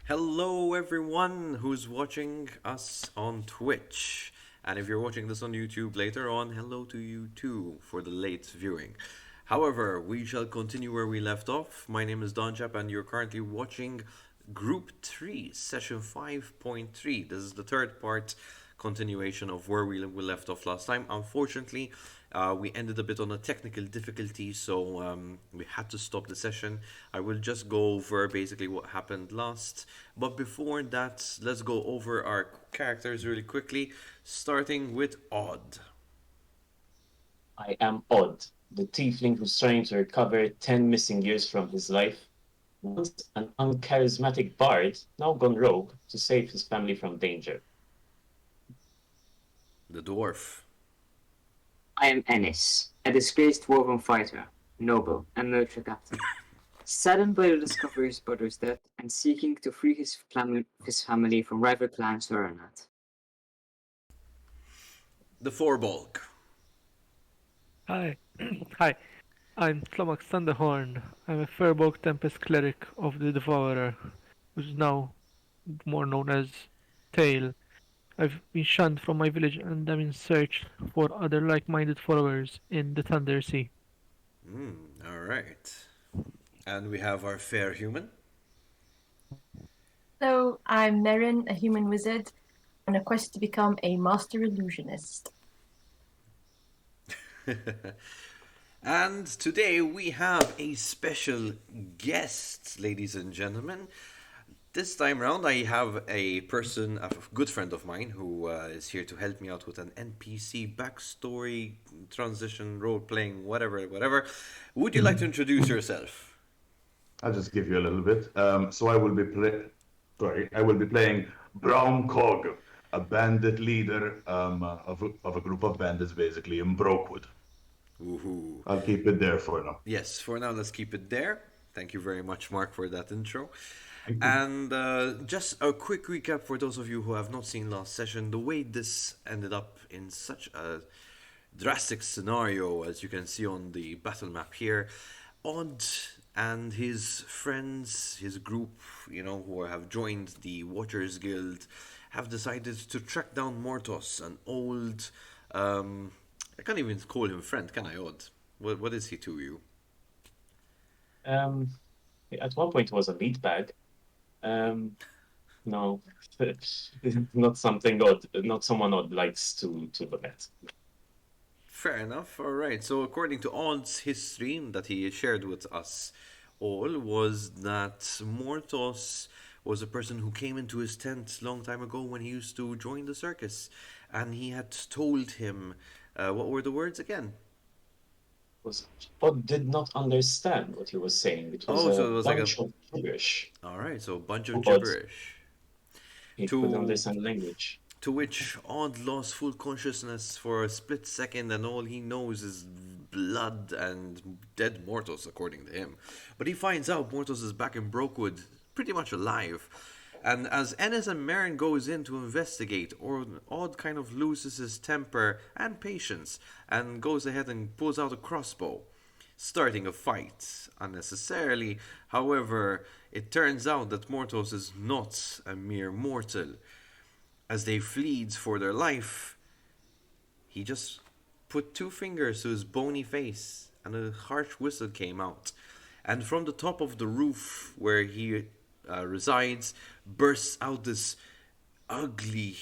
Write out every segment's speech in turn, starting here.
Hello, everyone who's watching us on Twitch. And if you're watching this on YouTube later on, hello to you too for the late viewing. However, we shall continue where we left off. My name is Don Chap, and you're currently watching Group 3, Session 5.3. This is the third part continuation of where we left off last time. Unfortunately, we ended a bit on a technical difficulty, so we had to stop the session. I will just go over basically what happened last. But before that, let's go over our characters really quickly, starting with Odd. I am Odd, the tiefling who's trying to recover 10 missing years from his life. Once an uncharismatic bard, now gone rogue to save his family from danger. The dwarf. I am Ennis, a disgraced dwarven fighter, noble, and military captain. Saddened by the discovery of his brother's death and seeking to free his family from rival clan Suranat. The Forbulk. Hi. Hi. I'm Slomax Thunderhorn. I'm a Firbolg Tempest Cleric of the Devourer, who's now more known as Tail. I've been shunned from my village and I'm in search for other like-minded followers in the Thunder Sea. Alright. And we have our fair human. So, I'm Nerin, a human wizard, on a quest to become a master illusionist. And today we have a special guest, ladies and gentlemen. This time around, I have a person, a good friend of mine, who is here to help me out with an NPC backstory, transition, role playing, whatever. Would you like to introduce yourself? I'll just give you a little bit. So I will be playing Brown Cog, a bandit leader of a group of bandits, basically in Brokewood. Woohoo! I'll keep it there for now. Yes, for now, let's keep it there. Thank you very much, Mark, for that intro. Thank you. And just a quick recap for those of you who have not seen last session. The way this ended up in such a drastic scenario, as you can see on the battle map here, Odd and his friends, his group, who have joined the Watchers Guild, have decided to track down Morthos, an old, I can't even call him friend, can I, Odd? What is he to you? At one point, it was a meat bag. No, not something odd, not someone Odd likes to look at. Fair enough. All right. So, according to Odd's history that he shared with us all, was that Morthos was a person who came into his tent long time ago when he used to join the circus, and he had told him, what were the words again? Odd did not understand what he was saying. It was Oh, so a it was like a. bunch of gibberish. All right. So, a bunch of Odd, gibberish. he could To understand language. To which Odd lost full consciousness for a split second, and all he knows is blood and dead Mortos, according to him. But he finds out Mortos is back in Brokewood, pretty much alive. And as Ennis and Marin goes in to investigate, Odd kind of loses his temper and patience, and goes ahead and pulls out a crossbow, starting a fight unnecessarily. However, it turns out that Mortos is not a mere mortal. As they fled for their life, he just put two fingers to his bony face, and a harsh whistle came out. And from the top of the roof where he resides, bursts out this ugly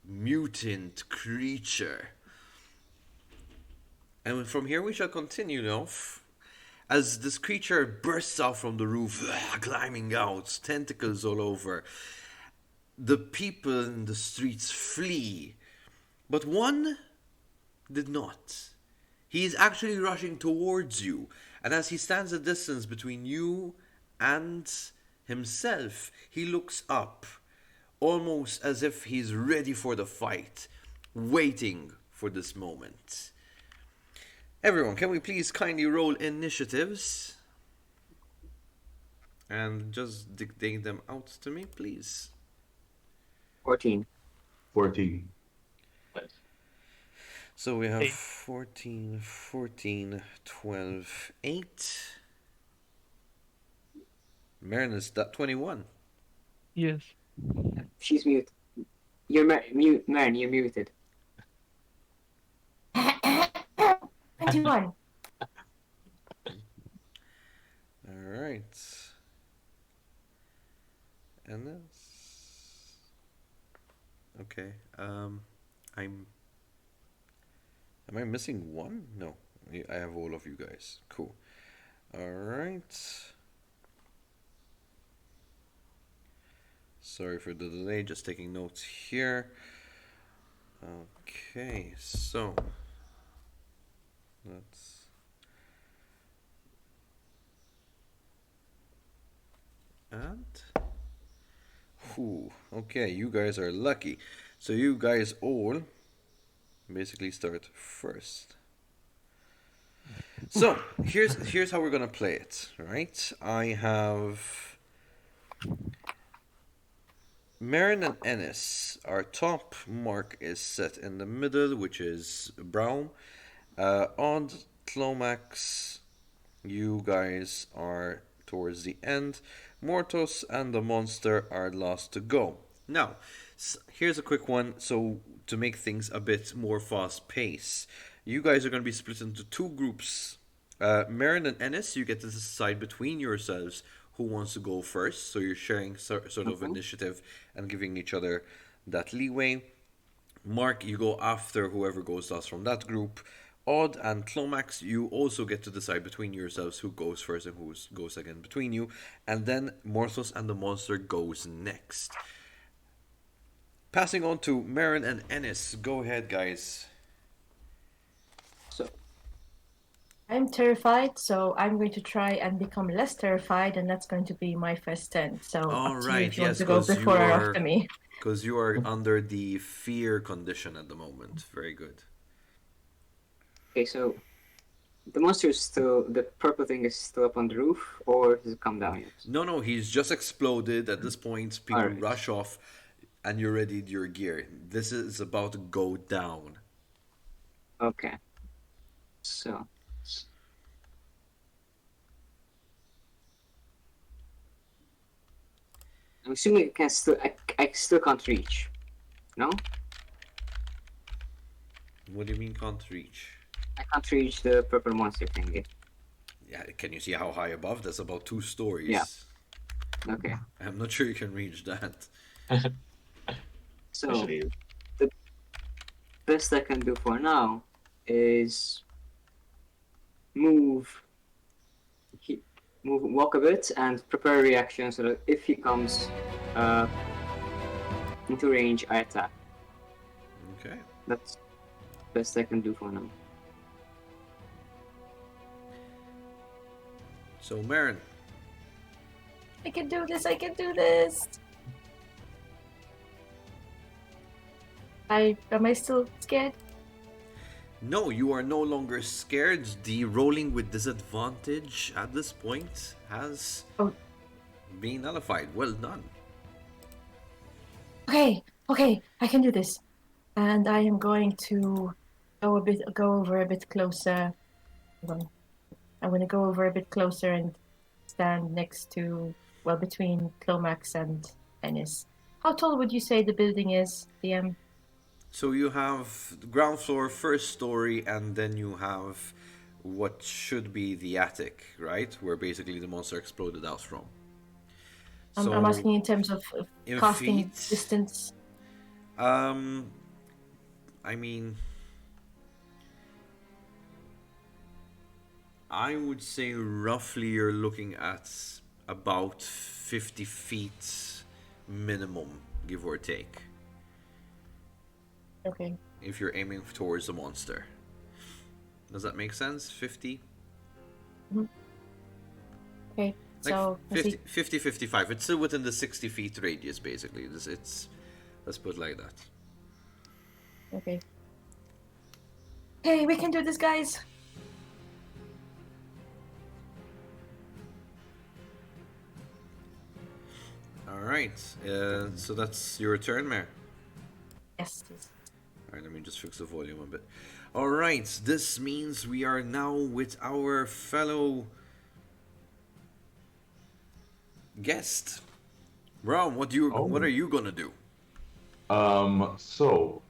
mutant creature. And from here we shall continue off. As this creature bursts out from the roof, climbing out, tentacles all over, the people in the streets flee, but one did not. He is actually rushing towards you, and as he stands a distance between you and himself, he looks up, almost as if he's ready for the fight, waiting for this moment. Everyone, can we please kindly roll initiatives? And just dictate them out to me, please. 14. 14. So we have 8. 14, 12, 8. Marin is that 21. Yes. She's mute. You're mute, Marin. You're muted. 21. All right. And this. Okay. I'm. Am I missing one? No. I have all of you guys. Cool. All right. Sorry for the delay. Just taking notes here. Okay. So. Let's. And. Whew. Okay, you guys are lucky. So you guys all basically start first. So here's how we're gonna play it, right? I have Marin and Ennis. Our top mark is set in the middle, which is brown. Odd, Clomax, you guys are towards the end. Morthos and the monster are last to go. Now, here's a quick one. So to make things a bit more fast paced, you guys are going to be split into two groups. Marin and Ennis, you get to decide between yourselves who wants to go first. So you're sharing sort of initiative and giving each other that leeway. Mark, you go after whoever goes last from that group. Odd and Clomax, you also get to decide between yourselves who goes first and who goes second between you. And then Morthos and the monster goes next. Passing on to Marin and Ennis. Go ahead, guys. So, I'm terrified, so I'm going to try and become less terrified, and that's going to be my first turn. So All up to you right, if you want yes, to go because you before or are after me. because you are under the fear condition at the moment. Very good. okay, so the monster is still, the purple thing is still up on the roof, or has it come down yet? No, he's just exploded. At this point, people Alright. rush off, and you readied your gear. This is about to go down. Okay. So, I'm assuming I can still, I still can't reach. No? What do you mean can't reach? I can't reach the purple monster thingy. Yeah, can you see how high above? That's about 2 stories. Yeah. Okay. I'm not sure you can reach that. So, Especially the best I can do for now is move, walk a bit, and prepare a reaction so that if he comes into range, I attack. Okay. That's best I can do for now. So, Marin. I can do this, I can do this! Am I still scared? No, you are no longer scared. The rolling with disadvantage at this point has been nullified. Well done. Okay, I can do this. And I am going to go over a bit closer. Hold on. I'm going to go over a bit closer and stand next to, well, between Clomax and Ennis. How tall would you say the building is, DM? So you have the ground floor, first story, and then you have what should be the attic, right? Where basically the monster exploded out from. I'm asking in terms of in casting feet? distance. I mean, I would say roughly you're looking at about 50 feet minimum, give or take, Okay. if you're aiming towards the monster. Does that make sense? 50? Okay. Like So, let's 50, see. 50, 55. It's still within the 60 feet radius, basically. It's let's put it like that. Okay. Hey, we can do this, guys! Alright, so that's your turn, Mare. Yes, please. Alright, let me just fix the volume a bit. Alright, this means we are now with our fellow guest, Braum, what are Oh. you gonna do? So,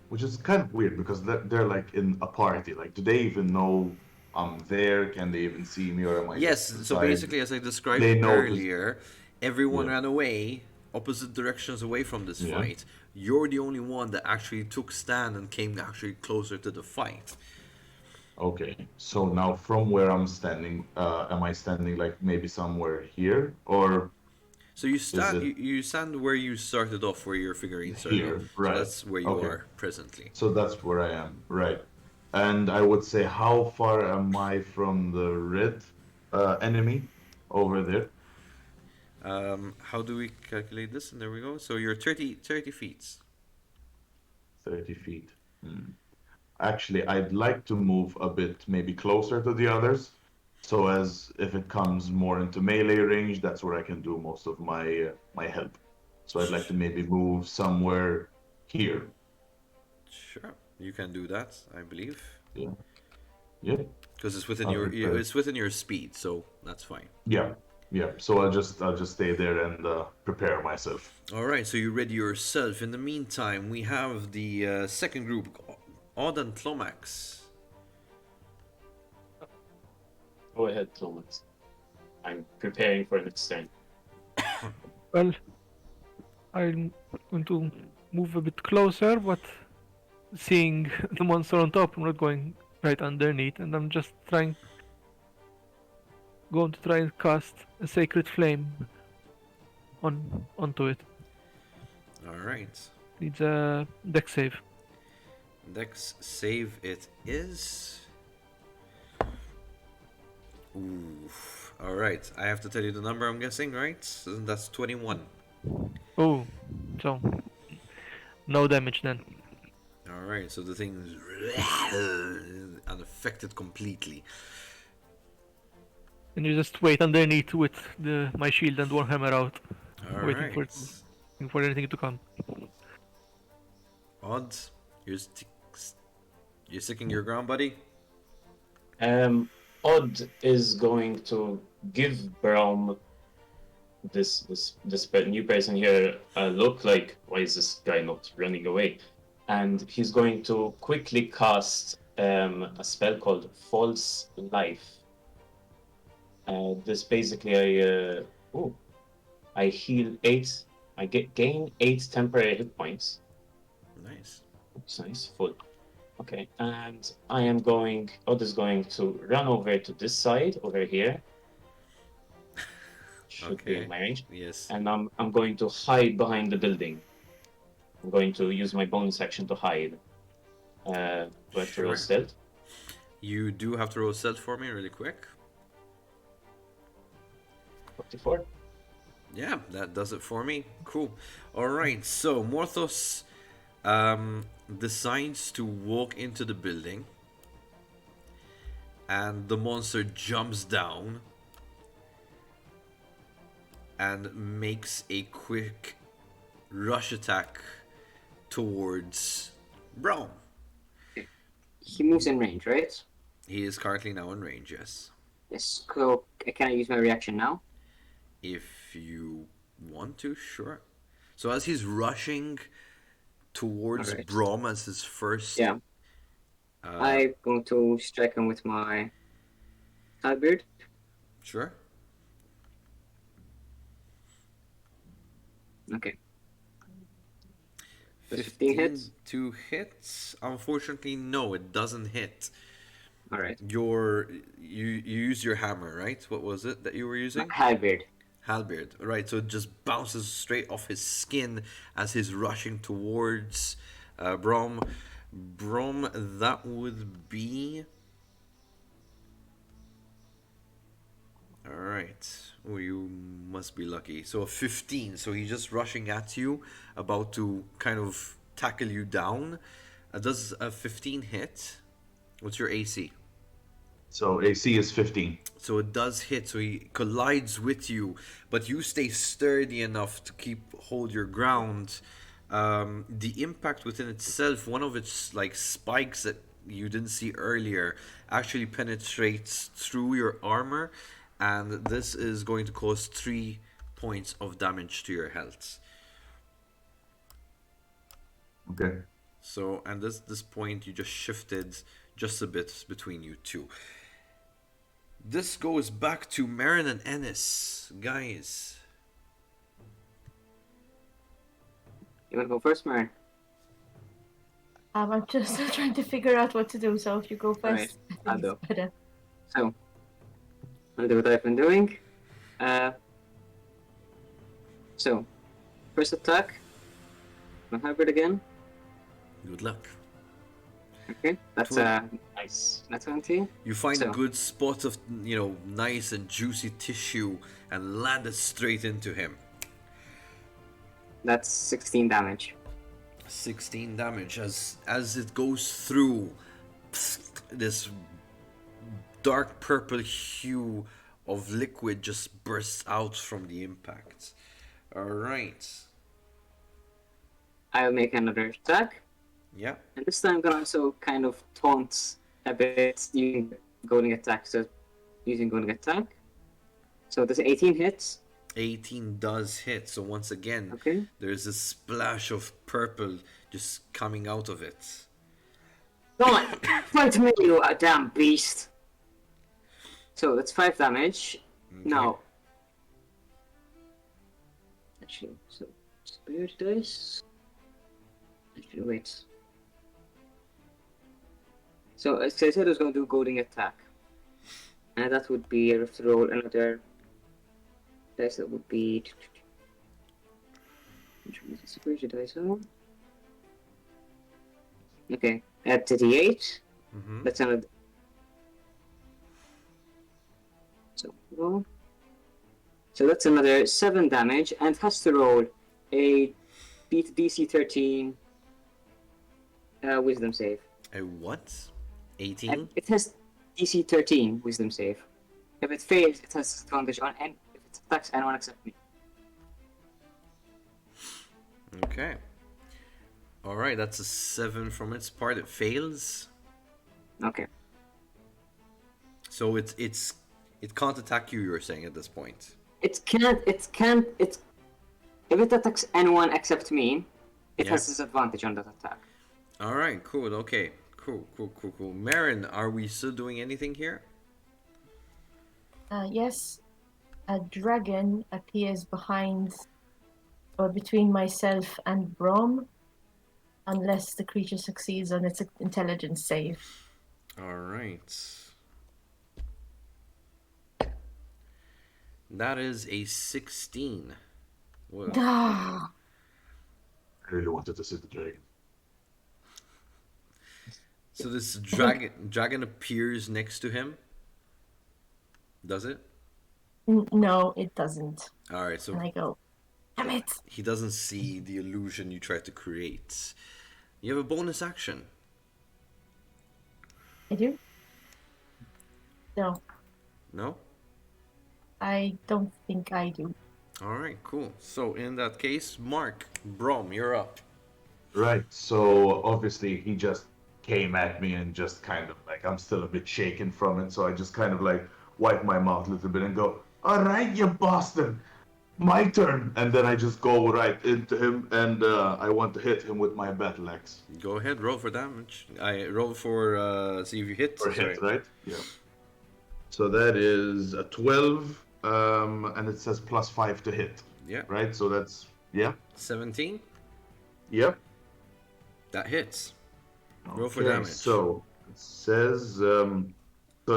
which is kind of weird because they're like in a party. Like, do they even know I'm there? Can they even see me, or am I Yes, just so inside? basically, as I described They know this. earlier, everyone Yeah, ran away, opposite directions away from this yeah. fight. You're the only one that actually took stand and came actually closer to the fight. Okay. So now from where I'm standing, am I standing like maybe somewhere here, or So you is stand it you stand where you started off, where your figurine started off. here? So Right. that's where you Okay. are presently. So that's where I am. Right. And I would say, how far am I from the red enemy over there? How do we calculate this? And there we go. So you're 30 feet. 30 feet. Hmm. Actually, I'd like to move a bit maybe closer to the others. So as if it comes more into melee range, that's where I can do most of my help. So I'd like to maybe move somewhere here. Sure, you can do that, I believe, Yeah. Yeah. because it's within I'll your prepare. it's within your speed, so that's fine. Yeah. Yeah. So I'll just stay there and prepare myself. All right, so you ready yourself. In the meantime, we have the second group, Odd and Tlomax. Go ahead, Thomas. I'm preparing for next turn. Well, I'm going to move a bit closer, but seeing the monster on top, I'm not going right underneath, and I'm just going to try and cast a sacred flame onto it. All right, Needs a deck save. Dex save it is. Ooh. All right, I have to tell you the number. I'm guessing, right? So that's 21. Oh, so no damage then. All right, so the thing is unaffected completely. And you just wait underneath with my shield and Warhammer out, All waiting right, for anything to come. Odd, you're you're sticking your ground, buddy. Odd is going to give Braum this new person here a look like, why is this guy not running away? And he's going to quickly cast a spell called False Life. This basically I heal 8. I gain 8 temporary hit points. Nice. Oops, nice, full. Okay, and Odd is going to run over to this side over here. Should be in Okay. my range. Yes. And I'm going to hide behind the building. I'm going to use my bonus action to hide. Do I have to roll Sure. stealth? You do have to roll stealth for me really quick. 44. Yeah, that does it for me. Cool. All right, so Morthos decides to walk into the building, and the monster jumps down and makes a quick rush attack towards Braum. He moves in range, right? He is currently now in range, yes. Yes. So can I use my reaction now? If you want to, sure. So as he's rushing towards Alright. Brom as his first. Yeah. I'm going to strike him with my halberd. Sure. Okay. 15 hits? to hit. Unfortunately, no, it doesn't hit. All right. You use your hammer, right? What was it that you were using? Halberd. Halberd. Right, so it just bounces straight off his skin as he's rushing towards Brom. Brom, that would be. Alright. Oh, you must be lucky. So a 15. So he's just rushing at you, about to kind of tackle you down. Does a 15 hit? What's your AC? So AC is 15. So it does hit, so he collides with you, but you stay sturdy enough to hold your ground. The impact within itself, one of its like spikes that you didn't see earlier, actually penetrates through your armor, and this is going to cause 3 points of damage to your health. Okay. So, and this point, you just shifted just a bit between you two. This goes back to Marin and Ennis. Guys. You want to go first, Marin? I'm just trying to figure out what to do, so if you go first, Alright, I think I'll it's go. better. So, I'll do what I've been doing. So, first attack. My hybrid again. Good luck. Okay, that's Nice. that's 20. You find a So- good spot of, nice and juicy tissue and land it straight into him. That's 16 damage. 16 damage as it goes through. This dark purple hue of liquid just bursts out from the impact. All right. I'll make another attack, Yeah. and this time I'm gonna also kind of taunt a bit using golden attack. So, using golden attack. So there's 18 hits. 18 does hit. So once again, Okay. there's a splash of purple just coming out of it. Go on, fight me, you damn beast. So that's 5 damage. Okay. Now, actually, so spirit dice. Actually, wait. So as I said, I was going to do golden attack, and that would be I have to roll another dice. That would be. Which one is the spirit dice? Okay, add to D8. Mm-hmm. That's another. So roll. So that's another 7 damage, and has to roll a beat DC 13 Wisdom save. A what? And 18? it has DC 13 Wisdom save. If it fails, it has advantage on and if it attacks anyone except me. Okay. Alright, that's a 7 from its part. It fails. Okay. So it can't attack you, you're saying, at this point. It can't. If it attacks anyone except me, it Yeah. has disadvantage on that attack. Alright, cool, okay. Cool. Marin, are we still doing anything here? Yes, a dragon appears behind or between myself and Brom, unless the creature succeeds on its intelligence save. Alright. That is a 16. Well, Ah, I really wanted to see the dragon. so this dragon appears next to him. Does it? no, it doesn't. Alright, so And I go, damn it! he doesn't see the illusion you tried to create. You have a bonus action. I do? No, No? I don't think I do. Alright, cool. So in that case, Mark, Brom, you're up. Right. So obviously he just came at me and just kind of like I'm still a bit shaken from it, so I just kind of like wipe my mouth a little bit and go, "All right, you bastard, my turn." And then I just go right into him and I want to hit him with my battle axe. Go ahead, roll for damage. I roll for see if you hit. Or Sorry. hit, right? Yeah. So that is a 12, and it says +5 to hit, Yeah. right? So that's yeah, 17. yep. That hits. Roll for Okay, damage. So it says so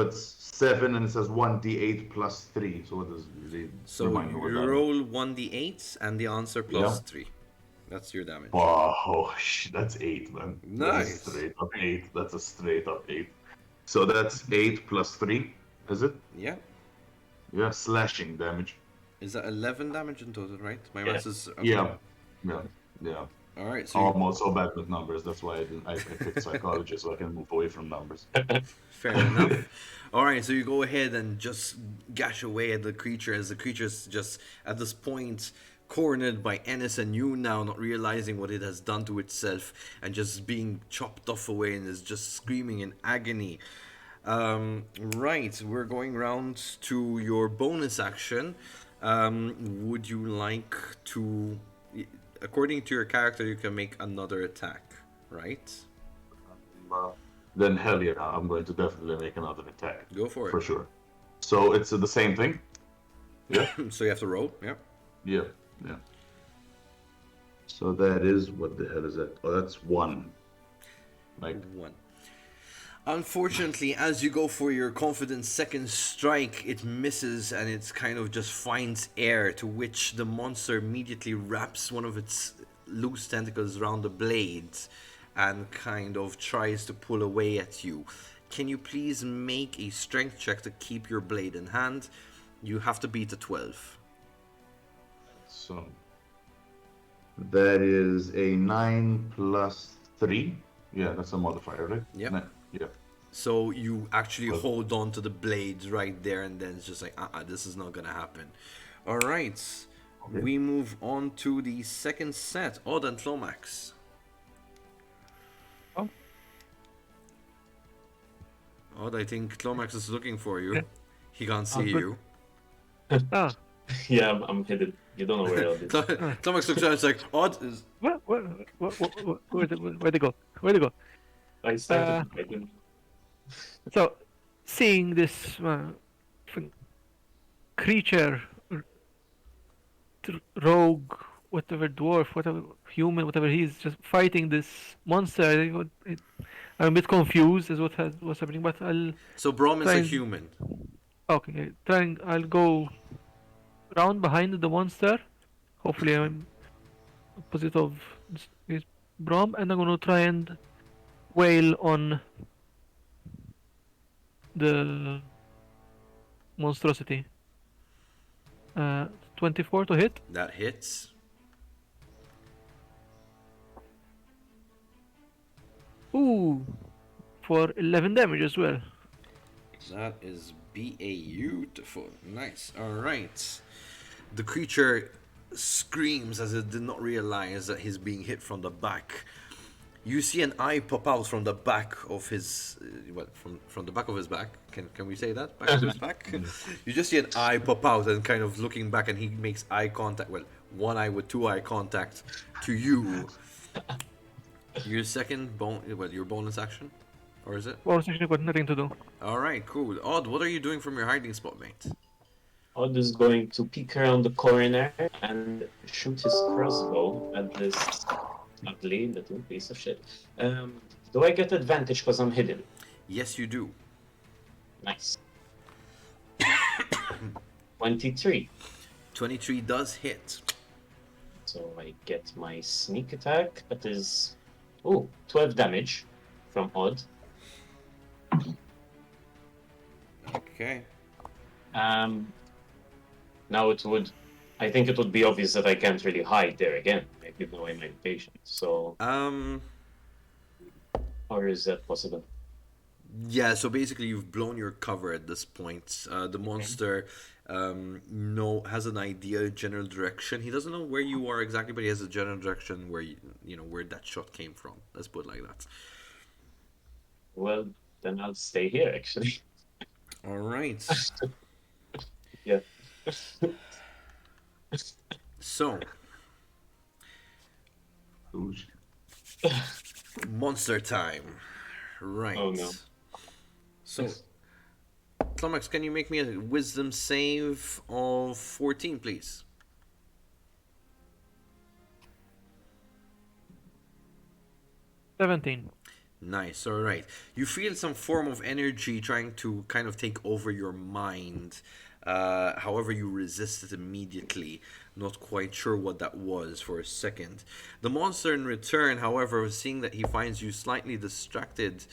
it's 7 and it says 1d8 plus 3. So what does it So remind me what you that is? roll 1d8 and the answer plus Yeah. 3. That's your damage. Wow, that's 8, man. That's Nice. a straight up 8. That's a straight up 8. So that's 8 plus 3, is it? Yeah. Yeah, slashing damage. Is that 11 damage in total, right? My math is okay. Yeah. Yeah. All right. So I'm also bad with numbers. That's why I picked psychology, so I can move away from numbers. fair enough. All right. So you go ahead and just gash away at the creature as the creature's just at this point cornered by Ennis and you now not realizing what it has done to itself and just being chopped off away and is just screaming in agony. Right, we're going round to your bonus action. Would you like to? According to your character, you can make another attack, right? Then hell yeah, I'm going to definitely make another attack. Go for it. For sure. So it's the same thing? Yeah? So you have to roll. Yeah. Yeah, yeah. So that is, what the hell is that? Oh, that's 1. Like, 1. Unfortunately, as you go for your confident second strike, it misses and it kind of just finds air, to which the monster immediately wraps one of its loose tentacles around the blade and kind of tries to pull away at you. Can you please make a strength check to keep your blade in hand? You have to beat a 12. so that is a 9 plus 3. Yeah, that's a modifier, right? Yep. Yeah. So you actually Well- hold on to the blade right there, and then it's just like, this is not gonna happen. All right, Okay. we move on to the second set. Odd and Tlomax. Oh. Odd, I think Tlomax is looking for you. Yeah. He can't see good. you. Ah, Yeah, I'm hidden. You don't know where all this. Tlomax looks around. It's like, Odd is. where'd they go? Where'd they go? I started. I didn't. So, seeing this creature, rogue, whatever dwarf, whatever human, whatever he's just fighting this monster, I'm a bit confused as what's happening, but I'll So Brom is a Fine. human. okay. I'll go round behind the monster. Hopefully, I'm opposite of his Brom, and I'm gonna try and wail on the monstrosity. 24 to hit. That hits. Ooh, for 11 damage as well. That is beautiful. Nice. All right. The creature screams as it did not realize that he's being hit from the back. You see an eye pop out from the back of his, from the back of his back. Can we say that? Back of his back. You just see an eye pop out and kind of looking back, and he makes eye contact. Well, one eye with two eye contact to you. Your second your bonus action, or is it? Bonus action got nothing to do. All right, cool. Odd, what are you doing from your hiding spot, mate? Odd is going to peek around the corner and shoot his crossbow at this ugly little piece of shit. Do I get advantage because I'm hidden? Yes, you do. Nice. 23. 23 does hit. So I get my sneak attack. That is 12 damage from Odd. Okay. Now I think it would be obvious that I can't really hide there again. I give away my patient. So, or is that possible? Yeah, so basically you've blown your cover at this point. The monster has an idea, general direction. He doesn't know where you are exactly, but he has a general direction where where that shot came from. Let's put it like that. Well, then I'll stay here actually. All right. Yeah. So, Oosh. monster time. Right. Oh, no. So, Climax, can you make me a wisdom save of 14, please? $17. Nice, alright. You feel some form of energy trying to kind of take over your mind. However, you resist it immediately. Not quite sure what that was for a second. The monster in return, however, seeing that he finds you slightly distracted,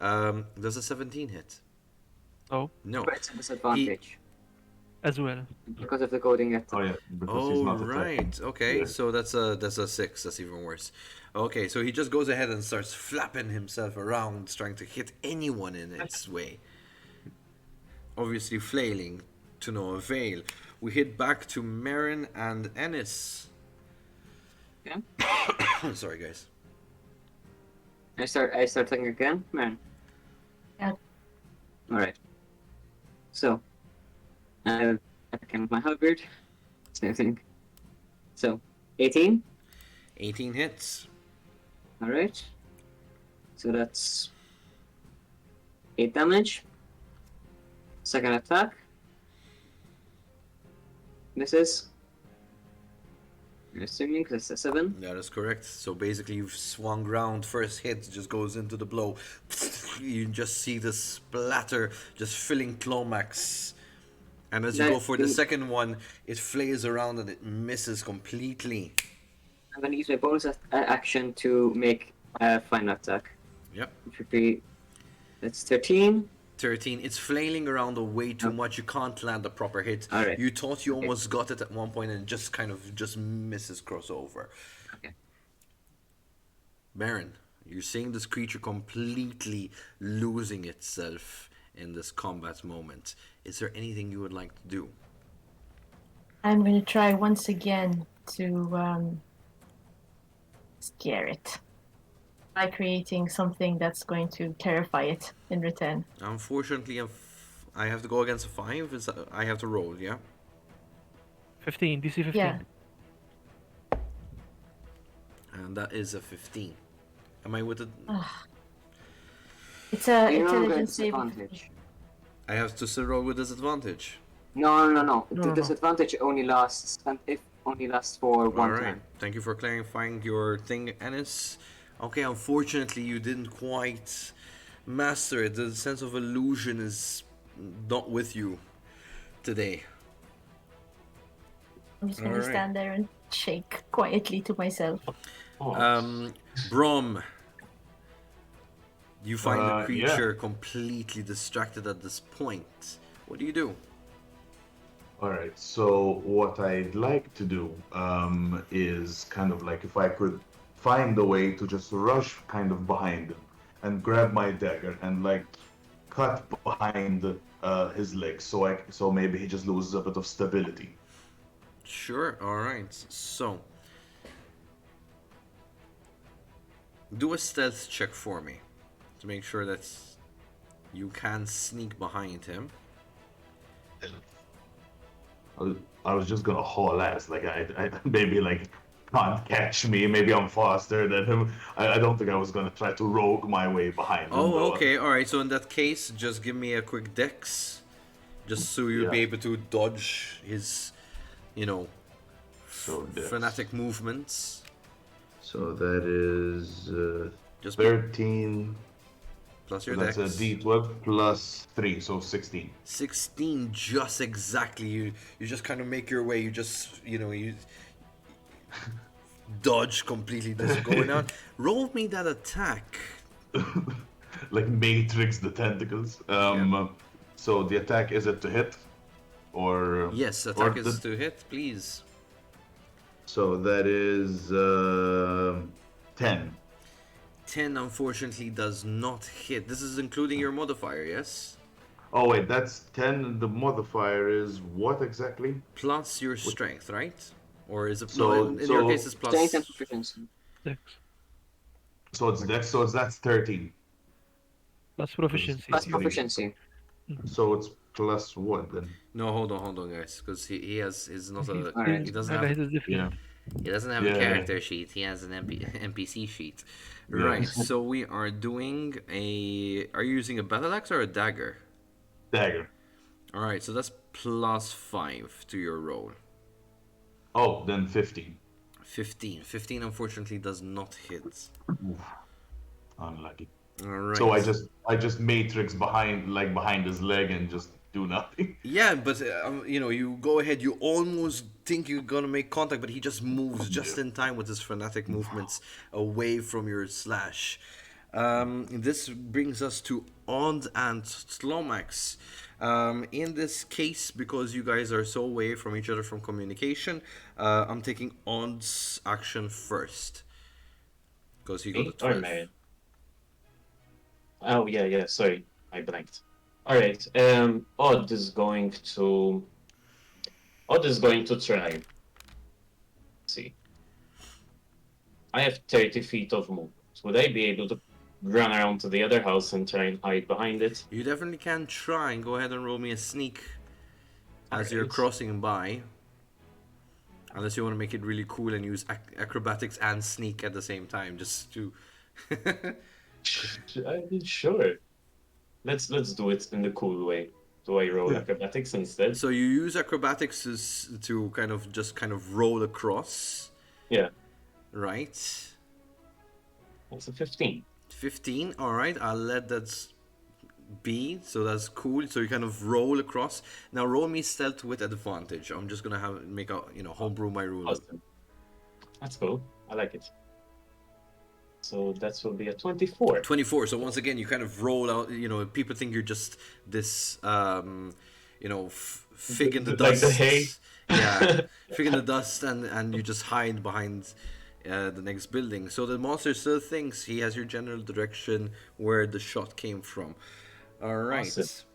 does a 17 hit? Oh, No. But it's a disadvantage as well. because of the coding at Oh yeah, because he's Oh, not attacking. right. Okay, Yeah. so that's a 6. That's even worse. Okay, so he just goes ahead and starts flapping himself around, trying to hit anyone in its way. Obviously flailing to no avail. We hit back to Marin and Ennis. Okay. Sorry, guys. I start thinking again, man. Yeah. Alright. So I can my halberd Same thing. So, 18. 18 hits. All right. So that's 8 damage. Second attack. Misses. I'm assuming because it's a 7. That is correct. So basically, you've swung round. First hit just goes into the blow. You just see the splatter just filling Clomax. And as you go for the second one, it flays around and it misses completely. I'm going to use my bonus action to make a final attack. Yep. Which would be. That's 13. 13. It's flailing around way too much. You can't land a proper hit. All right. You thought you almost got it at one point and it just kind of just misses crossover. Okay. Baron, you're seeing this creature completely losing itself in this combat moment. Is there anything you would like to do? I'm going to try once again to scare it by creating something that's going to terrify it in return. Unfortunately, I have to go against a 5. I have to roll, yeah? 15, DC 15. Yeah. And that is a 15. Am I with it? It's a You don't get intelligence saving. disadvantage. I have to still roll with disadvantage. No. No, The no. disadvantage only lasts, and it only lasts for one Alright, turn. thank you for clarifying your thing, Ennis. Okay, unfortunately, you didn't quite master it. The sense of illusion is not with you today. I'm just going to Alright. stand there and shake quietly to myself. Brom, you find the Yeah. creature completely distracted at this point. What do you do? All right. So what I'd like to do is kind of like if I could find a way to just rush kind of behind him and grab my dagger and like cut behind his legs, so maybe he just loses a bit of stability. Sure, alright. So, do a stealth check for me to make sure that you can sneak behind him. I was just gonna haul ass, like I maybe like can't catch me. Maybe I'm faster than him. I don't think I was gonna try to rogue my way behind him. Oh, though. okay, alright. So in that case, just give me a quick dex. Just so you'll be Yeah. able to dodge his, So dex. frenetic movements. So that is Just 13. plus So your that's dex. a D12 plus 3, so 16. 16, just exactly. You just kind of make your way. You just, you dodge completely this going on. Roll me that attack. Like Matrix the tentacles. So the attack, is it to hit? Or Yes, or attack the- is to hit, please. So that is 10. 10 unfortunately does not hit. This is including your modifier, yes? Oh wait, that's 10. The modifier is what exactly? Plus your strength, right? Or is it So- no, in your so- case it's plus Strength and proficiency. 6. So it's dex, so that's 13. Plus proficiency. Plus proficiency. So it's plus what then? No, hold on guys, because he is not a Alright. he doesn't Alright, have it's different. he doesn't have Yeah. a character sheet, he has an NPC sheet. Right, so we are doing are you using a battle axe or a dagger? Dagger. Alright, so that's plus 5 to your roll. Oh, then 15. 15. 15 unfortunately does not hit. Unlucky. Alright. So I just matrix behind his leg and just do nothing. Yeah, but you go ahead. You almost think you're gonna make contact, but he just moves just in time with his frenetic movements away from your slash. This brings us to Odd and Slomax. In this case, because you guys are so away from each other from communication, I'm taking Odd's action first. Because he got a Me or 12. Marion? Oh yeah, sorry, I blanked. Alright, Odd is going to try. Let's see. I have 30 feet of movement. Would I be able to run around to the other house and try and hide behind it? You definitely can try and go ahead and roll me a sneak as you're Alright. crossing by. Unless you want to make it really cool and use acrobatics and sneak at the same time, just to. Sure. Let's do it in the cool way. Do I roll Yeah. acrobatics instead? So you use acrobatics to kind of roll across, Yeah, right? that's a 15. 15. All right, I'll let that be. So that's cool. So you kind of roll across. Now roll me stealth with advantage. I'm just gonna make a homebrew my rule. Awesome. That's cool. I like it. So that will be a 24. 24. So once again, you kind of roll out. People think you're just this, fig in the Like dust. the hay. Yeah, fig in the dust, and you just hide behind the next building. So the monster still thinks he has your general direction where the shot came from. All right. Awesome.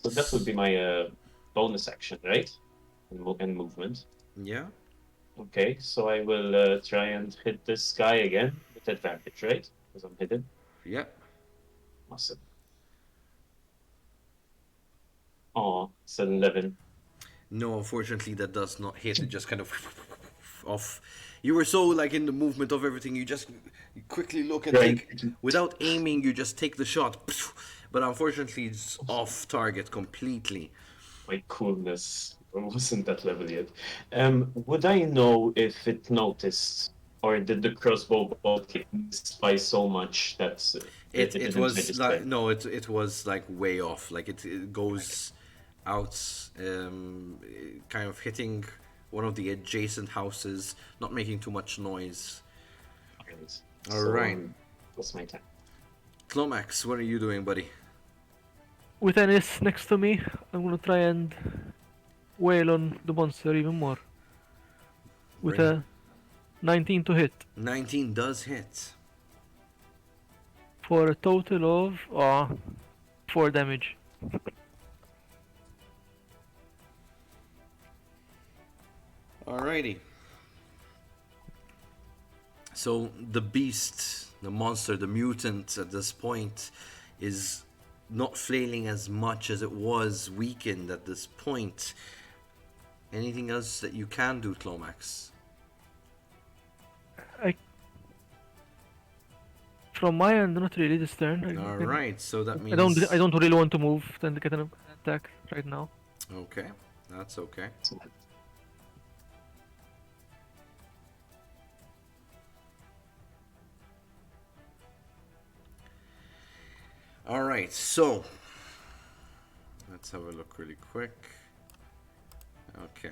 So that would be my bonus action, right? And movement. Yeah. Okay, so I will try and hit this guy again with advantage, right? Because I'm hidden. Yeah. Awesome. Oh, it's an 11. No, unfortunately, that does not hit. It just kind of off. You were so like in the movement of everything. You just quickly look and Right. take, without aiming. You just take the shot, but unfortunately, it's off target completely. My coolness wasn't that level yet. Would I know if it noticed, or did the crossbow bolt get missed by so much that It didn't was register? like no, it was like way off. Like it goes out, kind of hitting one of the adjacent houses, not making too much noise. Right. All So, right. That's my time. Clomax, what are you doing, buddy? With Ennis next to me, I'm gonna try and wail on the monster even more. With Right. a 19 to hit 19 does hit. for a total of 4 damage. Alrighty. So the beast, the monster, the mutant at this point is not flailing as much as it was weakened at this point. Anything else that you can do, Clomax? From my end, not really this turn. Alright, so that means... I don't really want to move and get an attack right now. Okay, that's okay. Alright, so... Let's have a look really quick. Okay.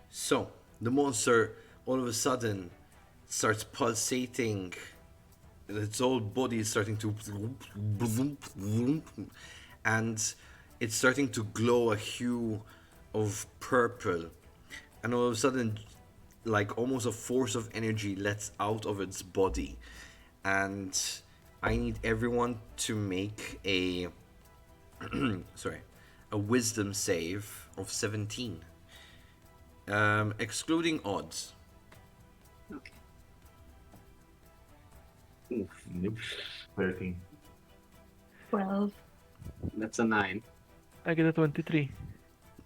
So, the monster all of a sudden starts pulsating. Its whole body is starting to... And it's starting to glow a hue of purple. And all of a sudden, like almost a force of energy lets out of its body. And I need everyone to make a... a wisdom save of 17. Excluding odds. Okay. Oof, Nope. 13. 12. that's a 9. I get a 23.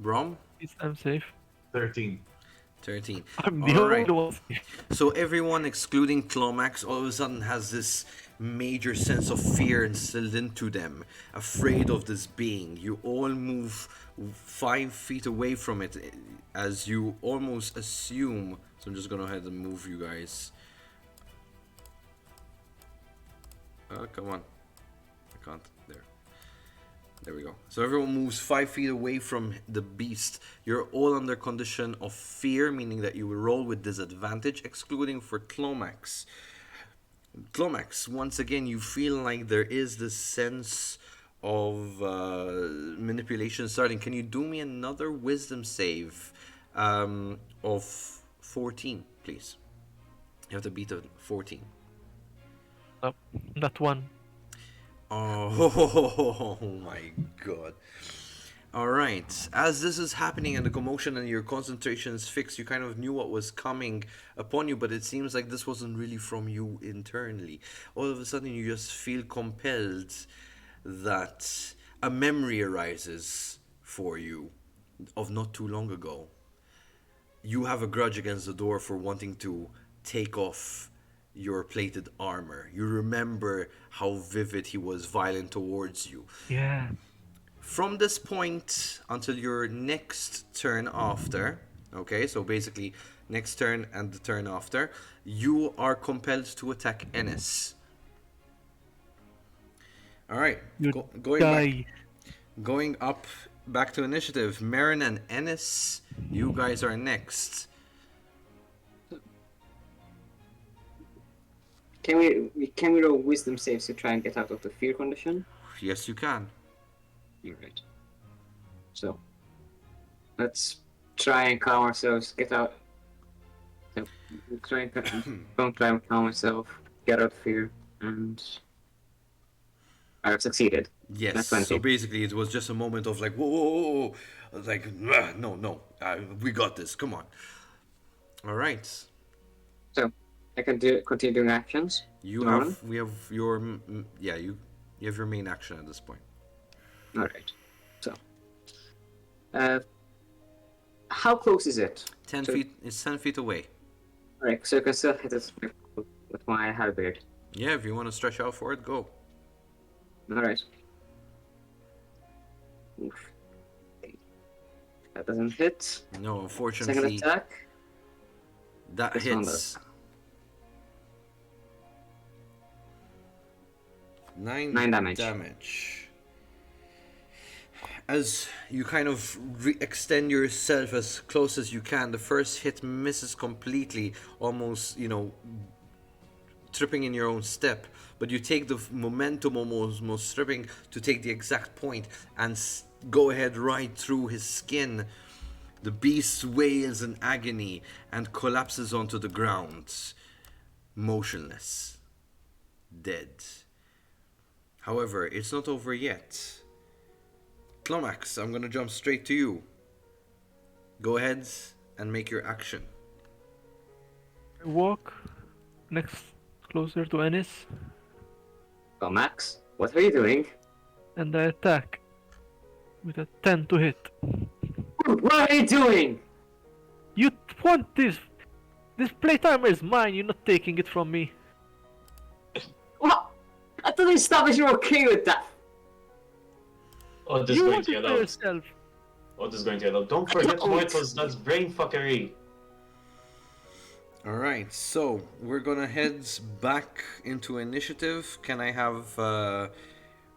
Brom? I'm safe. 13. 13. I'm the Alright. only one. So everyone excluding Clomax all of a sudden has this major sense of fear instilled into them, afraid of this being. You all move 5 feet away from it as you almost assume. So I'm just gonna go ahead and move you guys. Come on. I can't. There we go. So everyone moves 5 feet away from the beast. You're all under condition of fear, meaning that you will roll with disadvantage, excluding for Clomax. Clomax, once again, you feel like there is this sense of manipulation starting. Can you do me another wisdom save of 14, please? You have to beat a 14. That one. Oh my god. Alright, as this is happening and the commotion and your concentration is fixed, you kind of knew what was coming upon you, but it seems like this wasn't really from you internally. All of a sudden you just feel compelled that a memory arises for you of not too long ago. you have a grudge against the door for wanting to take off your plated armor. You remember how vivid he was violent towards you. Yeah. From this point until your next turn after, okay, so basically next turn and the turn after, you are compelled to attack Ennis. All right, You going die. going up back to initiative. Marin and Ennis, you guys are next. Can we roll wisdom saves to try and get out of the fear condition? Yes, you can. Alright. So let's try and calm ourselves, get out. So, don't try and calm myself, get out of fear, and I've succeeded. Yes. That's 20. So basically, it was just a moment of like, whoa, whoa, whoa, whoa. Like, no, we got this. Come on. All right. So I can continue doing actions. You Go have on. we have your you have your main action at this point. All right. So, how close is it? 10 So- feet. It's 10 feet away. All right. So I can still hit it with my halberd. Yeah, if you want to stretch out for it, go. All right. Oof. That doesn't hit. No, Second unfortunately, attack. that This one hits. does. 9 damage. damage. As you kind of extend yourself as close as you can, the first hit misses completely, almost, tripping in your own step. But you take the momentum almost tripping to take the exact point and go ahead right through his skin. The beast wails in agony and collapses onto the ground, motionless, dead. However, it's not over yet. Clomax, I'm gonna jump straight to you. Go ahead and make your action. I walk next closer to Ennis Well, Max, what are you doing? and I attack with a 10 to hit. What are you doing? You want this? This plate armor is mine. You're not taking it from me. What? I thought we established you were okay with that. Oh, this is You going want to it yell for out. yourself. Oh, this is going to yell out. Don't forget Don't. Morthos, that's brain fuckery. Alright, so we're gonna head back into initiative. Can I have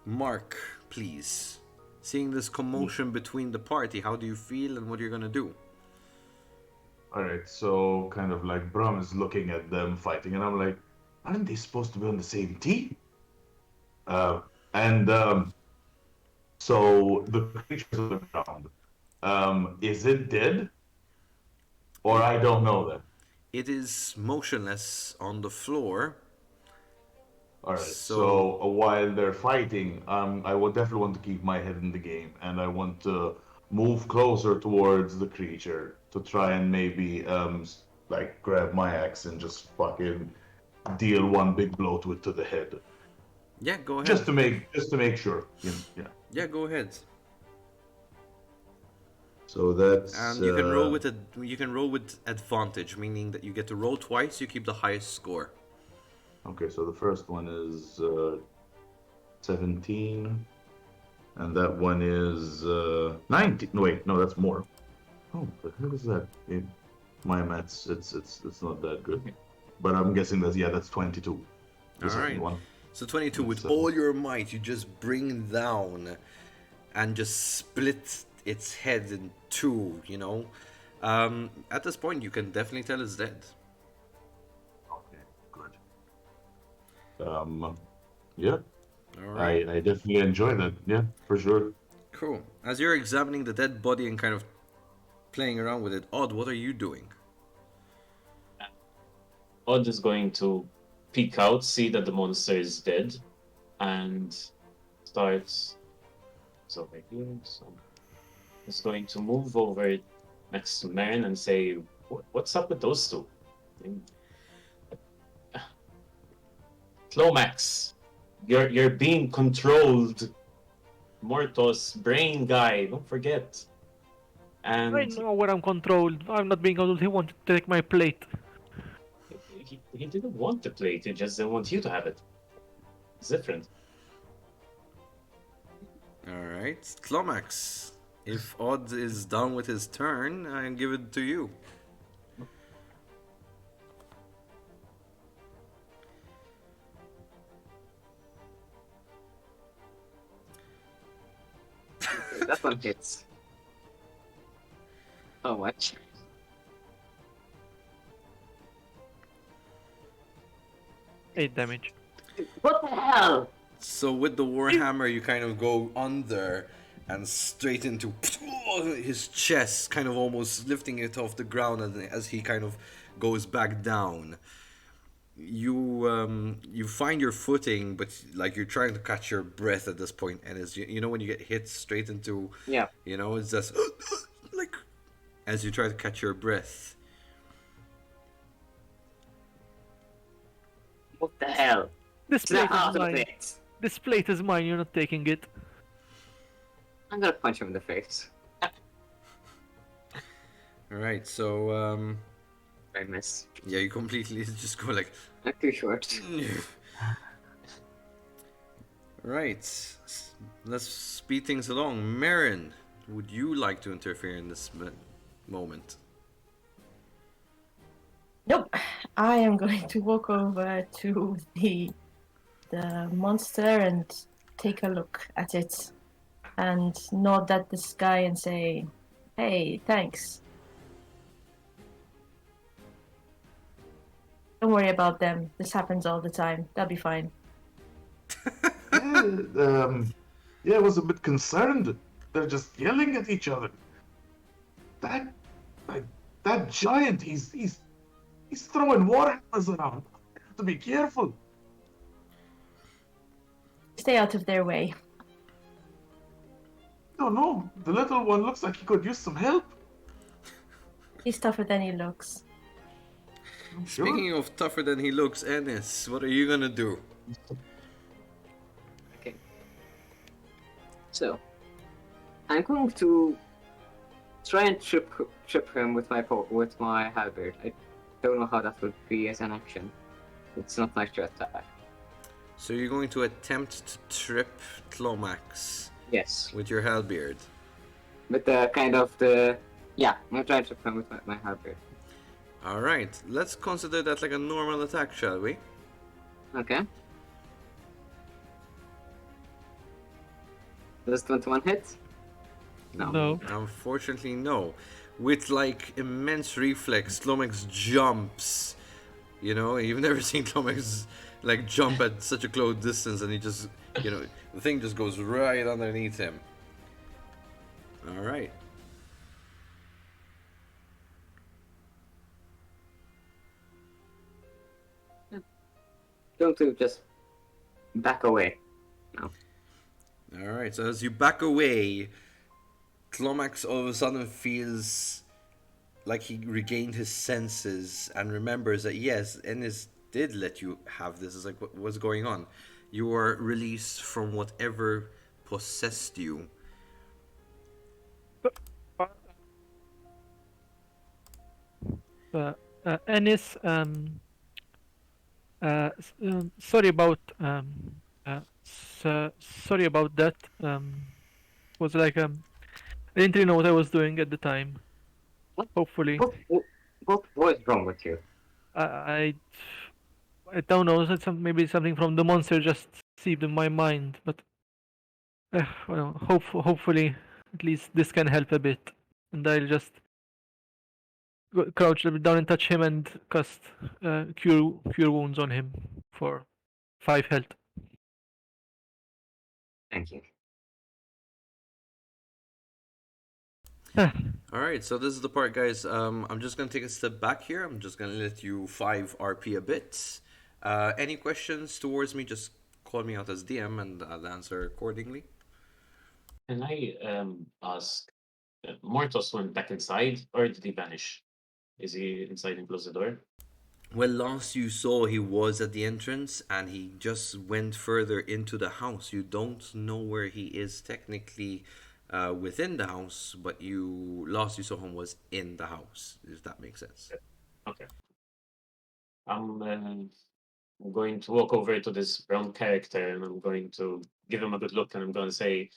Mark, please? Seeing this commotion between the party, how do you feel and what you're gonna do? Alright, so kind of like Brum is looking at them fighting, and I'm like, aren't they supposed to be on the same team? So the creatures on the ground, is it dead? Or I don't know that. It is motionless on the floor. Alright, So- so while they're fighting, I will definitely want to keep my head in the game, and I want to move closer towards the creature to try and maybe like grab my axe and just fucking deal one big blow to it to the head, Yeah, go ahead. just to make sure. Yeah. Yeah, go ahead. So that's And you can roll with advantage, meaning that you get to roll twice. You keep the highest score. okay. So the first one is 17, and that one is 19. No, wait, no, that's more. Oh, the hell is that? My maths, it's not that good. But I'm guessing that's 22. The second Alright. one. So 22, with So- all your might, you just bring down and just split its head in two, At this point, you can definitely tell it's dead. Okay, good. Yeah, Alright, I definitely enjoy that. Yeah, for sure. cool. As you're examining the dead body and kind of playing around with it, Odd, what are you doing? Odd is going to peek out, see that the monster is dead, and starts. So right here, so he's going to move over next to Marin and say, "What's up with those two?" Clomax, you're being controlled. Morthos, brain guy, don't forget. I And know where I'm controlled. I'm not being controlled. He wanted to take my plate. he didn't want the plate, he just didn't want you to have it. It's different. Alright. Clomax. If Odd is done with his turn, I give it to you. Okay, that one hits. How much? Eight damage. What the hell? So with the Warhammer, you kind of go under and straight into his chest, kind of almost lifting it off the ground as he kind of goes back down. You find your footing, but like you're trying to catch your breath at this point, and as you know when you get hit straight into, Yeah. it's just like as you try to catch your breath. What the hell? This Snap plate out is of mine. it! This plate is mine. You're not taking it. I'm gonna punch him in the face. All right, so I miss. yeah, you completely just go like. I'm too short. Right, let's speed things along. Marin, would you like to interfere in this moment? Nope. I am going to walk over to the monster and take a look at it and nod at this guy and say, "Hey, thanks. Don't worry about them. This happens all the time. They'll be fine." Yeah, I was a bit concerned. They're just yelling at each other. That, like, that giant, he's throwing warhammers around. I have to be careful. Stay out of their way. No, the little one looks like he could use some help. He's tougher than he looks. Sure. Speaking of tougher than he looks, Ennis, what are you gonna do? Okay. So, I'm going to try and trip him with my halberd. I don't know how that would be as an action. It's not like to attack. So you're going to attempt to trip Clomax Yes. with your halberd. With the kind of the... Yeah, I'm gonna try and trip him with my halberd. Alright, let's consider that like a normal attack, shall we? Okay. Does 21 hit? No. Unfortunately, no. With like immense reflex, Clomax jumps. You know, you've never seen Clomax like jump at such a close distance, and he just, the thing just goes right underneath him. All right. Going to just back away. No. All right. So as you back away, Clomax all of a sudden feels like he regained his senses and remembers that yes, Ennis did let you have this. It's like, what's going on? You are released from whatever possessed you. Ennis, sorry about sorry about that. Was like I didn't really know what I was doing at the time. What? Hopefully, What was wrong with you? I I don't know. Maybe something from the monster just seeped in my mind, but well, hopefully at least this can help a bit, and I'll just crouch a bit down and touch him and cast cure wounds on him for 5 health. Thank you. All right, so this is the part, guys. I'm just gonna take a step back here. I'm just gonna let you 5 RP a bit. Any questions towards me? Just call me out as DM, and I'll answer accordingly. Can I ask, Morthos went back inside, or did he vanish? Is he inside and close the door? Well, last you saw, he was at the entrance, and he just went further into the house. You don't know where he is technically within the house, but last you saw him was in the house. If that makes sense. Okay. I'm going to walk over to this brown character and I'm going to give him a good look and I'm going to say,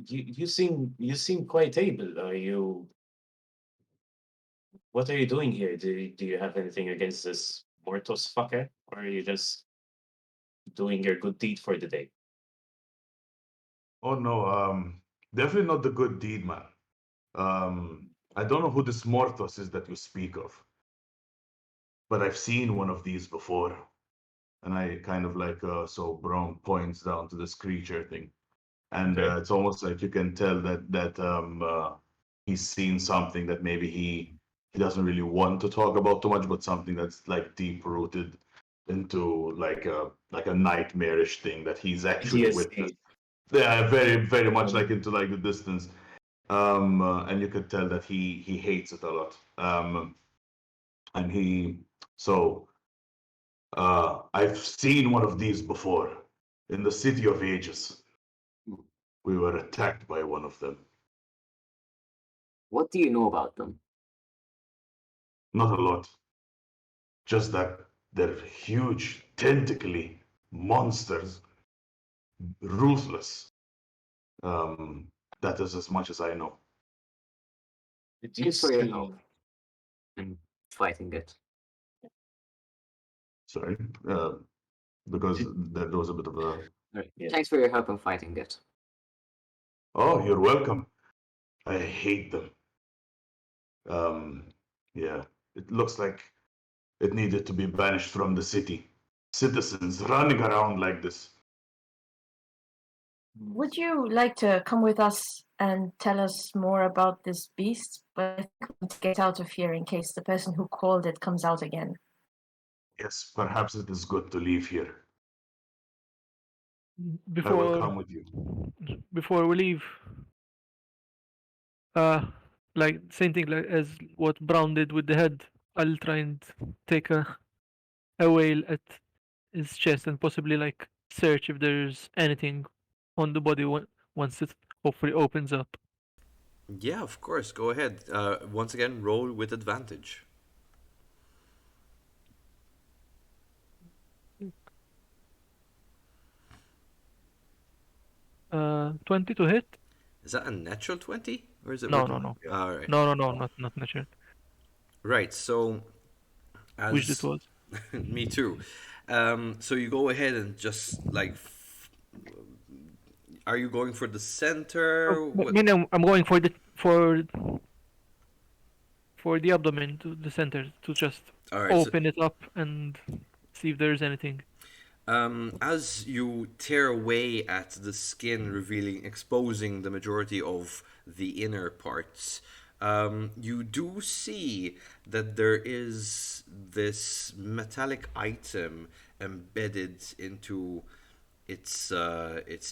you seem quite able. What are you doing here? Do you have anything against this Morthos fucker, or are you just doing your good deed for the day? Oh no, definitely not the good deed, man. I don't know who this Morthos is that you speak of, but I've seen one of these before. And I kind of like, so Brown points down to this creature thing. And Okay. it's almost like you can tell that he's seen something that maybe he doesn't really want to talk about too much, but something that's like deep rooted into like a nightmarish thing that he's actually witnessed. PTSD. Yeah, very much like Um, into like the distance. And you could tell that he hates it a lot. And he so I've seen one of these before in the City of Ages. We were attacked by one of them. What do you know about them? Not a lot. Just that they're huge, tentacly monsters, ruthless. That is as much as I know. did you Thanks for your see? help in fighting it. Sorry, because there was a bit of a. Yeah. Thanks for your help in fighting it. Oh, you're welcome. I hate them. Um, yeah, it looks like it needed to be banished from the city. Citizens running around like this. Would you like to come with us and tell us more about this beast? But I think we need to get out of here in case the person who called it comes out again. Yes, perhaps it is good to leave here. I will Before come with you. before we leave, like same thing like as what Brown did with the head. I'll try and take a whale at his chest and possibly like search if there's anything on the body once it hopefully opens up. Yeah, of course. Go ahead. Once again, roll with advantage. 20 to hit? Is that a natural 20? Or is it No, with. no, no. Alright. No, not natural. Right, so Wished it as. was. Me too. So you go ahead and just like. Are you going for the center? What? I mean, I'm going for the abdomen to the center to just Alright, so open it up and see if there's anything. as you tear away at the skin, exposing the majority of the inner parts, you do see that there is this metallic item embedded into its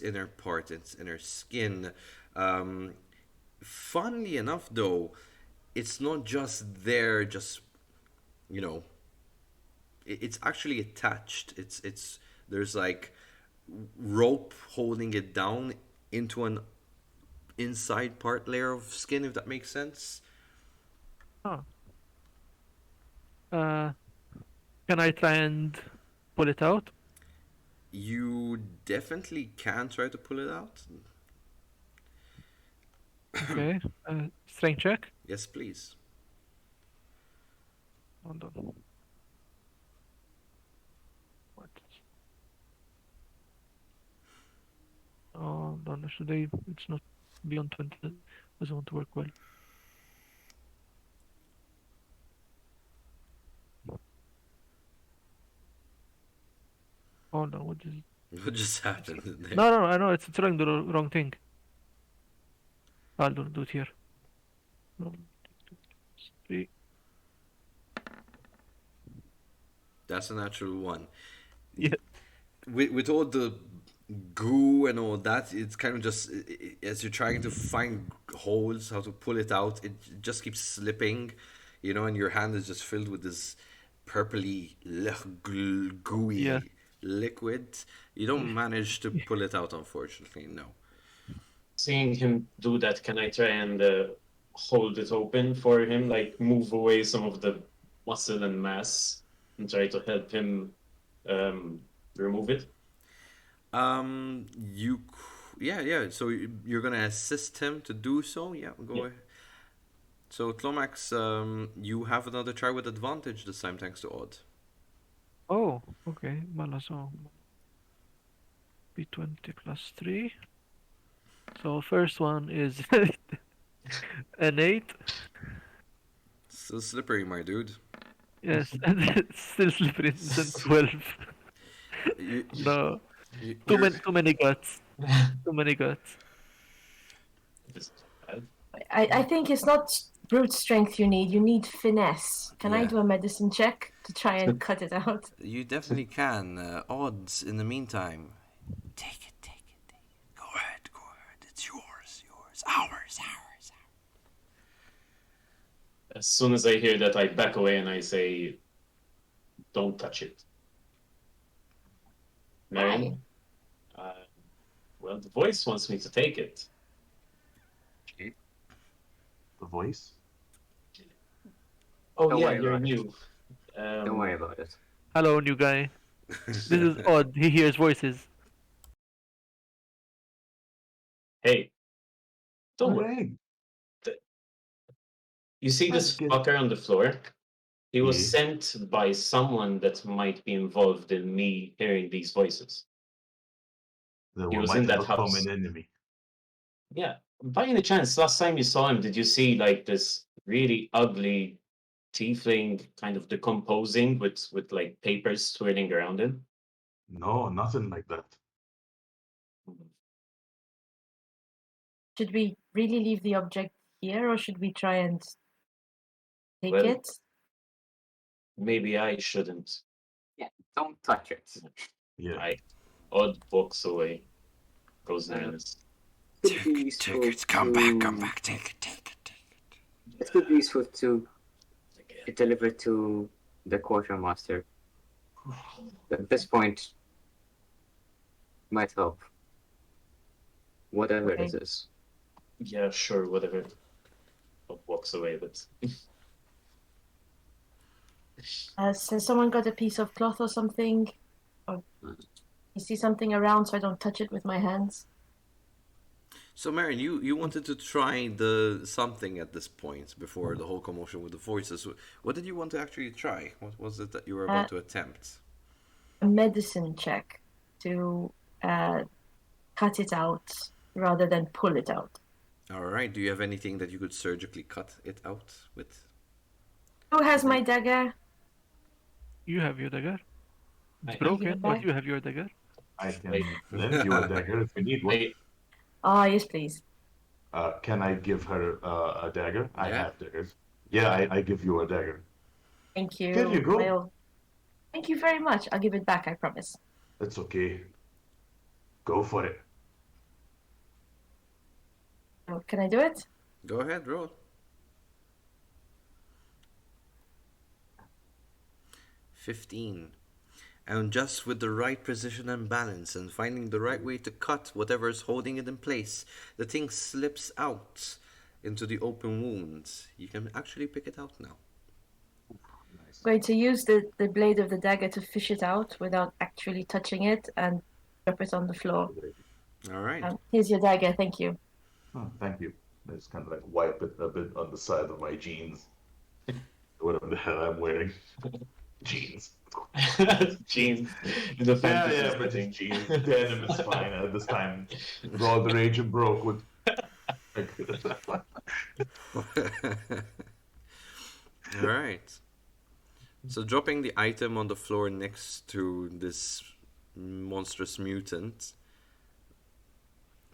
inner part, its inner skin. Um, Funnily enough, though, it's not just there, just you know, it's actually attached. It's there's like rope holding it down into an inside part layer of skin, if that makes sense. Huh. Uh, can I try and pull it out? You definitely can try to pull it out. Okay. Strength check. Yes, please. Hold on. What? Oh, no, should I? It's not beyond 20. Doesn't want to work well. Oh no, what is it? What just happened there? No, I know it's trying the wrong thing. I'll do it here. 3. That's a natural one. Yeah. With all the goo and all that, it's kind of just as you're trying to find holes, how to pull it out, it just keeps slipping, and your hand is just filled with this purpley, Yeah. gooey liquid. You don't manage to pull it out, unfortunately. No. Seeing him do that, can I try and hold it open for him, like move away some of the muscle and mass, and try to help him remove it? Yeah. So you're gonna assist him to do so. Yeah, go ahead. So Tlomax, you have another try with advantage this time, thanks to Odd. Oh, okay. Malaso. B20 plus 3. So first one is an 8. Still slippery, my dude. Yes, and it's still slippery. It's a 12. You, No, you're, too many guts. Too many guts. This is bad. I think it's not brute strength you need. You need finesse. Can I Yeah. do a medicine check to try and cut it out? you definitely can. Odds, in the meantime, take it. Go ahead. It's yours. Ours. As soon as I hear that, I back away and I say, "Don't touch it." Marion, well, the voice wants me to take it. The voice? Oh Don't yeah, worry you're about it. new. Don't worry about it. Hello, new guy. This is odd. He hears voices. Hey, don't worry. Hey, You see let's this get. fucker on the floor? He was Yeah. sent by someone that might be involved in me hearing these voices. Then He we was might in have that a common house. enemy. Yeah. By any chance, last time you saw him, did you see like this really ugly tiefling kind of decomposing with like papers swirling around him? No, nothing like that. Should we really leave the object here, or should we try and take Well, it? maybe I shouldn't. Yeah, don't touch it. Yeah. I Odd walks away, goes Uh, nervous. Could be useful Come to. back. Take it. It could be useful to deliver to the quartermaster. At this point, might help. Whatever Okay. it is. Yeah, sure, whatever. Odd walks away, but Has someone got a piece of cloth or something? Or you see something around so I don't touch it with my hands? So, Marion, you wanted to try the something at this point before the whole commotion with the voices. What did you want to actually try? What was it that you were about to attempt? A medicine check to cut it out rather than pull it out. All right. Do you have anything that you could surgically cut it out with? Who has my dagger? You have your dagger. I It's have Give broken, it but back. you have your dagger. I Wait. can lend you a dagger if you need one. I, Ah, yes, please. Can I give her a dagger? I Yeah. have daggers. Yeah, I give you a dagger. Thank you. Here you go. Well, thank you very much. I'll give it back, I promise. It's okay. Go for it. Oh, can I do it? Go ahead, roll. 15. And just with the right precision and balance and finding the right way to cut whatever is holding it in place, the thing slips out into the open wound. You can actually pick it out now. Nice. Going to use the blade of the dagger to fish it out without actually touching it and drop it on the floor. All right. Here's your dagger, thank you. Oh, thank you. I just kind of like wipe it a bit on the side of my jeans. Whatever the hell I'm wearing. Jeans. jeans. The Yeah, fantasy yeah, but setting. just jeans. Denim is fine at this time. All the rage and broke with. All right. So dropping the item on the floor next to this monstrous mutant,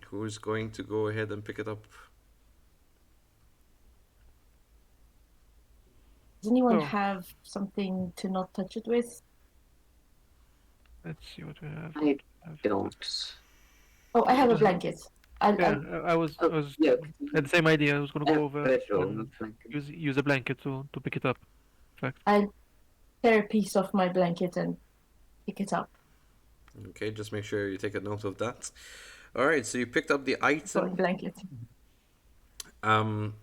who's going to go ahead and pick it up? Does anyone Oh. have something to not touch it with? Let's see what we have. I don't. Oh, I have a blanket. Yeah, I was Yeah. had the same idea. I was gonna go over Bedroll, and not blanket. use a blanket to pick it up. In fact, I'll tear a piece off my blanket and pick it up. Okay, just make sure you take a note of that. All right, so you picked up the Throwing item. blanket. Um,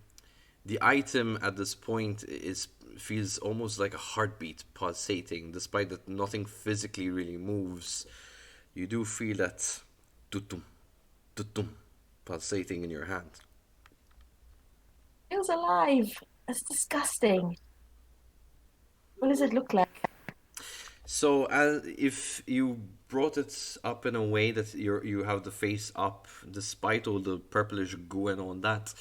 the item at this point is feels almost like a heartbeat pulsating, despite that nothing physically really moves. You do feel that tutum, tutum, pulsating in your hand. Feels alive. That's disgusting. What does it look like? So, if you brought it up in a way that you have the face up, despite all the purplish goo and all that,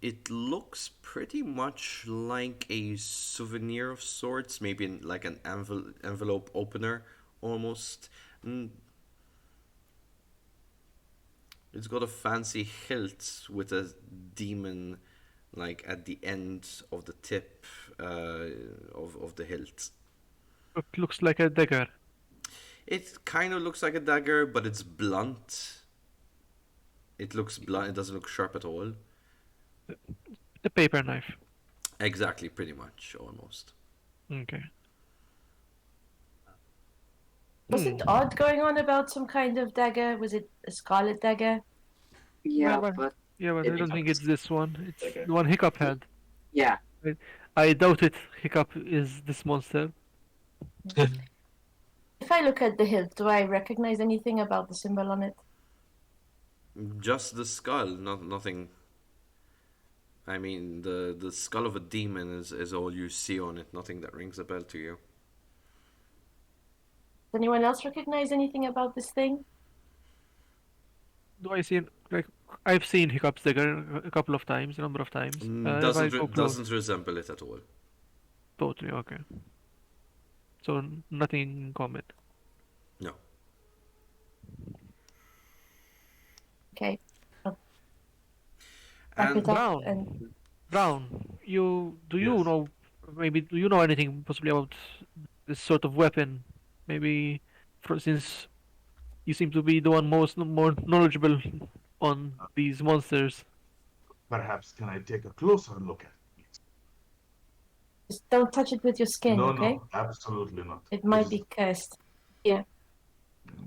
it looks pretty much like a souvenir of sorts, maybe like an envelope opener almost. Mm, It's got a fancy hilt with a demon like at the end of the tip of the hilt. It looks like a dagger. It kind of looks like a dagger, but it's blunt. It looks blunt. It doesn't look sharp at all. A paper knife. Exactly, pretty much, almost. Okay. Wasn't Odd going on about some kind of dagger? Was it a scarlet dagger? Yeah, But, but yeah, but It I don't think it's becomes this one. It's dagger. the one Hiccup had. yeah, I doubt it. Hiccup is this monster. If I look at the hilt, do I recognize anything about the symbol on it? Just the skull, not nothing. I mean, the skull of a demon is all you see on it. Nothing that rings a bell to you. Does anyone else recognize anything about this thing? Do I see like I've seen Hiccup's dagger a couple of times, a number of times. If I go close, Doesn't resemble it at all. totally okay. So nothing in common. No. Okay. I'll wrap And it up Brown, and Brown, do you Yes. know maybe do you know anything possibly about this sort of weapon? Maybe since you seem to be the one more knowledgeable on these monsters. Perhaps can I take a closer look at it? just don't touch it with your skin, No, okay? no, absolutely not. It might This be cursed. Yeah.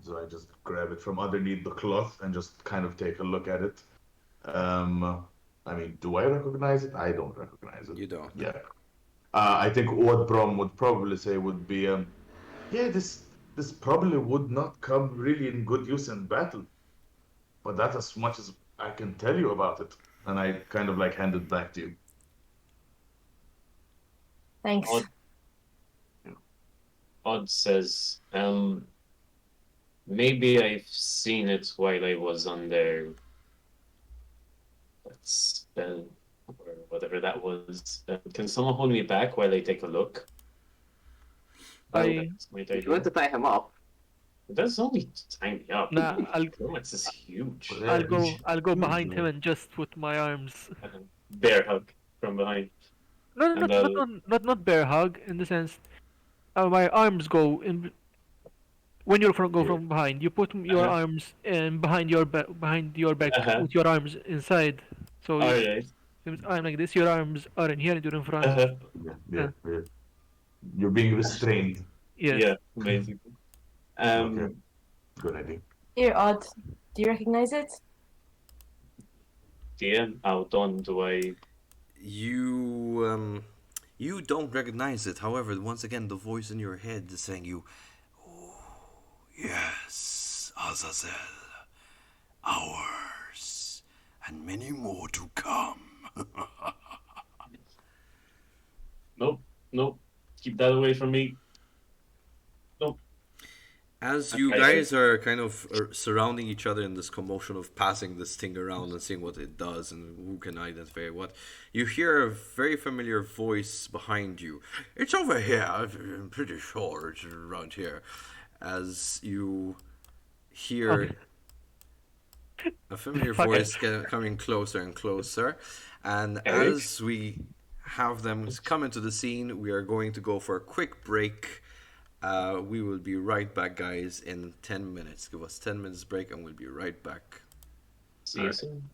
So I just grab it from underneath the cloth and just kind of take a look at it. I mean, do I recognize it? I don't recognize it. you don't. Yeah. I think what Brom would probably say would be, yeah, this probably would not come really in good use in battle. But that's as much as I can tell you about it. And I kind of like hand it back to you. Thanks. Odd, Odd says, maybe I've seen it while I was under that spell or whatever that was. Can someone hold me back while I take a look? I That's my if you idea. want to tie him up, That's only tie me up. nah, Clomax is huge. Well, yeah, I'll go huge, behind him like- and just put my arms. Bear hug from behind. No, And not bear hug in the sense. My arms go in when you go Yeah. from behind. You put your Uh-huh. arms behind your behind your back Uh-huh. with your arms inside. So Alright. I'm like this. Your arms are in here and you're in front. Uh-huh. Yeah. You're being restrained. Yes. Yeah, amazing. Okay. Good idea. Here, Odd. Do you recognize it? DM, how done do I? You don't recognize it. However, once again, the voice in your head is saying you, "Oh, yes, Azazel, ours, and many more to come." Nope. Keep that away from me. Nope. As you Okay. guys are kind of surrounding each other in this commotion of passing this thing around and seeing what it does and who can identify what, you hear a very familiar voice behind you. It's over here. I'm pretty sure it's around here. As you hear a familiar Fuck it. voice coming closer and closer, and Eric? as we have them come into the scene, we are going to go for a quick break. We will be right back, guys, in 10 minutes. Give us 10 minutes break and we'll be right back. See you soon.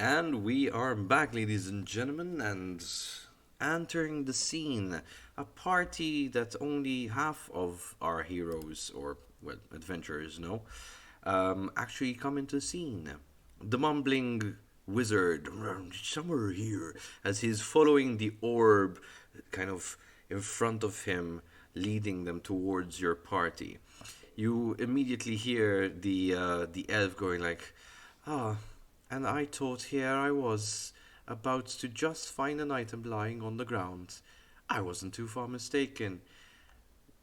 And we are back, ladies and gentlemen, and entering the scene. A party that only half of our heroes, or, well, adventurers know, actually come into the scene. The mumbling wizard, somewhere here, as he's following the orb kind of in front of him, leading them towards your party. You immediately hear the elf going like, "Ah, and I thought here I was, about to just find an item lying on the ground. I wasn't too far mistaken."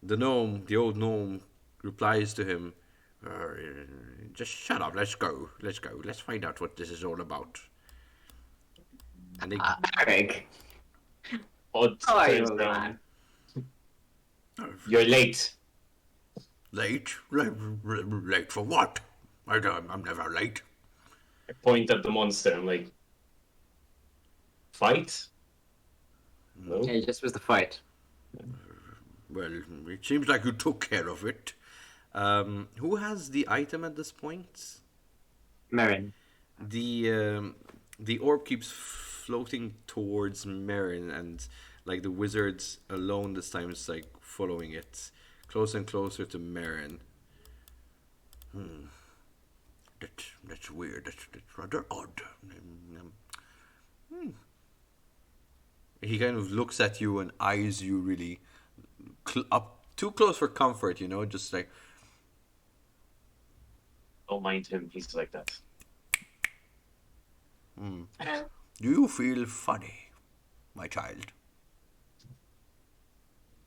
The old gnome, replies to him, "Uh, just shut up, let's go, let's find out what this is all about." And they, Eric, Odd how are you, turns around. man? You're late. late? Late for what? I'm never late. I point at the monster. I'm like, fight? No. Yeah, it just was the fight. Well, it seems like you took care of it. Who has the item at this point? Marin. The orb keeps floating towards Marin, and like the wizards alone this time is like following it, closer and closer to Marin. That's weird. That's rather odd. He kind of looks at you and eyes you really up too close for comfort, just like, Don't mind him. He's like that. "Do you feel funny, my child?"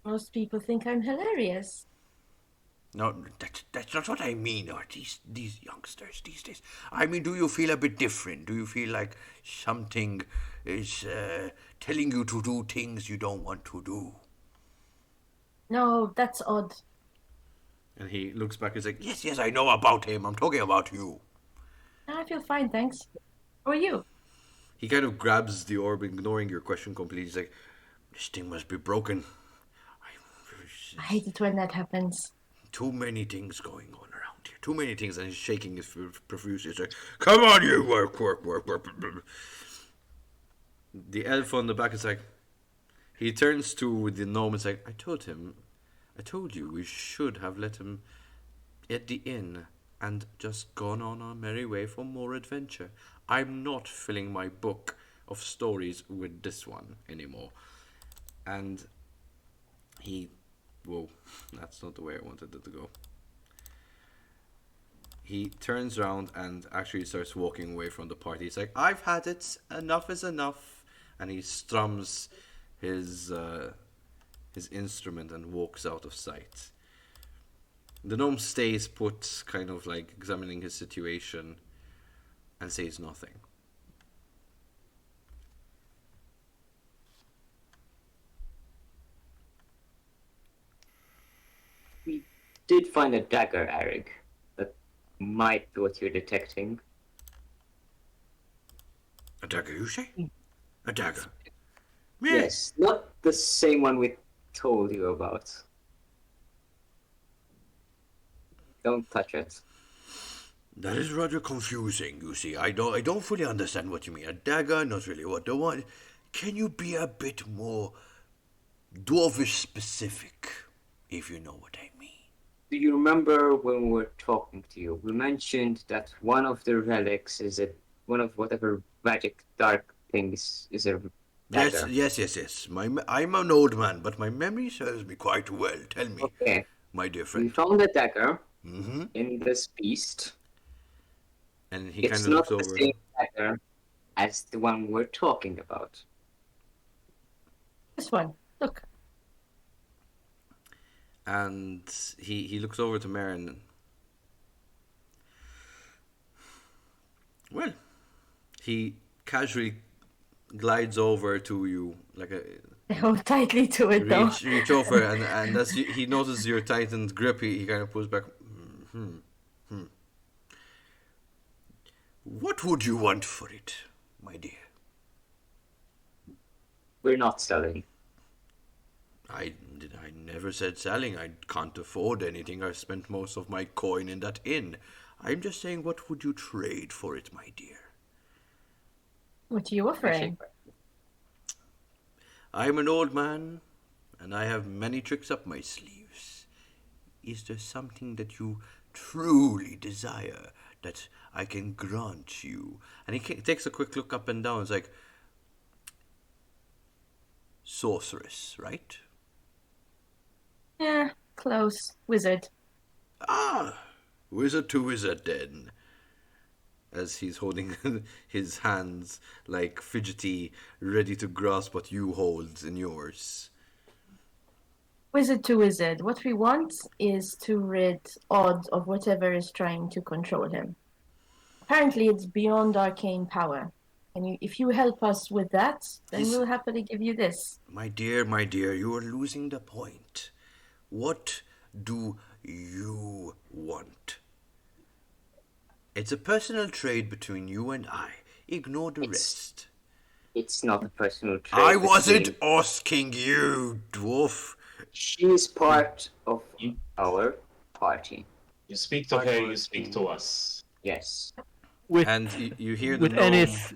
Most people think I'm hilarious. No, that's not what I mean. Or these youngsters these days. I mean, do you feel a bit different? Do you feel like something is telling you to do things you don't want to do? No, that's odd. And he looks back and is like, yes, I know about him. I'm talking about you. I feel fine, thanks. How are you? He kind of grabs the orb, ignoring your question completely. He's like, this thing must be broken. I hate it when that happens. Too many things going on around here. Too many things. And he's shaking his profusely. He's like, come on, you work. The elf on the back is like, he turns to the gnome and is like, I told you we should have let him at the inn and just gone on our merry way for more adventure. I'm not filling my book of stories with this one anymore. And whoa, that's not the way I wanted it to go. He turns around and actually starts walking away from the party. He's like, I've had it, enough is enough. And he strums his instrument and walks out of sight. The gnome stays put, kind of like examining his situation, and says nothing. We did find a dagger, Eric. That might be what you're detecting. A dagger, you say? A dagger? Yes, not the same one we told you about. Don't touch it. That is rather confusing, you see. I don't fully understand what you mean. A dagger, not really what I want. Can you be a bit more dwarvish specific, if you know what I mean? Do you remember when we were talking to you? We mentioned that one of the relics is one of whatever magic dark things is a dagger. Yes. I'm an old man, but my memory serves me quite well. Tell me, Okay. my dear We friend. found a dagger Mm-hmm. in this beast. And he It's kind of not looks the over. same dagger as the one we're talking about. This one. Look. And he looks over to Marin. Well, he casually glides over to you like a I hold tightly to it, though. reach over, and as he notices your tightened grip, he kind of pulls back. What would you want for it, my dear? We're not selling. I never said selling. I can't afford anything. I've spent most of my coin in that inn. I'm just saying, what would you trade for it, my dear? What are you offering? I'm an old man, and I have many tricks up my sleeves. Is there something that you truly desire that I can grant you? And he takes a quick look up and down. It's like, sorceress, right? Yeah, close. Wizard. Ah, wizard to wizard then. As he's holding his hands like fidgety, ready to grasp what you hold in yours. Wizard to wizard. What we want is to rid Odd of whatever is trying to control him. Apparently, it's beyond arcane power. And if you help us with that, then we'll happily give you this. My dear, you are losing the point. What do you want? It's a personal trade between you and I. Ignore the rest. It's not a personal trade. I wasn't asking you, dwarf. She is part of our party. You speak to her, you speak to us. Yes. And you hear the with gnome. Ennis,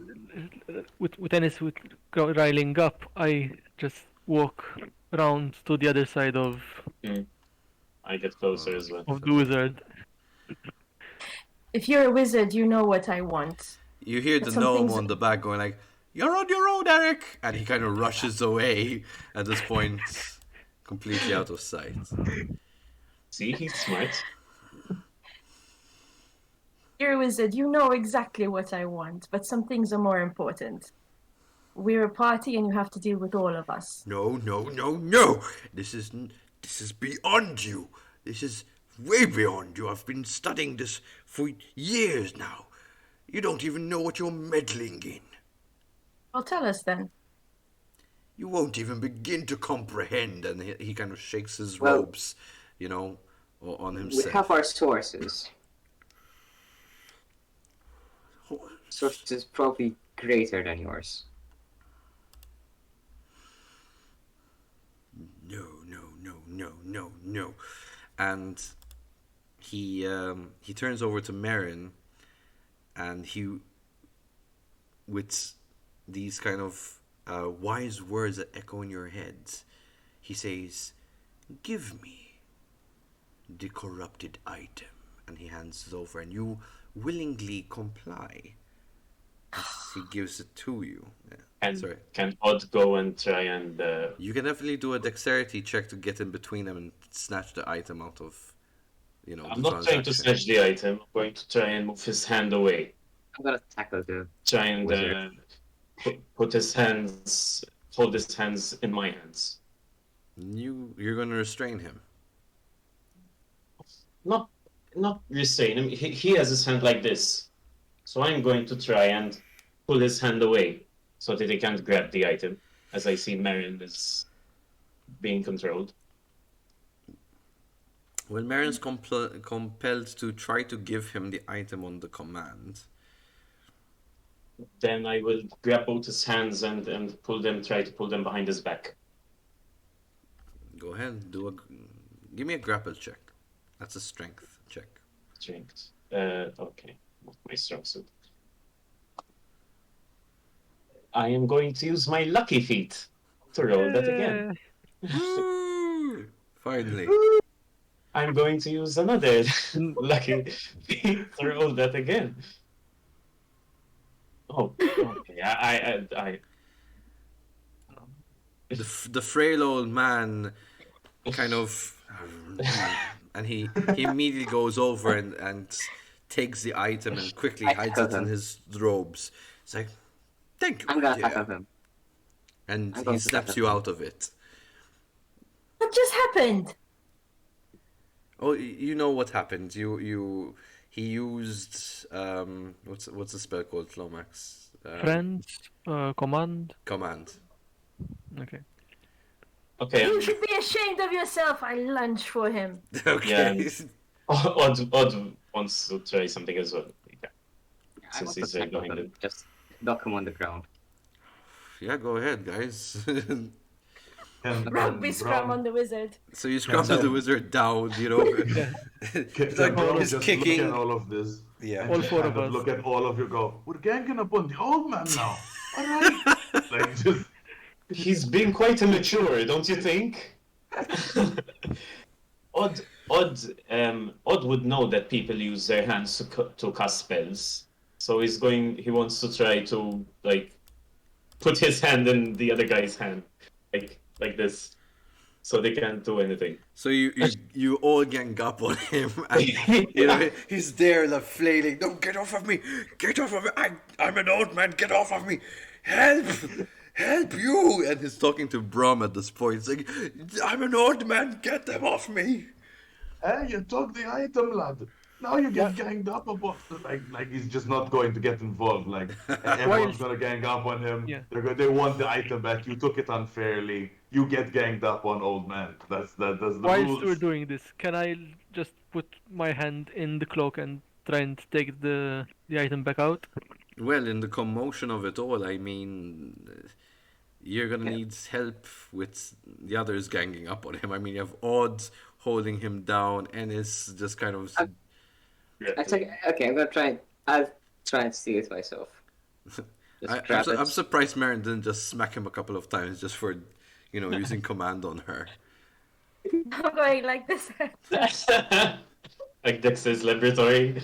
with Ennis riling up, I just walk around to the other side of I get closer as well. the wizard. If you're a wizard, you know what I want. You hear the gnome on the back going like, "You're on your own, Eric!" And he kind of rushes away at this point, completely out of sight. See, he's smart. You're a wizard, you know exactly what I want, but some things are more important. We're a party and you have to deal with all of us. No. This is beyond you. This is way beyond you. I've been studying this for years now. You don't even know what you're meddling in. Well, tell us then. You won't even begin to comprehend. And he kind of shakes his Well, robes, on himself. We have our sources. Sources probably greater than yours. No. And he turns over to Marin, and he, with these kind of wise words that echo in your head, he says, "Give me the corrupted item." And he hands it over, and you willingly comply. He gives it to you. Yeah. Can Odd go and try and... You can definitely do a dexterity check to get in between them and snatch the item out of, I'm not trying to snatch the item. I'm going to try and move his hand away. I'm gonna tackle the... Try and hold his hands in my hands. You're going to restrain him. Not restrain him. He has his hand like this. So I'm going to try and pull his hand away so that he can't grab the item, as I see Marion is being controlled. When Marin's compelled to try to give him the item on the command, then I will grab both his hands and try to pull them behind his back. go ahead, give me a grapple check. That's a strength check. Strength. Okay. Not my strong suit. I am going to use my lucky feet to roll that again. Woo! Finally. I'm going to use another lucky feet to roll that again. Oh, okay. I The frail old man kind of, and he immediately goes over and takes the item and quickly hides it in his robes. It's like, thank you, I'm my gonna dear. tackle him. And I'm he going to snaps tackle you him. out of it. What just happened? Oh, you know what happened. He used what's the spell called, Flomax? Friends, command. Command. Okay. okay. You should be ashamed of yourself. I lunge for him. Okay. Odd wants to try something as well. Yeah. I Since want to he's tackle behind him. it. Just knock him on the ground. Yeah, go ahead, guys. Rugby scrum on the wizard. So you scramble the wizard down, It's like he's just kicking. look at all of this. Yeah. And All just four kind of us. Look at all of you. Go. We're ganging up on the old man now. All right. Like just He's being quite immature, don't you think? Odd, Odd would know that people use their hands to cast spells. So he wants to try to like put his hand in the other guy's hand, like this, so they can't do anything. So you all gang up on him, and you know he's there, like flailing. No, get off of me! Get off of me! I'm an old man. Get off of me! Help! Help you! And he's talking to Brom at this point. He's like, I'm an old man. Get them off me! hey, you took the item, lad. Now you get ganged up about like he's just not going to get involved. Like everyone's gonna gang up on him. Yeah. They want the item back. You took it unfairly. You get ganged up on, old man. That's the Whilst rules. we're doing this, can I just put my hand in the cloak and try and take the item back out? Well, in the commotion of it all, I mean, you're gonna need help with the others ganging up on him. I mean, you have Odd holding him down, Ennis just kind of. Okay, I'm gonna try. I'll try and steal it myself. I'm surprised Marin didn't just smack him a couple of times just for, using command on her. I'm going like this. Like Dexter's laboratory.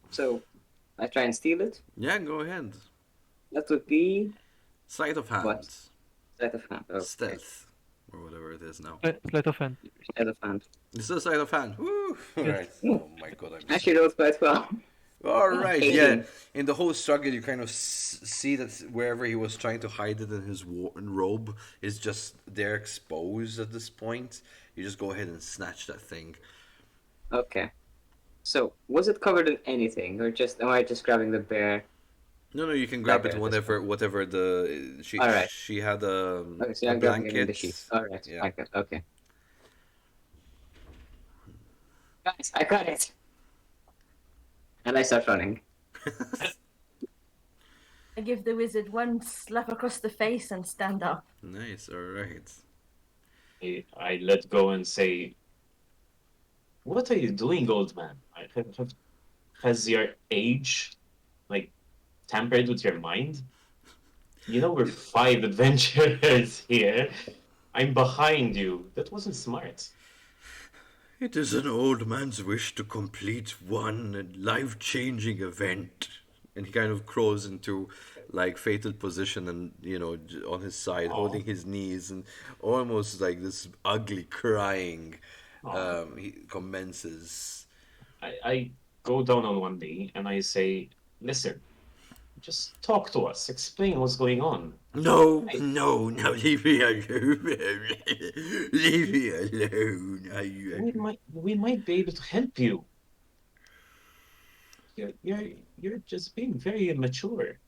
So, I try and steal it. Yeah, go ahead. That would be Sleight of hand. What? sleight of hand. Okay. Stealth. Or whatever it is now. Sleight of hand. Sleight of hand. This is sleight of hand. Woo! Alright. Oh my god, I'm Actually, rolled quite well. Alright, 18. yeah. In the whole struggle, you kind of see that wherever he was trying to hide it in his robe is just there exposed at this point. You just go ahead and snatch that thing. Okay. So, was it covered in anything, or am I just grabbing the bear? No, you can grab Okay, it that's whatever the Alright. she had a So I'm grabbing it in the blanket. sheet. Alright, Yeah. blanket. Okay. Guys, I got it. And I start running. I give the wizard one slap across the face and stand up. Nice, alright. I let go and say, "What are you doing, old man? Has your age, like, tampered with your mind? You know we're 5 adventurers here. I'm behind you. That wasn't smart." It is an old man's wish to complete one life-changing event. And he kind of crawls into like fatal position and on his side, holding his knees and almost like this ugly crying. He commences. I go down on one knee and I say, "Listen, just talk to us. Explain what's going on." No, leave me alone. Leave me alone. We might be able to help you. You're just being very immature.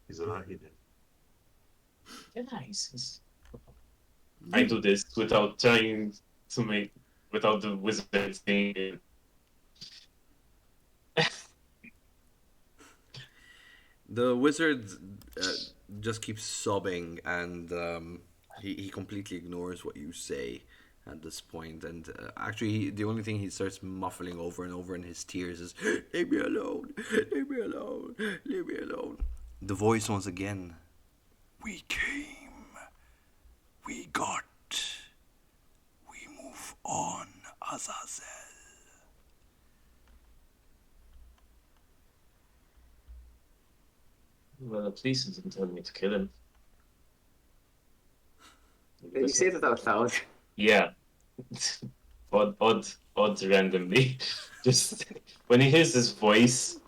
He's an argument. Yeah, I do this without trying to without the wizard seeing it. The wizard just keeps sobbing, and he completely ignores what you say at this point. And actually, the only thing he starts muffling over and over in his tears is, "Leave me alone, leave me alone, leave me alone." The voice once again, "We came, we got, we move on, Azazel." Well, at least it didn't tell me to kill him. Did you say that out loud? Yeah. Odd randomly. Just when he hears his voice,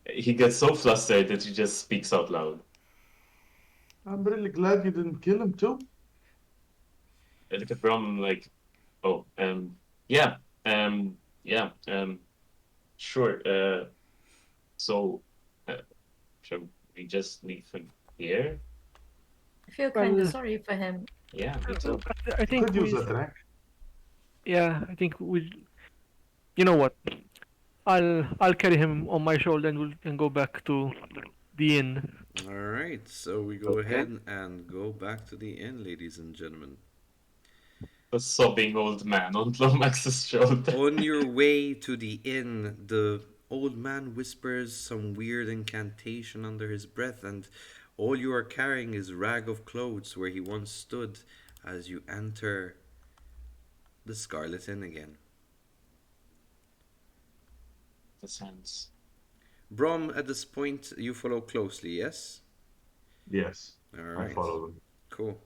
he gets so flustered that he just speaks out loud. I'm really glad you didn't kill him too. I look at Brom like, "Oh, yeah, sure. So, shall we just leave him here?" I feel kind Well, of sorry for him. Yeah, me too. I think Could use a track. yeah, I think we. You know what? I'll carry him on my shoulder and we can go back to the inn. Alright, so we go ahead and go back to the inn, ladies and gentlemen. The sobbing old man on Lomax's shoulder. On your way to the inn, the old man whispers some weird incantation under his breath, and all you are carrying is rag of clothes where he once stood as you enter the Scarlet Inn again. The sense. Brom, at this point, you follow closely, yes? Yes, All I right. follow them. Cool.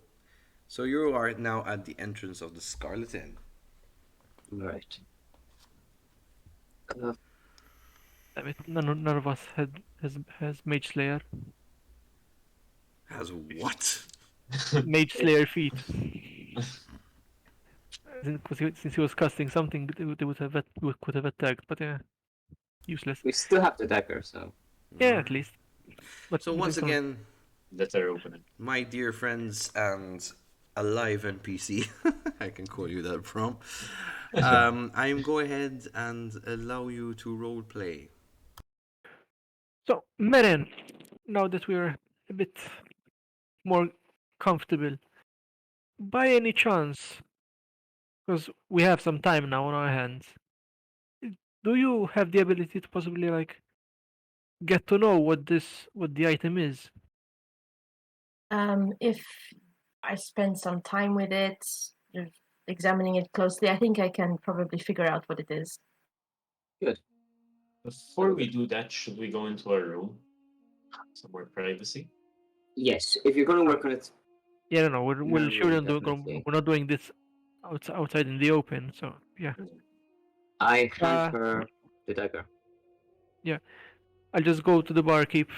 So you are now at the entrance of the Scarlet Inn. Right. Damn it, none of us has Mage Slayer. Has what? Mage Slayer feat. Since he was casting something, they would have could have attacked, but yeah, useless. We still have the dagger, so. Yeah, at least. But So once there's no- again, Letter opening. my dear friends and a live NPC, I can call you that, Brom. I'm go ahead and allow you to role play. So, Meren, now that we're a bit more comfortable, by any chance, because we have some time now on our hands, do you have the ability to possibly like get to know what the item is? If I spend some time with it, sort of examining it closely, I think I can probably figure out what it is. Before we do that, should we go into our room? Some more privacy? Yes, if you're gonna work on it, Yeah, no, we'll we sure definitely. we're not doing this outside in the open. So yeah, I hand her the dagger. I'll just go to the barkeep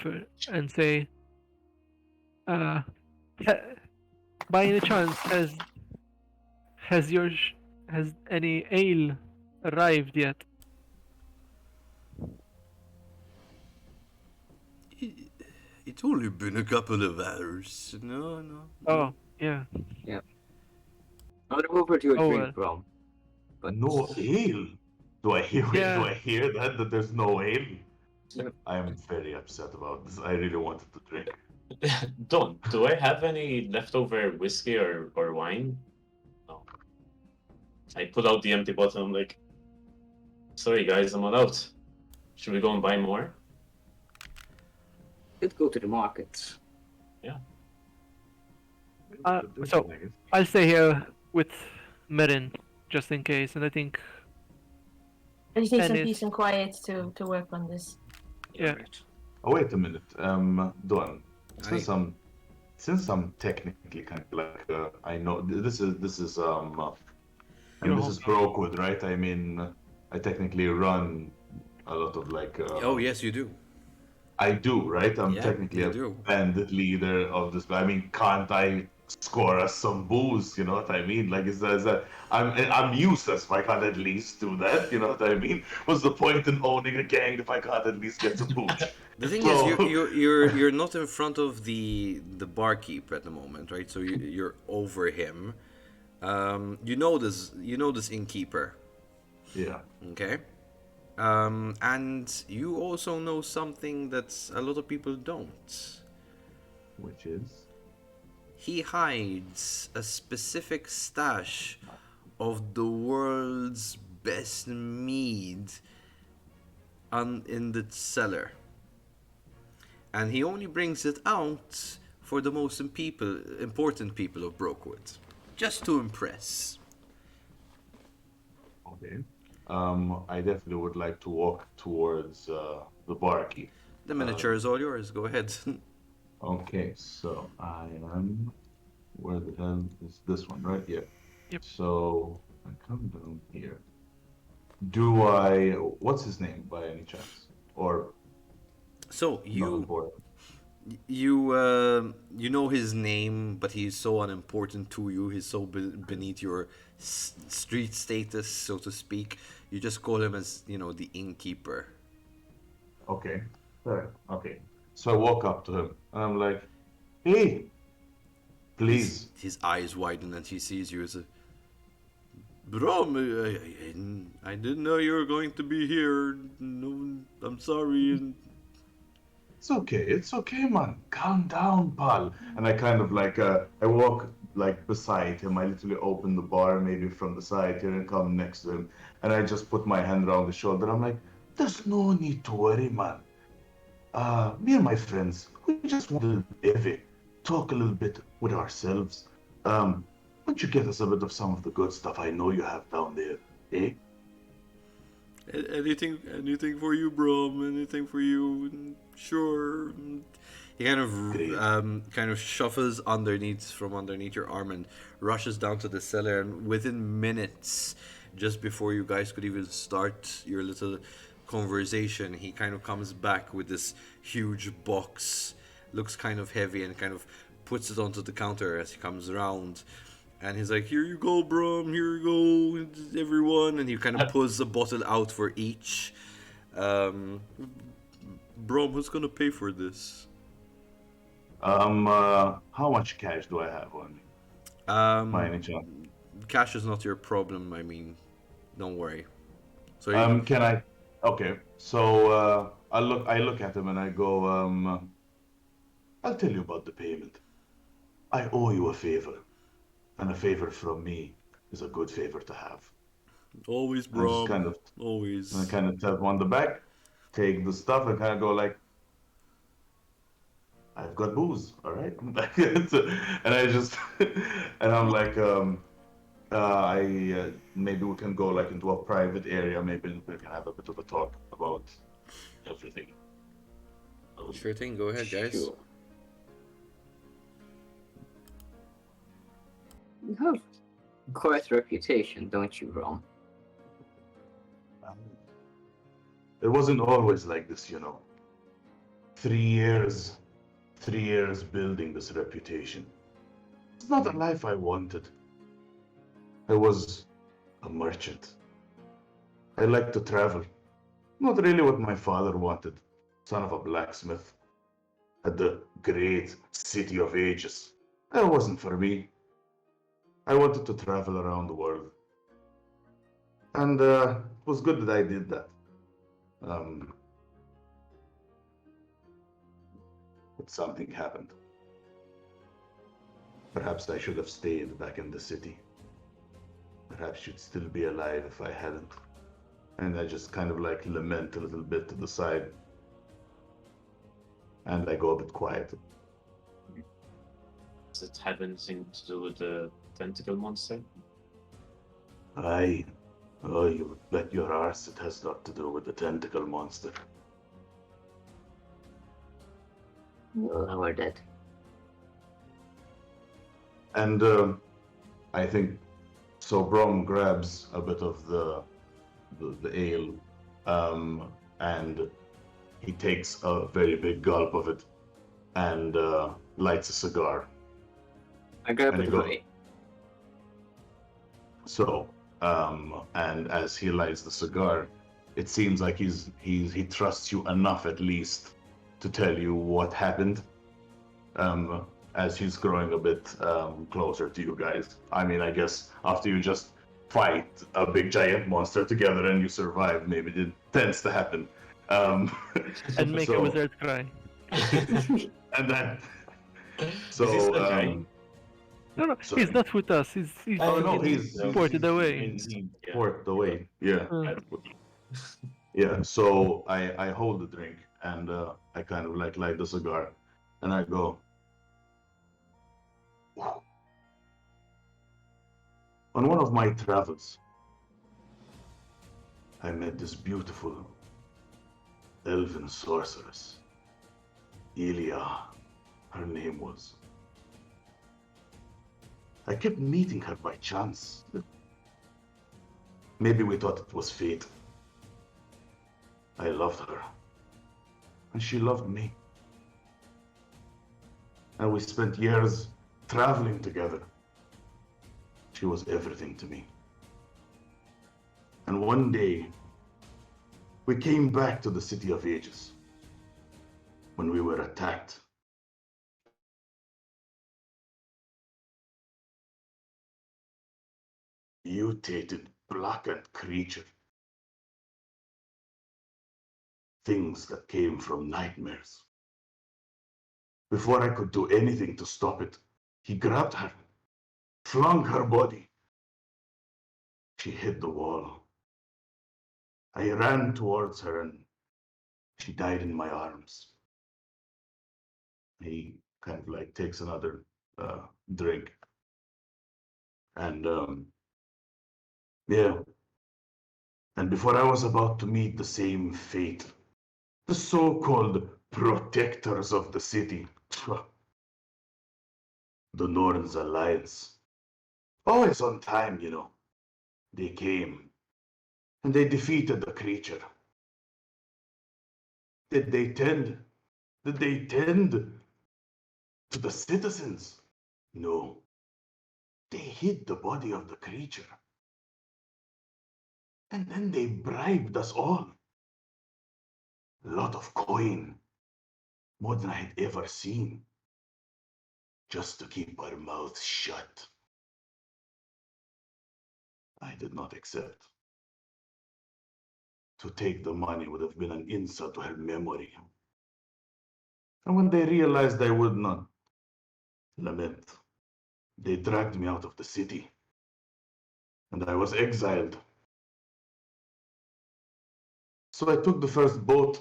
and say, ha- by any chance has any ale arrived yet? It's only been a couple of hours. No. Oh yeah. I'll go over to your Oh, drink, Brom. But No ale. Do I hear? Yeah. Do I hear that there's no ale? Yep. I am very upset about this. I really wanted to drink. Don, do I have any leftover whiskey or wine? No. I pull out the empty bottle. I'm like, sorry guys, I'm all out. Should we go and buy more? could go to the market. So I'll stay here with Merin just in case, and I think I just need some Dennis. peace and quiet to work on this. Yeah. Right. Oh wait a minute, Don. Aye. Since I'm technically kind of like I know this is this is Brokewood, right? I mean, I technically run a lot of like. Oh yes, you do. I do, right? I'm Yeah, technically you a do. bandit leader of this. I mean, can't I score us some booze? You know what I mean? Like, is that I'm useless if I can't at least do that. You know what I mean? What's the point in owning a gang if I can't at least get some booze? The thing So- is, you're not in front of the barkeep at the moment, right? So you're over him. You know this innkeeper, Yeah. okay? And you also know something that a lot of people don't. Which is. He hides a specific stash of the world's best mead in the cellar. And he only brings it out for the most important people of Brokewood. Just to impress. Okay. I definitely would like to walk towards the barkeep. The miniature is all yours. Go ahead. Okay, so I am. Where the hell is this one? Right? Yeah. Yep. So I come down here. Do I? What's his name by any chance? Or So not you important? you know his name, but he's so unimportant to you. He's so beneath your street status, so to speak. You just call him as the innkeeper. Okay. Fair. Okay. So I walk up to him and I'm like, "Hey, please." His eyes widen and he sees you as a. Brom, I didn't know you were going to be here. No, I'm sorry. It's okay, man. Calm down, pal. And I kind of like I walk like beside him. I literally open the bar maybe from the side here and come next to him, and I just put my hand around his shoulder. I'm like, "There's no need to worry, man. Me and my friends, we just want a little heavy, talk a little bit with ourselves. Why don't you get us a bit of some of the good stuff I know you have down there, eh?" Anything for you, bro. Anything for you. Sure. He Great. kind of shuffles from underneath your arm and rushes down to the cellar. And within minutes, just before you guys could even start your little conversation, he kind of comes back with this huge box. Looks kind of heavy and kind of puts it onto the counter as he comes around. And he's like, "Here you go, Brom. Here you go, everyone." And he kind of pulls a bottle out for each. Brom, who's gonna pay for this? How much cash do I have on me? By any chance? Cash is not your problem. I mean, don't worry. So Can I? Okay. So I look at him and I go, I'll tell you about the payment. I owe you a favor, and a favor from me is a good favor to have. always, And I just Brom. Always. tap him on the back, take the stuff, and kind of go like, "I've got booze, all right?" And I just, and I'm like, maybe we can go like into a private area. Maybe we can have a bit of a talk about everything. Sure thing. Go ahead, guys. Sure. You have quite a reputation, don't you, Rom? It wasn't always like this, you know. 3 years, 3 years building this reputation. It's not a life I wanted. I was a merchant. I liked to travel. Not really what my father wanted, son of a blacksmith, at the great city of ages. That wasn't for me. I wanted to travel around the world. And it was good that I did that. But something happened. Perhaps I should have stayed back in the city. Perhaps you'd still be alive if I hadn't. And I just kind of like lament a little bit to the side. And I go a bit quiet. Does it have anything to do with the tentacle monster? Aye. Oh, you would bet your arse it has not to do with the tentacle monster. No, we're dead. And I think so. Brom grabs a bit of the ale, and he takes a very big gulp of it, and lights a cigar. I grab And it you go- away. So, and as he lights the cigar, it seems like he trusts you enough at least to tell you what happened. As he's growing a bit closer to you guys. I mean, I guess after you just fight a big giant monster together and you survive, maybe it tends to happen. And make a so- wizard cry. And then, Is he so still dying? No, Sorry. he's not with us. He's Oh no, getting he's ported away. He ported away. Yeah. Uh, Yeah, so I hold the drink and I kind of like light the cigar and I go, "Wow." On one of my travels, I met this beautiful elven sorceress, Ilia, her name was. I kept meeting her by chance. Maybe we thought it was fate. I loved her, and she loved me. And we spent years traveling together. She was everything to me. And one day, we came back to the City of Ages when we were attacked. Mutated, blackened creature. Things that came from nightmares. Before I could do anything to stop it, he grabbed her flung her body. She hit the wall. I ran towards her and she died in my arms. He kind of like takes another drink. And yeah, and before I was about to meet the same fate, the so-called protectors of the city, the Norns Alliance, always on time, they came and they defeated the creature. Did they tend? Did they tend to the citizens? No. They hid the body of the creature. And then they bribed us all. A lot of coin, more than I had ever seen, just to keep our mouths shut. I did not accept. To take the money would have been an insult to her memory. And when they realized I would not lament, they dragged me out of the city. And I was exiled. So I took the first boat,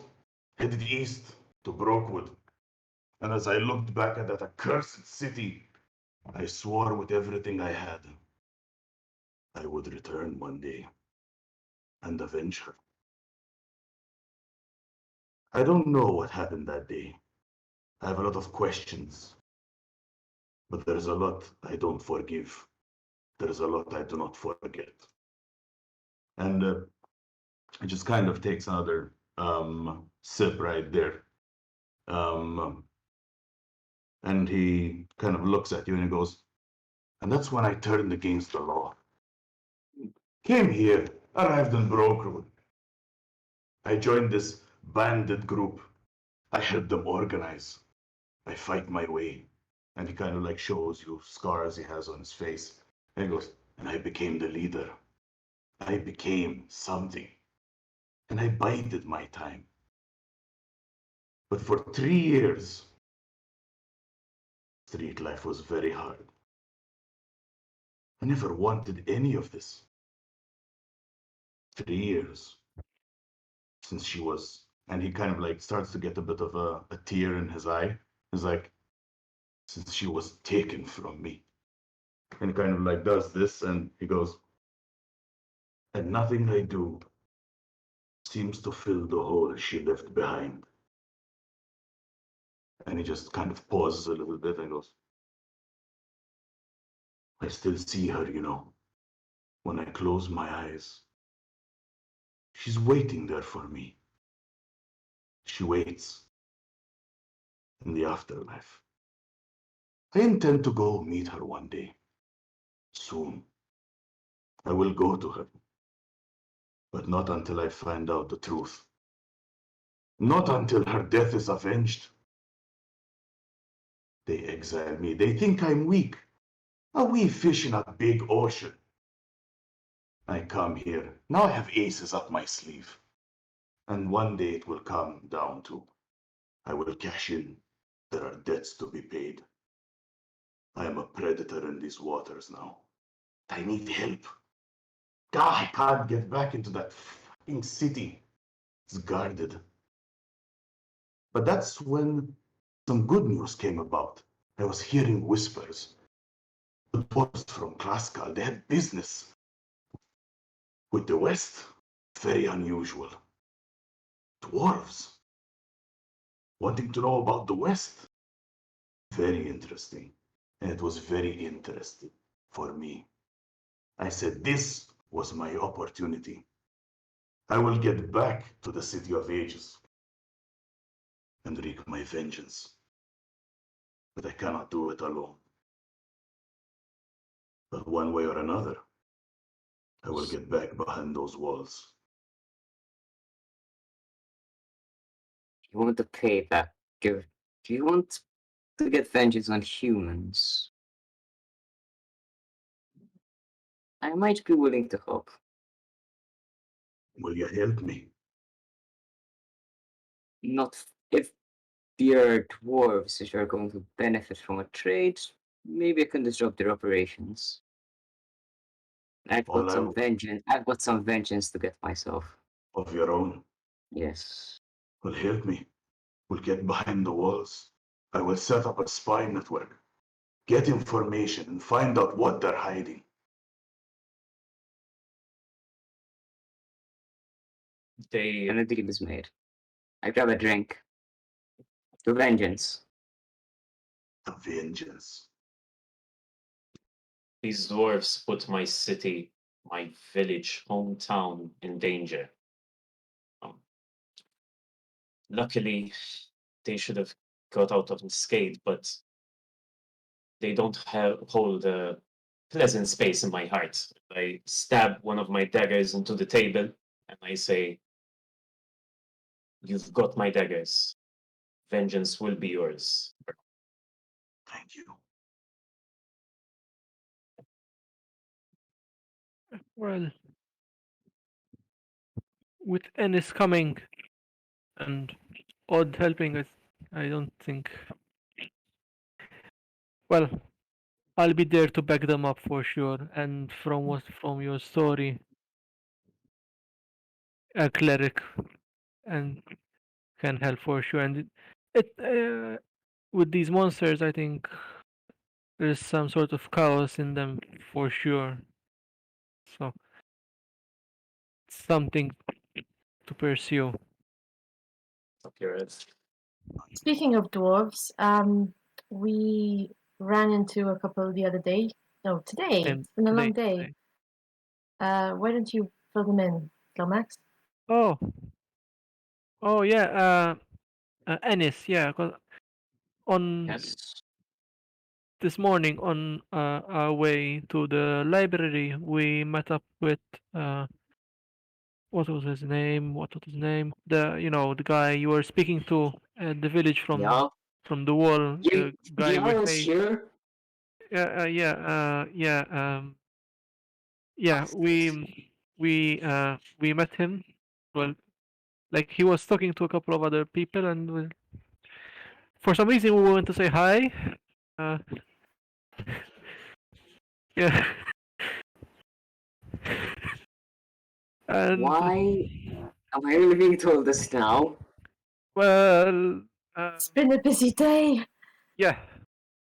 headed east to Brokewood. And as I looked back at that accursed city, I swore with everything I had I would return one day and avenge her. I don't know what happened that day. I have a lot of questions, but there's a lot I don't forgive. There's a lot I do not forget. And it just kind of takes another sip right there. Um, and he kind of looks at you and he goes, and that's when I turned against the law. Came here, arrived in Brokewood. I joined this bandit group. I helped them organize. I fight my way. And he kind of like shows you scars he has on his face. And he goes, and I became the leader. I became something. And I bided my time. But for 3 years, street life was very hard. I never wanted any of this. 3 years since she was, and he kind of like starts to get a bit of a tear in his eye. He's like, since she was taken from me. And he kind of like does this and he goes, and nothing I do seems to fill the hole she left behind. And he just kind of pauses a little bit and goes, I still see her, when I close my eyes. She's waiting there for me. She waits in the afterlife. I intend to go meet her one day. Soon. I will go to her. But not until I find out the truth. Not until her death is avenged. They exile me. They think I'm weak. A wee fish in a big ocean. I come here. Now I have aces up my sleeve. And one day it will come down to, I will cash in. There are debts to be paid. I am a predator in these waters now. I need help. God, I can't get back into that fucking city. It's guarded. But that's when some good news came about. I was hearing whispers. The dwarves from Klaskal, they had business with the West. Very unusual. Dwarves wanting to know about the West. Very interesting. And it was very interesting for me. I said, this was my opportunity. I will get back to the City of Ages and wreak my vengeance. But I cannot do it alone. But one way or another, I will get back behind those walls. You want to pay back? Do you want to get vengeance on humans? I might be willing to help. Will you help me? Not if you're dwarves, if you're going to benefit from a trade, Maybe I can disrupt their operations. I've All got some vengeance. I've got some vengeance to get myself. of your own Yes. will help me. We'll get behind the walls. I will set up a spy network, get information, and find out what they're hiding. And a deal is made. I grab a drink. To vengeance. The vengeance. These dwarves put my city, my village, hometown in danger. Um, Luckily, they should have got out of unscathed, but they don't hold a pleasant space in my heart. I stab one of my daggers into the table and I say, "You've got my daggers. Vengeance will be yours." Thank you. Well, with Ennis coming and Odd helping us, I don't think. Well, I'll be there to back them up for sure. And from your story, a cleric and can help for sure. And with these monsters, I think there's some sort of chaos in them for sure. So something to pursue. Okay, right. Speaking of dwarves, we ran into a couple the other day. No, today. It's been a long day. Today. Why don't you fill them in, Lomax? Oh, oh yeah. Ennis, yeah. 'Cause on Yes. this morning on our way to the library, we met up with what was his name? What was his name? The guy you were speaking to at the village Yeah. from the wall. You, The guy with was face. here. Yeah. We met him. Well, like he was talking to a couple of other people, and for some reason we went to say hi. Uh, yeah. And Why am I only being told this now? well, It's been a busy day. yeah,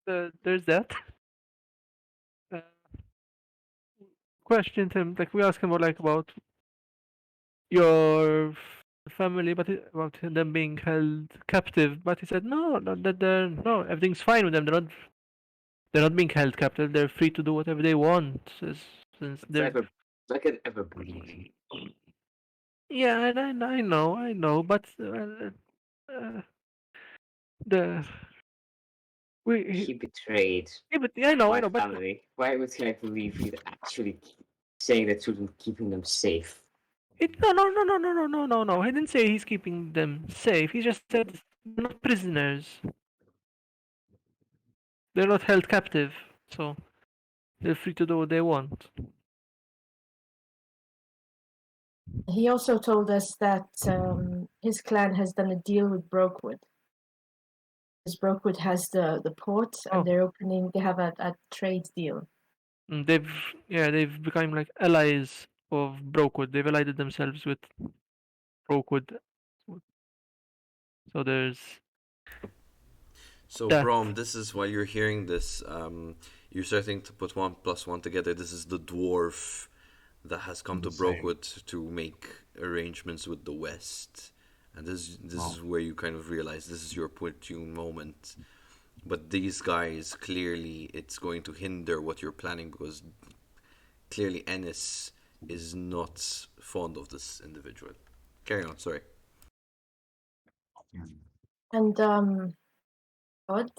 there's that. Uh, questioned him, like we asked him about your family, but about them being held captive. But he said no, that no, everything's fine with them. They're not being held captive. They're free to do whatever they want, since It's they're. ever, like I ever believe. Yeah, and I know, but uh, the we. He betrayed Yeah, but yeah, I my know, but family. Why would I believe he'd actually saying the truth and keeping them safe? no. He didn't say he's keeping them safe. He just said they're not prisoners. They're not held captive, so they're free to do what they want. He also told us that his clan has done a deal with Brokewood. Because Brokewood has the port, and Oh. they're opening. They have a trade deal. They've become like allies of Brokewood. They've allied themselves with Brokewood. So there's So, that. Brom, this is while you're hearing this, you're starting to put 1+1 together. This is the dwarf that has come to Insane. Brokewood to make arrangements with the West, and this is where you kind of realize this is your opportune moment. But these guys, clearly, it's going to hinder what you're planning, because clearly Ennis is not fond of this individual. Carry on. Sorry. And Odd,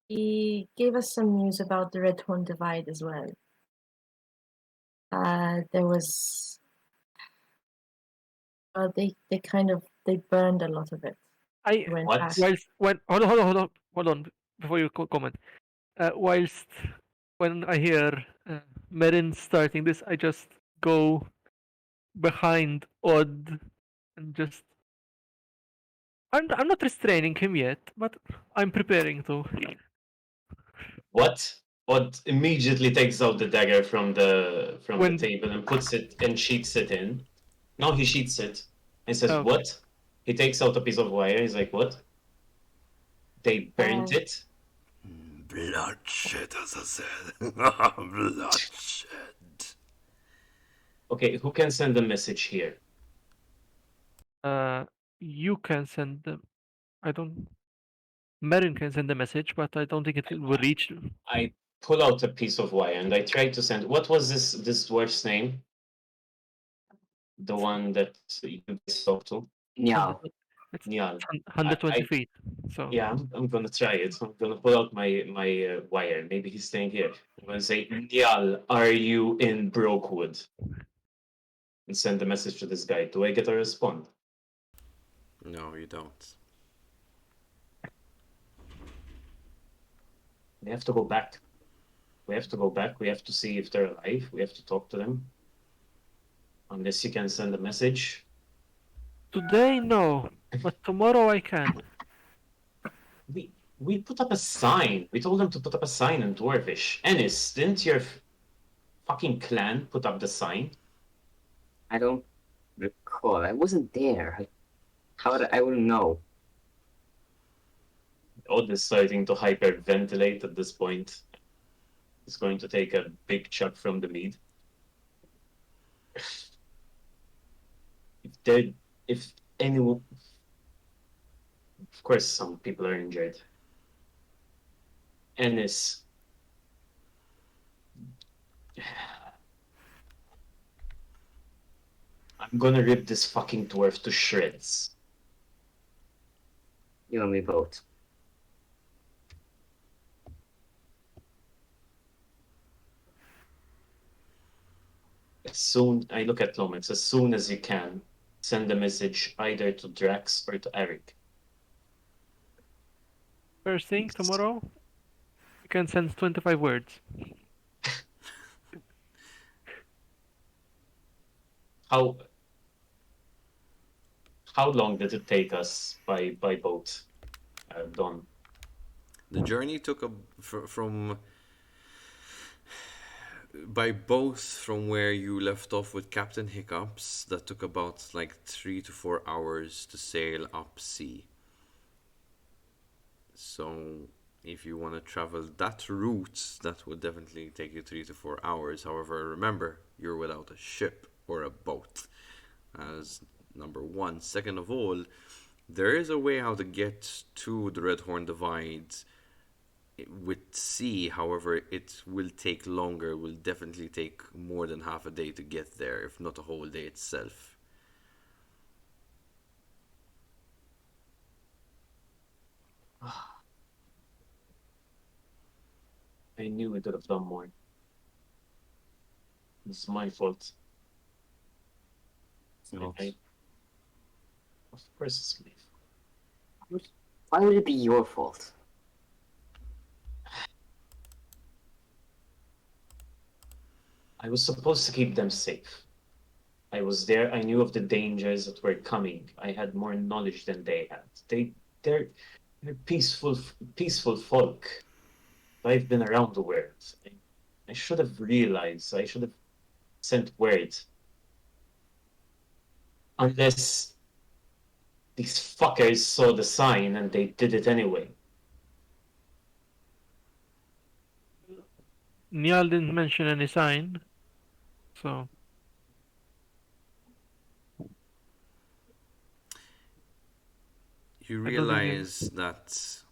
he gave us some news about the Red Horn Divide as well. There was they burned a lot of it. I Went What? back. whilst when hold on before you comment. Whilst when I hear Merin starting this, I just go behind Odd and just I'm not restraining him yet, but I'm preparing to. What? Odd immediately takes out the dagger from the When- table and puts it and sheets it in. No, he sheets it and says, Okay. "What?" He takes out a piece of wire. He's like, "What? They burned it?" Bloodshed, as I said. Bloodshed. Okay, who can send a message here? You can send them. I don't. Marin can send a message, but I don't think it will reach. I pull out a piece of wire and I try to send. What was this dwarf's name? The one that you guys talked to? Yeah. It's Niall. 120 feet. So Yeah, I'm gonna try it. I'm gonna pull out my wire. Maybe he's staying here. I'm gonna say, Niall, are you in Brokewood? And send a message to this guy. Do I get a response? No, you don't. We have to go back. We have to go back. We have to see if they're alive. We have to talk to them. Unless you can send a message. today, no, but tomorrow I can. We put up a sign. We told them to put up a sign in Dwarvish. Ennis, didn't your fucking clan put up the sign? I don't recall. I wasn't there. How would I wouldn't know. Odd is starting to hyperventilate at this point. He's going to take a big chug from the mead. If anyone, of course, some people are injured. Ennis, I'm gonna rip this fucking dwarf to shreds. You and me both. As soon, I look at Lomax, as soon as you can, send a message either to Drax or to Eric. First thing tomorrow, you can send 25 words. How long did it take us by boat, Don? The journey took from by both from where you left off with Captain Hiccups. That took about like 3 to 4 hours to sail up sea. So if you want to travel that route, that would definitely take you 3 to 4 hours. However, remember, you're without a ship or a boat. As number one. Second of all, there is a way how to get to the Red Horn Divide with sea. However, it will take longer. It will definitely take more than half a day to get there, if not a whole day itself. I knew we could have done more. It's my fault. No. Of course it's my fault. Why would it be your fault? I was supposed to keep them safe. I was there. I knew of the dangers that were coming. I had more knowledge than they had. They're peaceful folk. I've been around the world. I should have realized. I should have sent word. Unless these fuckers saw the sign and they did it anyway. Niall didn't mention any sign, so You I don't think realize that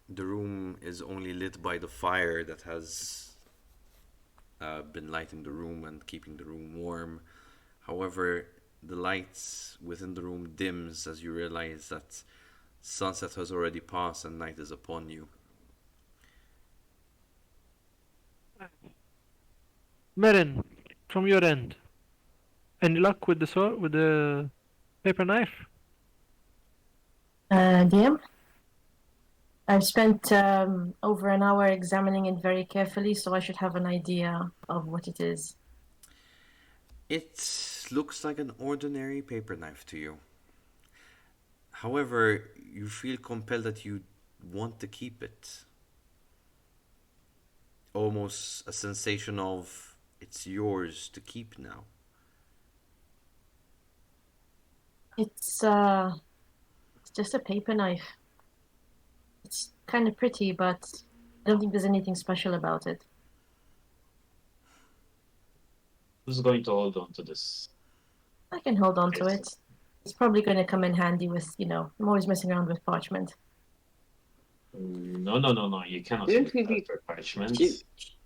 the room is only lit by the fire that has been lighting the room and keeping the room warm. However, the lights within the room dims as you realize that sunset has already passed and night is upon you. Marin, from your end, any luck with the sword, with the paper knife? DM? I've spent over an hour examining it very carefully, so I should have an idea of what it is. It looks like an ordinary paper knife to you. However, you feel compelled that you want to keep it. almost a sensation of it's yours to keep now. It's just a paper knife. It's kind of pretty, but I don't think there's anything special about it. Who's going to hold on to this? I can hold on to Yes. it. It's probably going to come in handy with, I'm always messing around with parchment. No, no, no, no. You cannot Didn't use we that be- for parchment.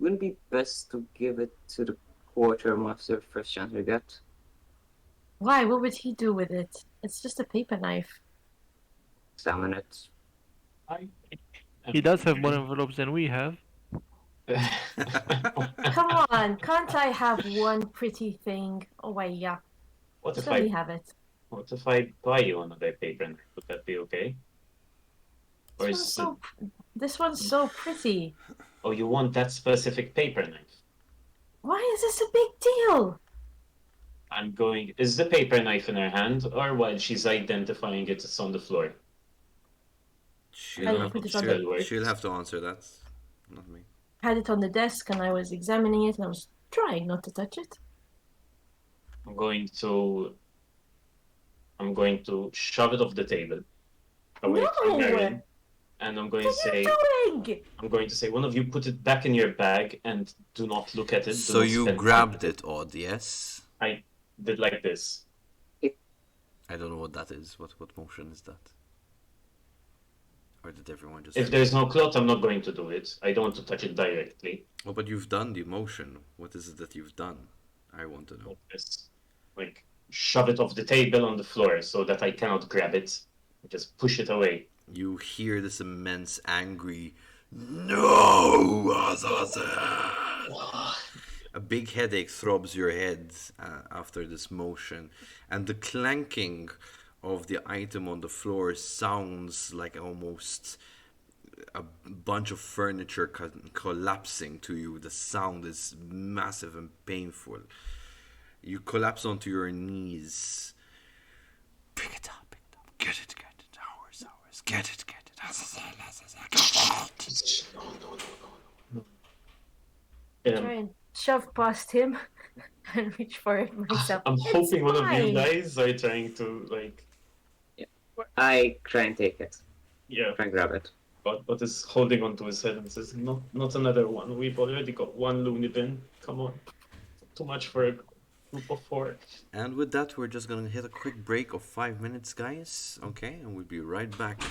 Wouldn't it be best to give it to the quartermaster first chance we get? Why? What would he do with it? It's just a paper knife. Examine it. He does have more envelopes than we have. Come on, can't I have one pretty thing? Oh, wait, yeah. What Just if let me I have it. buy you another paper knife? Would that be okay? Or This one's so pretty. oh, you want that specific paper knife? Why is this a big deal? Is the paper knife in her hand, or while she's identifying it, it's on the floor? She'll have, put it on she'll have to answer that, not me. Had it on the desk and I was examining it and I was trying not to touch it. I'm going to shove it off the table away from No! Erin, and I'm going to What are say, you doing? one of you put it back in your bag and do not look at it. So you grabbed it, Odd, yes? I did like this. I don't know what that is. What motion is that? Or did everyone just... If there's no cloth, I'm not going to do it. I don't want to touch it directly. Oh, but you've done the motion. What is it that you've done? I want to know. Like this. Like, shove it off the table on the floor so that I cannot grab it. Just push it away. You hear this immense, angry, "No, Azazel!" A big headache throbs your head after this motion, and the clanking of the item on the floor sounds like almost a bunch of furniture collapsing to you. The sound is massive and painful. You collapse onto your knees. Pick it up, get it. Ours, get it. Try and shove past him and reach for it myself. I'm It's hoping one of you fine. guys are trying to, like, I try and take it. yeah, Try and grab it. but is holding onto his head and says, not another one. We've already got one loony bin. Come on. Too much for a group of 4. And with that, we're just gonna hit a quick break of 5 minutes, guys. Okay, and we'll be right back.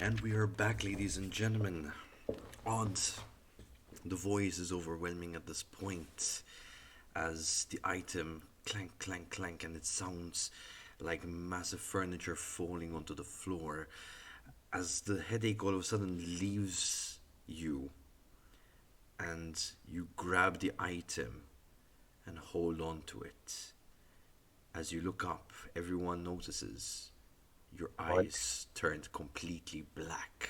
And we are back, ladies and gentlemen. Odds. The voice is overwhelming at this point as the item clank, clank, clank, and it sounds like massive furniture falling onto the floor. As the headache all of a sudden leaves you, and you grab the item and hold on to it. As you look up, everyone notices your eyes turned completely black.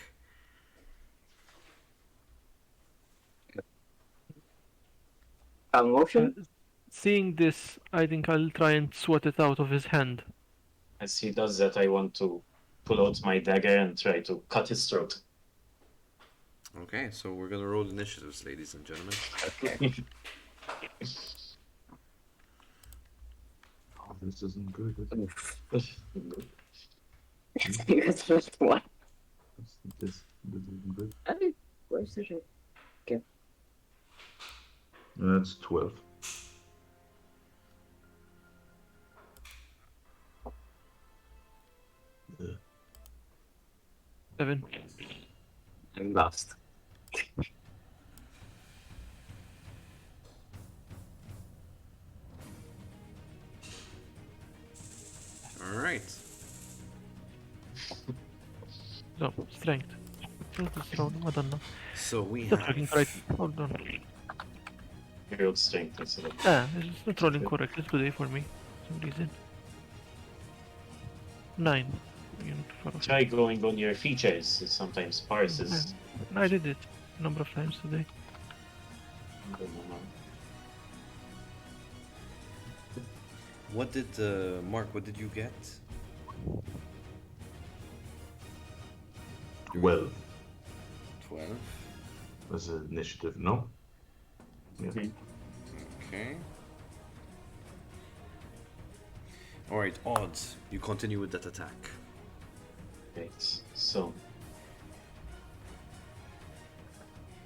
Motion? Seeing this, I think I'll try and swat it out of his hand. As he does that, I want to pull out my dagger and try to cut his throat. Okay, so we're gonna roll initiatives, ladies and gentlemen. Oh, this isn't good. That's the first one. This isn't good. Hey, where's the shit? That's 12. Yeah. 7. I'm lost. Alright. So, strength. What's this roll? Madonna. So we Not looking have right. Hold on. Hero strength instead of It's not rolling correctly today for me. For some reason. 9. Unit for Try going on your features. It sometimes parses. I did it a number of times today. what did Mark? What did you get? 12. 12. That's an initiative, no? Yeah. Okay. Alright, odds. You continue with that attack. Right. So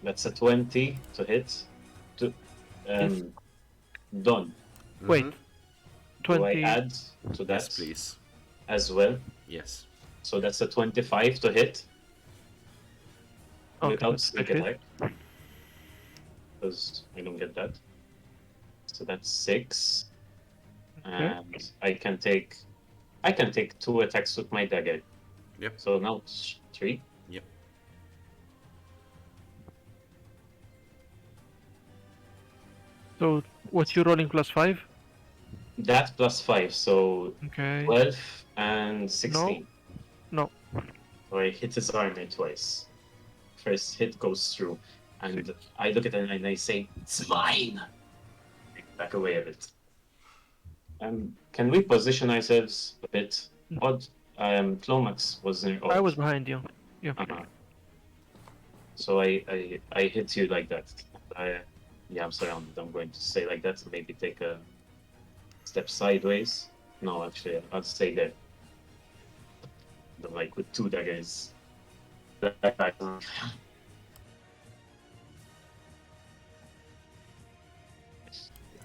that's a 20 to hit. Done. Wait. Mhm. Do I 20. add to that Yes, please. as well? Yes. So that's a 25 to hit Okay, without that's sneak okay. attack. Because I don't get that. So that's 6. And I can take 2 attacks with my dagger. Yep. So now it's 3. Yep. So, what you rolling plus 5? That plus 5, so Okay. 12 and 16. No. So I hit his armor twice. First hit goes through, and Six. I look at it and I say, "It's mine!" Back away a bit. Can we position ourselves a bit? Odd. Clomax was near Odd. I was behind you. Yeah. Uh-huh. So I hit you like that. I'm surrounded. I'm going to stay like that and maybe take a step sideways. No, actually, I'll stay there. Like with 2 daggers.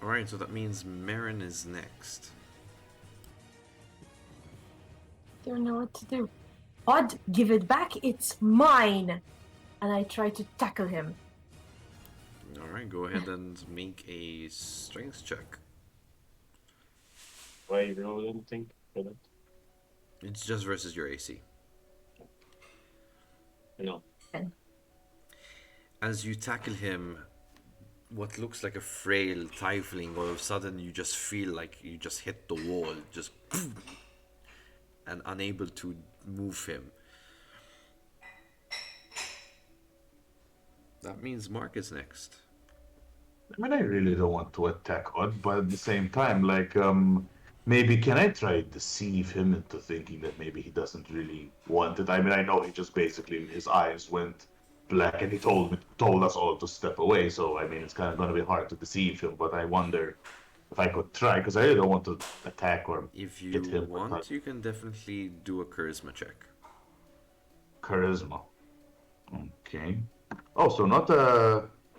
Alright, so that means Marin is next. Don't know what to do. Odd, give it back. It's mine. And I try to tackle him. Alright, go ahead and make a strength check. Why roll anything for that? It's just versus your AC. No. As you tackle him, what looks like a frail tiefling, all of a sudden you just feel like you just hit the wall, just and unable to move him. That means Mark is next. I mean, I really don't want to attack Odd, but at the same time, like, maybe can I try to deceive him into thinking that maybe he doesn't really want it? I mean, I know he just basically, his eyes went black and he told us all to step away, so I mean, it's kind of going to be hard to deceive him, but I wonder if I could try, because I really don't want to attack or If hit you him. want, you can definitely do a charisma check. Charisma. Okay. Oh, so not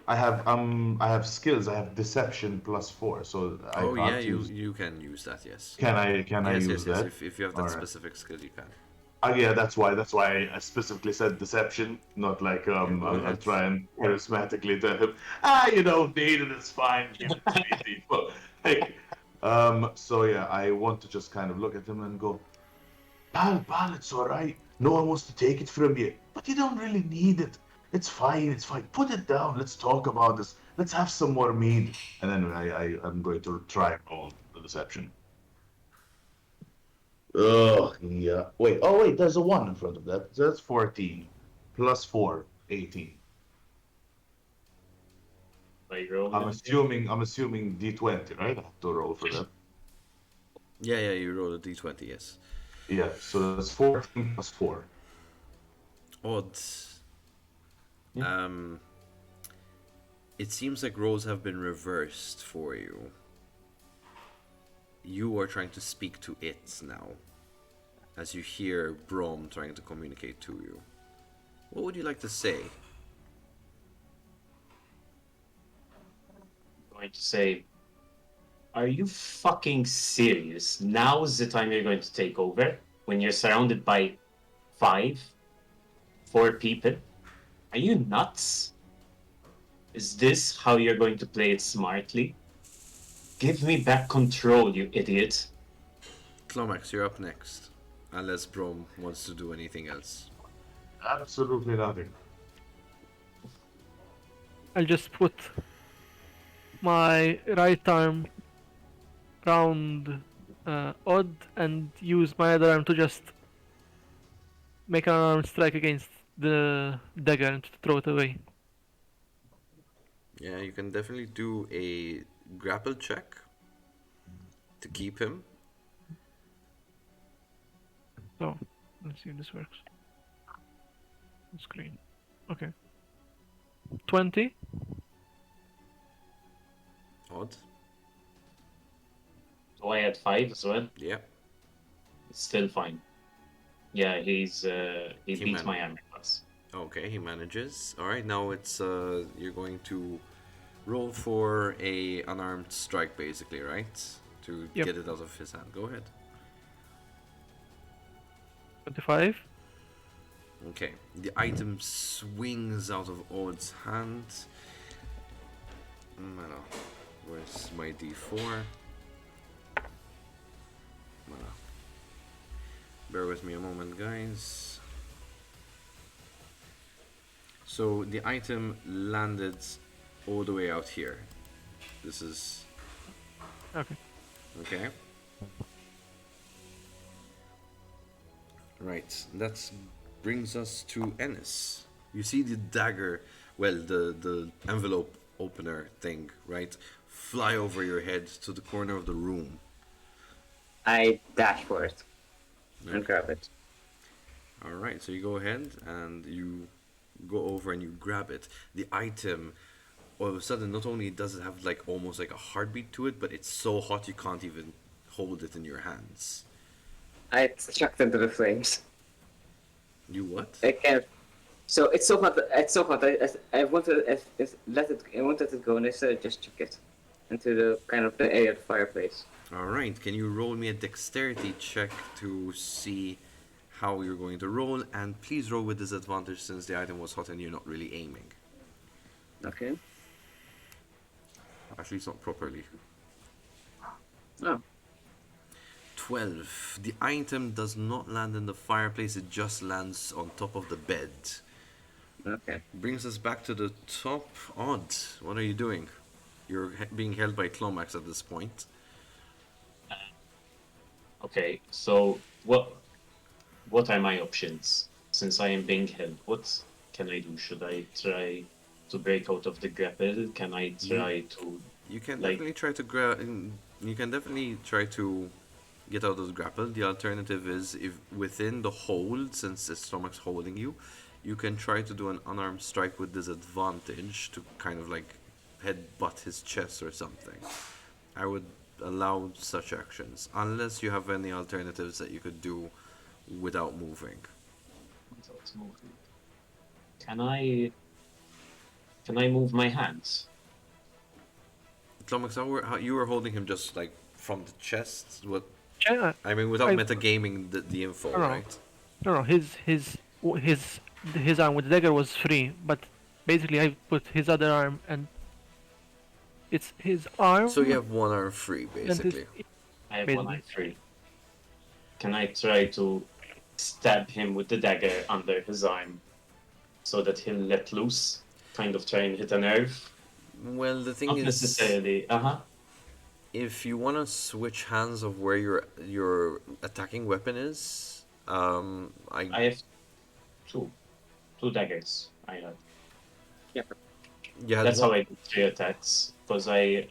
I have skills. I have deception +4, so I can't use. you can use that. Yes. Can I yes, use yes. that? If you have that Alright. specific skill, you can. Yeah, that's why I specifically said deception, not like go I'll ahead. try and charismatically tell him, you don't need it, it's fine, give it to me, people. Hey, so yeah, I want to just kind of look at him and go, pal, it's all right. No one wants to take it from you, but you don't really need it. It's fine. Put it down. Let's talk about this. Let's have some more mead. And then I'm going to try and roll the deception. Oh, yeah. Wait, there's a 1 in front of that. So that's 14. Plus 4, 18. I roll I'm it. assuming D20, right? I have to roll for that. Yeah, you roll a d20, yes. Yeah, so that's 14 plus 4. Odd. Um, it seems like roles have been reversed for you. You are trying to speak to it now, as you hear Brom trying to communicate to you. What would you like to say? I'm going to say, are you fucking serious? Now is the time you're going to take over? When you're surrounded by 4 people? Are you nuts? Is this how you're going to play it smartly? Give me back control, you idiot. Clomax, you're up next. Unless Brom wants to do anything else. Absolutely nothing. I'll just put my right arm round Odd and use my other arm to just make an arm strike against the dagger and to throw it away. Yeah, you can definitely do a grapple check to keep him. So, let's see if this works. Screen. Okay. 20. Odd. So I had 5 as well. Yeah. It's still fine. Yeah, he beats man- my armor class. Okay, he manages. Alright, now it's you're going to roll for a unarmed strike basically, right? To Yep. get it out of his hand. Go ahead. 25. Okay. The item swings out of Odd's hand. Mana. Where's my D4? Mana. Bear with me a moment, guys. So the item landed all the way out here. This is Okay. okay. Right, that brings us to Ennis. You see the dagger, well, the envelope opener thing, right, fly over your head to the corner of the room. I dash for it and grab it. All right, so you go ahead and you go over and you grab it. The item, all of a sudden, not only does it have like almost like a heartbeat to it, but it's so hot you can't even hold it in your hands. I chucked into the flames. You what? I can't. So it's so hot. It's so hot. I wanted I wanted to go, and I said just chuck it into the kind of the area of the fireplace. All right, can you roll me a dexterity check to see how you're going to roll, and please roll with disadvantage since the item was hot and you're not really aiming. Okay. At least not properly. Oh. 12. The item does not land in the fireplace, it just lands on top of the bed. Okay. Brings us back to the top. Odd. What are you doing? You're being held by Clomax at this point. Okay, so what are my options? Since I am being held, what can I do? Should I try to break out of the grapple? Can I try to You can like definitely try to you can definitely try to get out of the grapple. The alternative is if within the hold, since its stomach's holding you, you can try to do an unarmed strike with disadvantage to kind of like headbutt his chest or something. I would allow such actions unless you have any alternatives that you could do without moving. without moving? Can I move my hands? Clomax, how you were holding him just like from the chest? What Yeah, I mean, without I- metagaming the info, I don't know. right? No, his arm with the dagger was free, but basically I put his other arm and it's his arm So you have one arm free, and his basically. I have one basically. eye free. Can I try to stab him with the dagger under his arm so that he'll let loose? Kind of try and hit a nerve? Well, the thing Not is, necessarily. if you want to switch hands of where your attacking weapon is, I have two daggers. I have. you had That's one. how I did 3 attacks because I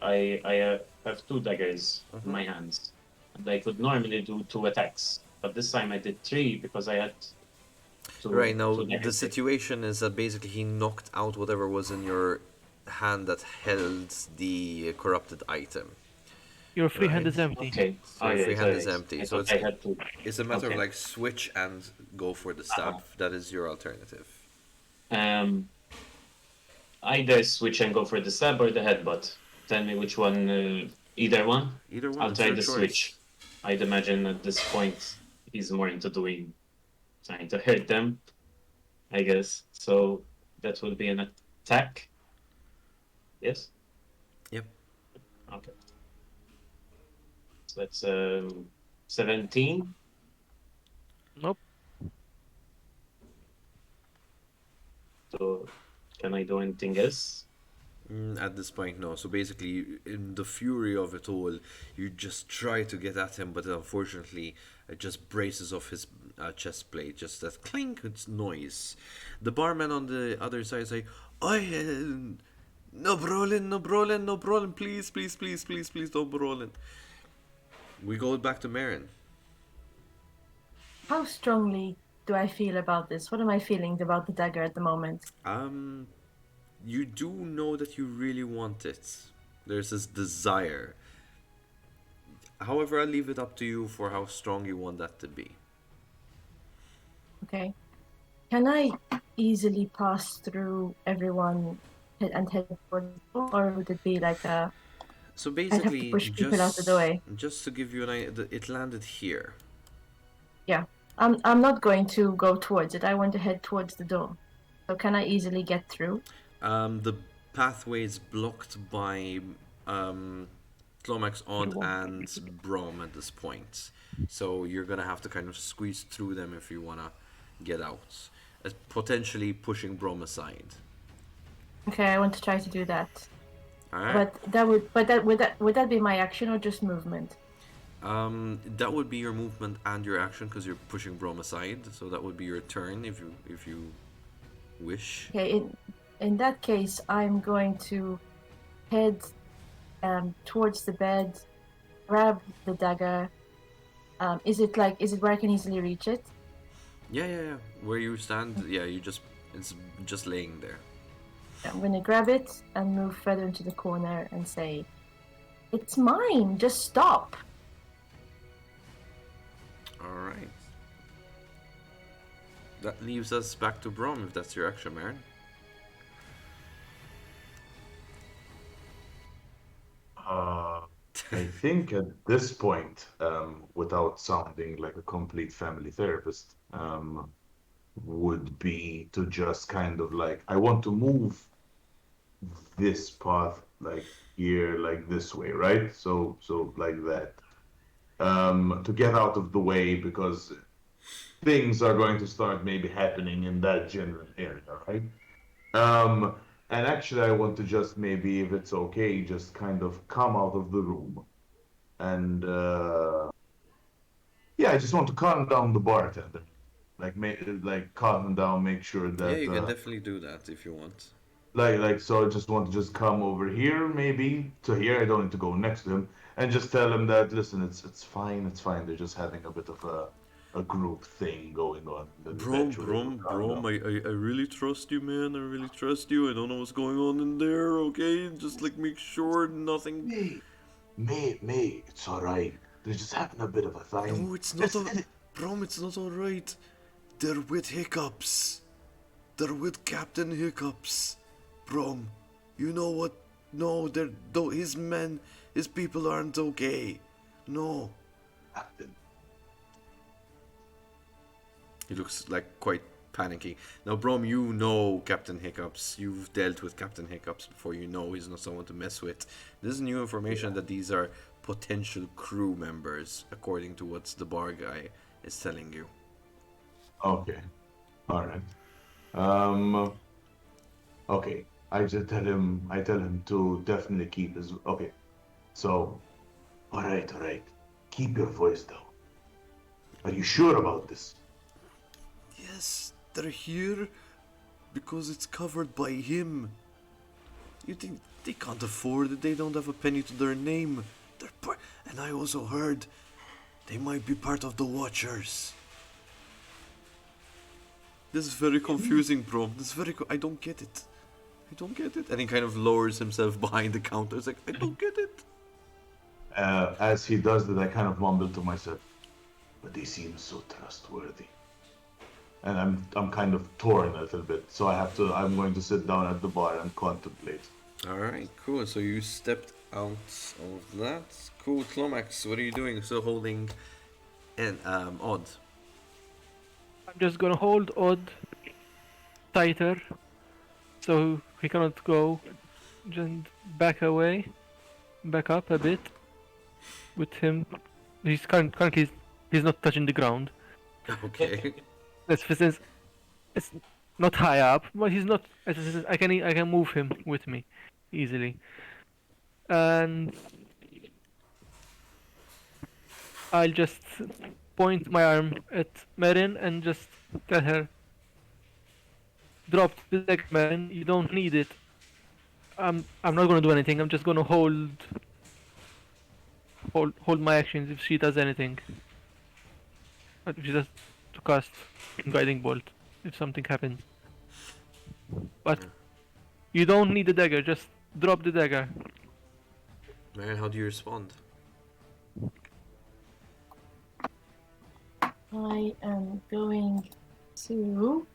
have two daggers in my hands, and I could normally do 2 attacks, but this time I did 3 because I had Right now, two the daggers. situation is that basically he knocked out whatever was in your hand that held the corrupted item. Your free hand Right. is empty. Okay. So your free hand is empty. I So thought I had to. it's a matter of Okay. like switch and go for the stab. That is your alternative. Either switch and go for the stab or the headbutt. Tell me which one. Either one. Either one. I'll It's try your the choice. switch. I'd imagine at this point he's more into trying to hurt them, I guess. So that will be an attack. Yes. Yep. Okay. So that's 17. Nope. So can I do anything else? At this point, no. So basically, in the fury of it all, you just try to get at him, but unfortunately, it just braces off his chest plate. Just that clink, it's noise. The barman on the other side is like, "I no brawling, no brawling, no brawling. Please, please, please, please, please, don't brawling." We go back to Marin. How strongly do I feel about this? What am I feeling about the dagger at the moment? You do know that you really want it. There's this desire. However, I'll leave it up to you for how strong you want that to be. Okay. Can I easily pass through everyone and head towards the door, or would it be like a So I'd have to basically, push people out of the way? just to give you an idea, it landed here. Yeah. I'm not going to go towards it. I want to head towards the door. So can I easily get through? The pathway is blocked by Tlomax, Odd, and Brom at this point. So you're gonna have to kind of squeeze through them if you wanna get out. Potentially pushing Brom aside. Okay, I want to try to do that. Alright? Would that be my action or just movement? That would be your movement and your action because you're pushing Brom aside. So that would be your turn if you wish. Okay, in that case, I'm going to head towards the bed, grab the dagger. Is it where I can easily reach it? Yeah. Where you stand, yeah, it's just laying there. I'm gonna grab it and move further into the corner and say, "It's mine. Just stop." Alright. That leaves us back to Brom if that's your action, Marin. I think at this point, without sounding like a complete family therapist, would be to just kind of like, I want to move this path like here, like this way, right? So like that. To get out of the way because things are going to start maybe happening in that general area, right? And actually, I want to just maybe, if it's okay, just kind of come out of the room. And yeah, I just want to calm down the bartender. Like calm him down, make sure Yeah, that you can definitely do that if you want. so I just want to just come over here maybe to here. I don't need to go next to him and just tell him that listen, it's fine, it's fine. They're just having a bit of a group thing going on. Brom, I really trust you, man. I really trust you. I don't know what's going on in there, okay? Just like make sure nothing. Mate, it's alright. They're just having a bit of a thing. No, it's not. Brom, it's not alright. They're with hiccups. They're with Captain Hiccups. Brom, you know what? No, his men, his people aren't okay. No. Captain. He looks like quite panicky. Now, Brom, you know Captain Hiccups. You've dealt with Captain Hiccups before. You know he's not someone to mess with. This is new information that these are potential crew members, according to what the bar guy is telling you. Okay. All right. Um. Okay. I tell him to definitely keep his. Okay. So, all right, all right. Keep your voice down. Are you sure about this? Yes, they're here because it's covered by him. You think they can't afford it? They don't have a penny to their name. And I also heard they might be part of the Watchers. This is very confusing, bro. This is very. I don't get it. I don't get it. And he kind of lowers himself behind the counter. It's like, I don't get it. As he does that, I kind of mumble to myself, but they seem so trustworthy. And I'm kind of torn a little bit, so I'm going to sit down at the bar and contemplate. Alright, cool. So you stepped out of that. Cool, Clomax, what are you doing? Still holding Odd. I'm just gonna hold Odd tighter so he cannot go. Just back away, back up a bit with him. He's currently he's not touching the ground. Okay. Since it's not high up, but he's not. I can move him with me easily, and I'll just point my arm at Marin and just tell her, "Drop the deck, Marin. You don't need it. I'm not gonna do anything. I'm just gonna hold my actions if she does anything. If she does to cast guiding bolt if something happens. But you don't need the dagger. Just drop the dagger." Man, how do you respond? I am going to.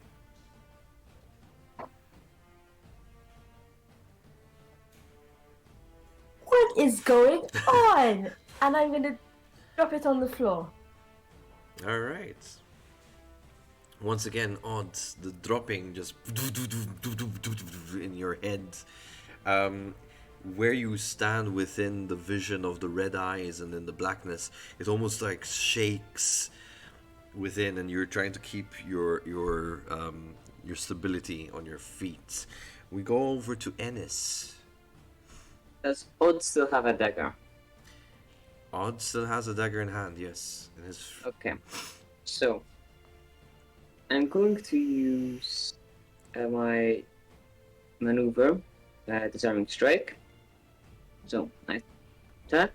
What is going on? And I'm gonna drop it on the floor. Alright. Once again, Odd, the dropping just in your head. Where you stand within the vision of the red eyes and in the blackness, it almost like shakes within, and you're trying to keep your stability on your feet. We go over to Ennis. Does Odd still have a dagger? Odd still has a dagger in hand, yes. In his... Okay. So, I'm going to use my maneuver, disarming strike. So, I attack.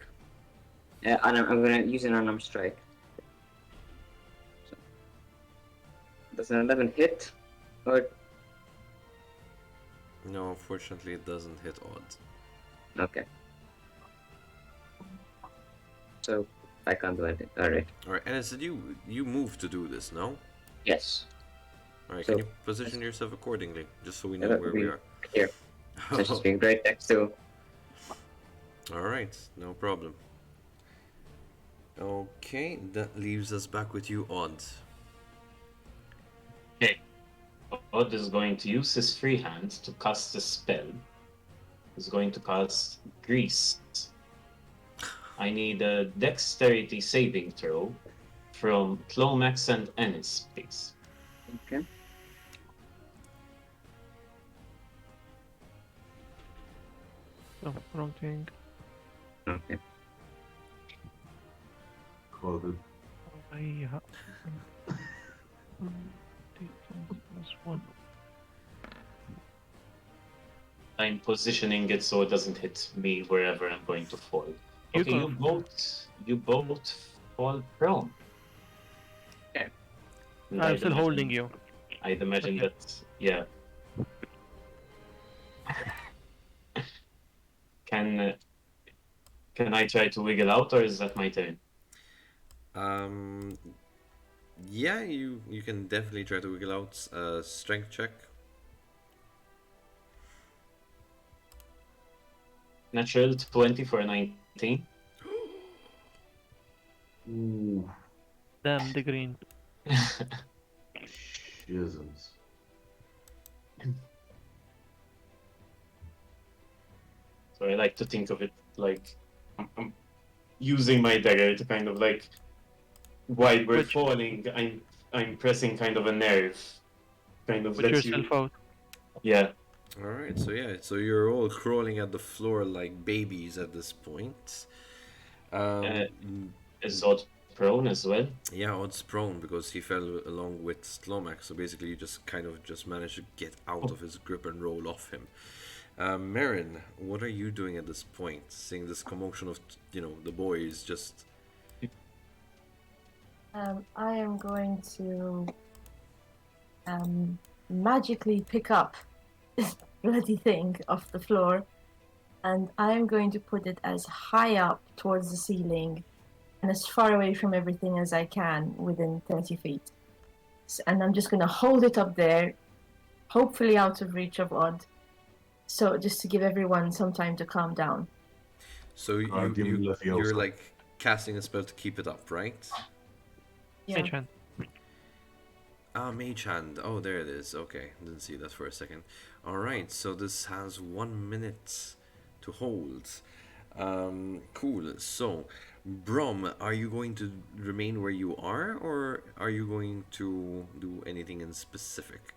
And I'm going to use an unarmed strike. So, does an 11 hit? Or... No, unfortunately, it doesn't hit Odd. Okay. So, I can't do anything. Alright. Alright, Ennis, did you move to do this, no? Yes. Alright, So- can you position yourself accordingly, just so we know that where would we be are? Here. So she's being right next to. Alright, no problem. Okay, that leaves us back with you, Odd. Okay. Odd is going to use his free hand to cast a spell. He's going to cast Grease. I need a dexterity saving throw from Clomax and Ennis, please. Okay. Oh, wrong thing. Okay. Called it. One. I'm positioning it so it doesn't hit me wherever I'm going to fall. You Okay, go. you both fall prone. Okay. And I'm I'd still imagine- holding you. I'd imagine Okay. that, yeah. Can I try to wiggle out, or is that my turn? Yeah, you can definitely try to wiggle out. Strength check. Natural 20 for a 19. Ooh. Damn the green. She isn't. So I like to think of it like I'm using my dagger to kind of like while we're Which- falling, I'm pressing kind of a nerve, kind of Put lets yourself you. out. Yeah. All right, so yeah, so you're all crawling at the floor like babies at this point. Is Zod prone as well? Yeah, Odd's prone because he fell along with Slomax, so basically you just kind of just managed to get out of his grip and roll off him. Marin, what are you doing at this point? Seeing this commotion of, the boys just... I am going to magically pick up this bloody thing off the floor, and I am going to put it as high up towards the ceiling and as far away from everything as I can within 30 feet. And I'm just going to hold it up there, hopefully out of reach of Odd. So just to give everyone some time to calm down. So you're like casting a spell to keep it up, right? Yeah. Mage hand. Ah, Mage Hand. Oh, there it is. Okay, didn't see that for a second. Alright, so this has 1 minute to hold. Cool. So, Brom, are you going to remain where you are, or are you going to do anything in specific?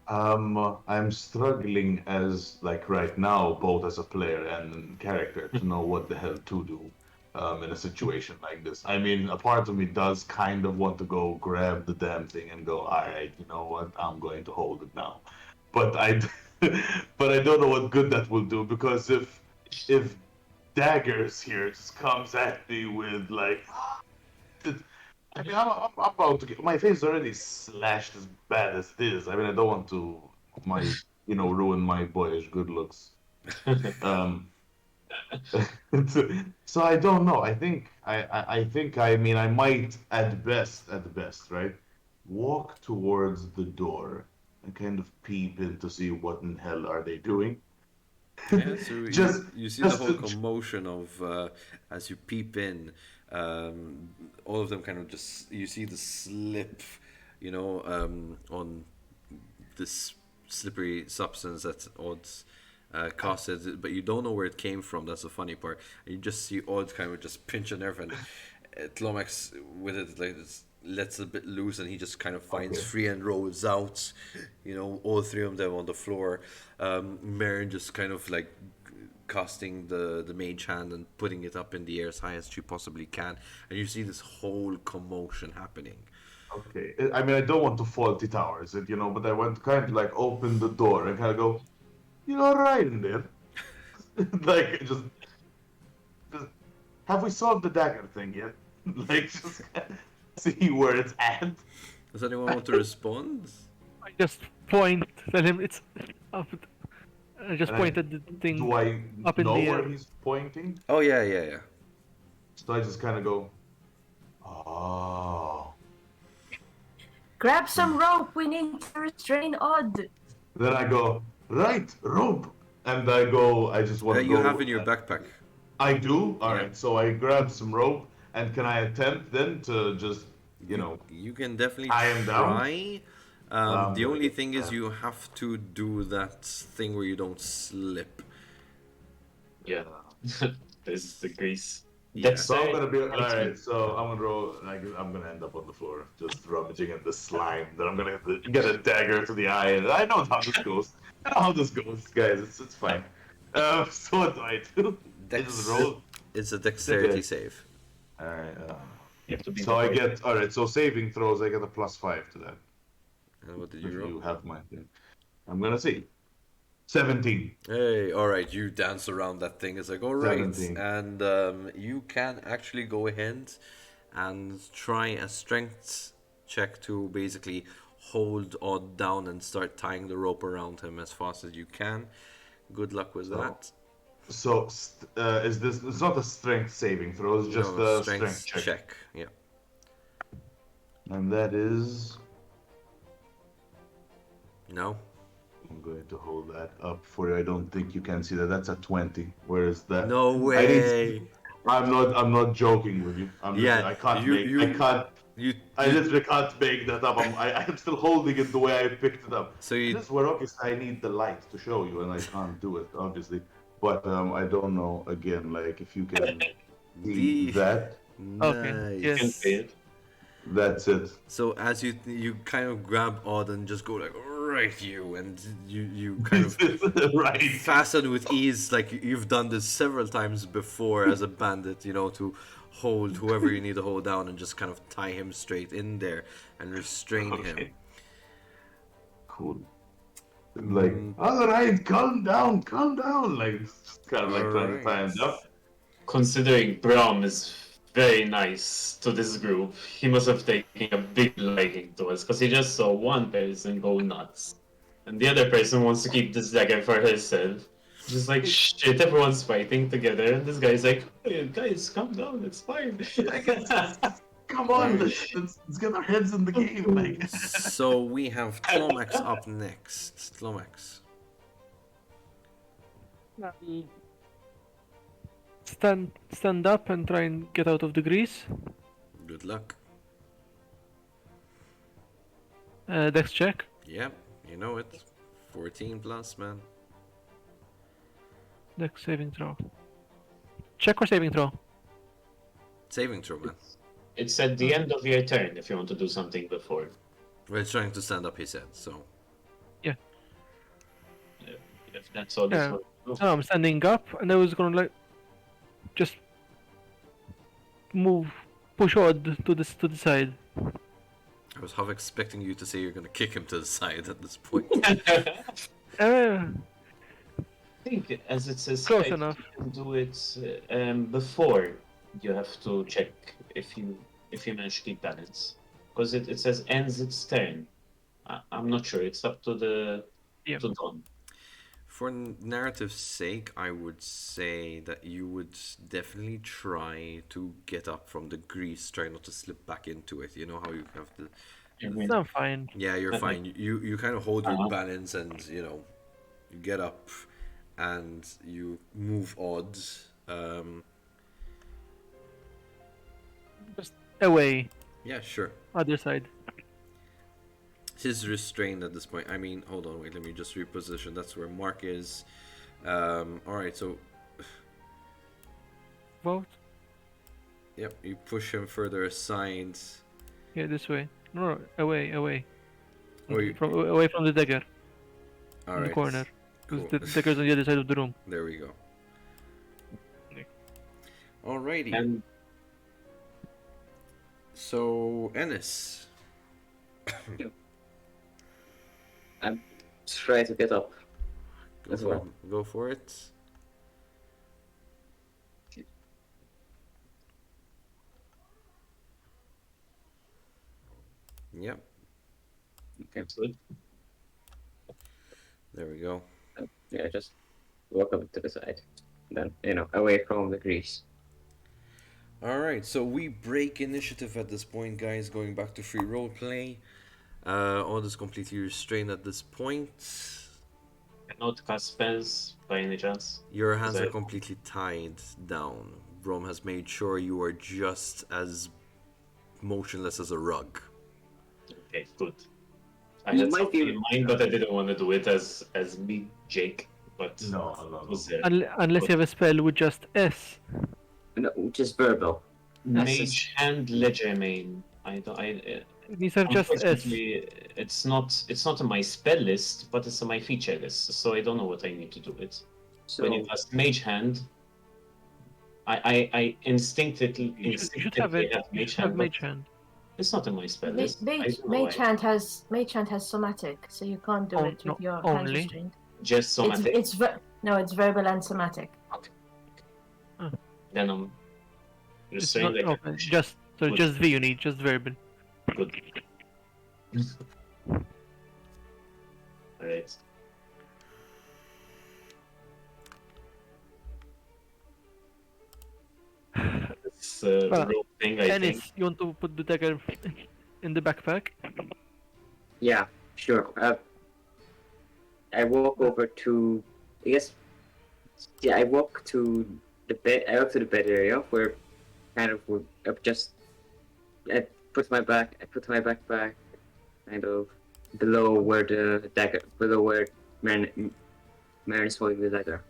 I'm struggling as like right now, both as a player and character, to know what the hell to do in a situation like this. I mean, a part of me does kind of want to go grab the damn thing and go, all right, you know what, I'm going to hold it now. But but I don't know what good that will do, because if daggers here just comes at me with like, I mean, I'm about to get my face is already slashed as bad as this. I mean, I don't want to ruin my boyish good looks. Um, so I don't know. I mean, I might at best, right, walk towards the door and kind of peep in to see what in hell are they doing. Yeah, so Just you see the just whole to- commotion of as you peep in, all of them kind of just you see the slip, on this slippery substance that Odds caused, but you don't know where it came from. That's the funny part. And you just see Odds kind of just pinch a nerve, and Tlomax with it like this lets a bit loose, and he just kind of finds Okay. free and rolls out. All three of them on the floor. Marin just kind of like casting the mage hand and putting it up in the air as high as she possibly can, and you see this whole commotion happening. Okay. I mean, I don't want to faulty towers it, but I want to kind of like open the door and kind of go, right in there. Like, just, have we solved the dagger thing yet? Like, just see where it's at. Does anyone want to respond? I just point, tell him it's up. I just And point at the thing. Do I Up in know the where air. he's pointing? Oh yeah. So I just kind of go, oh. Grab some rope. We need to restrain Odd. Then I go, right, rope. And I just want to You go. have in your backpack. I do? All Yeah. right. So I grab some rope, and can I attempt then to just, You can definitely I am down. try. The only thing is yeah. you have to do that thing where you don't slip. Yeah. There's the grease. Yeah. That's So I'm gonna be alright. So I'm gonna roll. I'm gonna end up on the floor, just rummaging in the slime. Then I'm gonna have to get a dagger to the eye. And I know how this goes. I know how this goes, guys. It's fine. So what do I do? I just roll. It's a dexterity Okay. save. Alright. You have to be So I get alright. So saving throws, I get a +5 to that. And what did If you roll? you have my thing, I'm gonna see. 17. Hey, all right, you dance around that thing. It's like, all right, 17. and you can actually go ahead and try a strength check to basically hold Odd down and start tying the rope around him as fast as you can. Good luck with that. So is this? It's not a strength saving throw. It's just No, a strength check. Yeah. And that is. No. I'm going to hold that up for you. I don't think you can see that. That's a 20. Whereas that. No I need- way. I'm not joking with you. Yeah, I can't you- make. you- I can't. I literally can't make that up. I'm still holding it the way I picked it up. So you This is where obviously I need the light to show you, and I can't do it obviously. But I don't know again, like if you can see the that. Okay, yes. Can nice. see it. That's it. So as you kind of grab Odd and just go like right you, and you kind of right. fasten with ease, like you've done this several times before as a bandit, you know, to hold whoever you need to hold down and just kind of tie him straight in there and restrain him. Okay. Cool. Like, all right, calm down, calm down. Like, just kind of like trying to tie him Alright. up. Considering Braum is very nice to this group, he must have taken a big liking to us because he just saw one person go nuts, and the other person wants to keep this dagger for herself. Just like shit, everyone's fighting together, and this guy's like, "Hey, guys, calm down, it's fine." Come on, Right. let's get our heads in the game. Like, So we have Tlomax up next. Tlomax. Stand up and try and get out of the grease. Good luck. Dex check. Yep, you know it. 14 plus, man. Dex saving throw. Check or saving throw? Saving throw, man. It's at the end of your turn if you want to do something before. We're trying to stand up, he said, so. If that's all Yeah. this one. No, I'm standing up and I was gonna like just push Odd to the side. I was half expecting you to say you're gonna kick him to the side at this point. Uh, I think as it says Close here, enough. you can do it before you have to check if you manage to keep balance, because it says ends its turn. I'm not sure. It's up to the Yeah. to Don. For narrative's sake, I would say that you would definitely try to get up from the grease, try not to slip back into it. You know how you have to. I'm fine. Yeah, you're Okay. fine. You kind of hold your Uh-huh. balance, and you know, you get up, and you move Odd. Just away, Yeah, sure. other side. He's restrained at this point. I mean, hold on, wait. Let me just reposition. That's where Mark is. All right. So, Vote. yep. You push him further aside. Yeah, this way. No, away. Oh, you, Away from the dagger all in the right. corner. Because Cool. the dagger's on the other side of the room. There we go. Yeah. Alrighty. And So, Ennis. I'm trying to get up. Go As for, well. go for it. Yep. Okay. good. There we go. Yeah, just walk up to the side. Then, away from the grease. Alright, so we break initiative at this point, guys, going back to free roleplay. Odd is completely restrained at this point. Cannot cast spells by any chance. Your hands are Exactly. completely tied down. Brom has made sure you are just as motionless as a rug. Okay, good. I You had might something be- in mind, but I didn't want to do it as me, Jake. But no. it was there. Unless you have a spell with just S. No, just verbal. Mage Hand Legerdmain. I don't. It needs to have just S. Unfortunately, it's not on my spell list, but it's on my feature list, so I don't know what I need to do with. So, When you cast Mage Hand, I instinctively You should have it. have You Mage should have Hand, but Mage Hand. it's not on my spell list. I don't know Mage why. Hand has somatic, so you can't do Oh, it no, with your hands only. restrained. Just somatic. It's verbal and somatic. Then I'm It's restrained. not, like okay, a shit. just so Good. just V you need, just verbal. Good. Alright. It's Well, rope thing, I think. Ennis, you want to put the dagger in the backpack? yeah, sure. I walk over to, I guess, yeah, I walk to the bed. I walk to the bed area where kind of we're up just put my backpack kind of below where Marin is holding the dagger.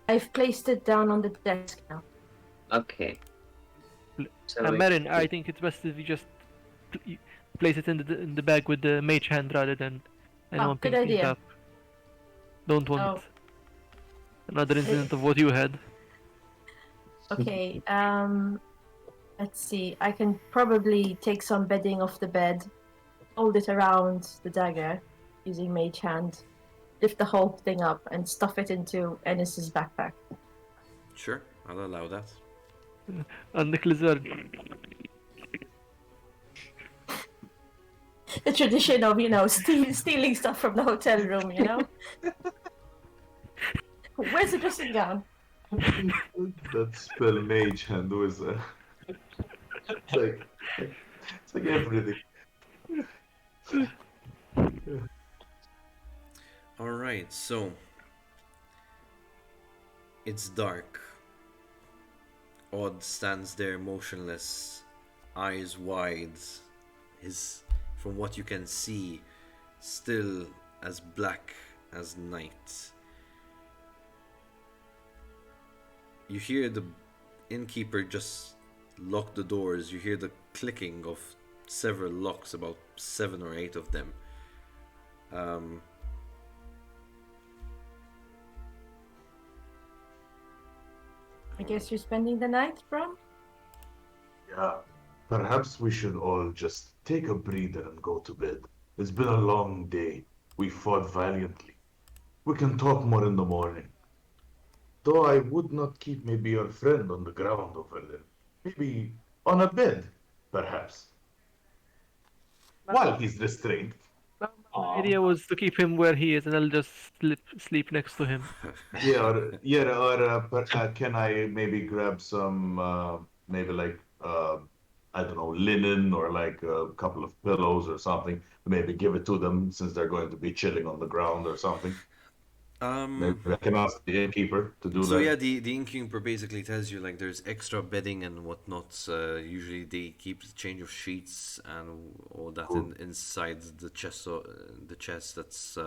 I've placed it down on the desk now. Okay. So Marin, I think it's best if you just place it in the bag with the mage hand rather than anyone good picking it idea. up. Don't want Oh. another incident of what you had. Okay, let's see. I can probably take some bedding off the bed, hold it around the dagger using mage hand, lift the whole thing up, and stuff it into Ennis's backpack. Sure, I'll allow that. And Nicholas are The tradition of, stealing stuff from the hotel room, Where's the dressing gown? That spell mage hand was it's like everything. Alright, so it's dark. Odd stands there motionless, eyes wide, from what you can see, still as black as night. You hear the innkeeper just lock the doors. You hear the clicking of several locks, about 7 or 8 of them. I guess you're spending the night, Brom? Yeah, perhaps we should all just take a breather and go to bed. It's been a long day. We fought valiantly. We can talk more in the morning. Though I would not keep maybe your friend on the ground over there. Maybe on a bed, perhaps. While he's restrained. The idea was to keep him where he is, and I'll just sleep next to him. Can I maybe grab some, maybe like, I don't know, linen or like a couple of pillows or something. Maybe give it to them since they're going to be chilling on the ground or something. Maybe I can ask the innkeeper to do So that. yeah, the innkeeper basically tells you like there's extra bedding and whatnot. Usually they keep the change of sheets and all that inside the chest. The chest that's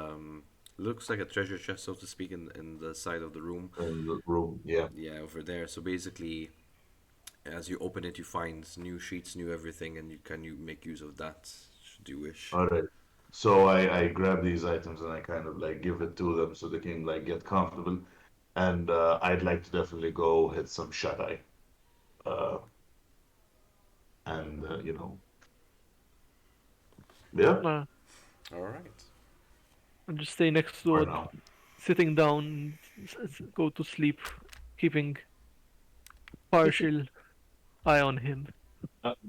looks like a treasure chest, so to speak, in the side of the room. In the room, yeah. Yeah, over there. So basically, as you open it, you find new sheets, new everything, and you make use of that should you wish. All right. So I grab these items and I kind of like give it to them so they can like get comfortable. And I'd like to definitely go hit some shut eye. Uh, and yeah, All right. I'll just stay next for door, now. sitting down, go to sleep, keeping partial eye on him.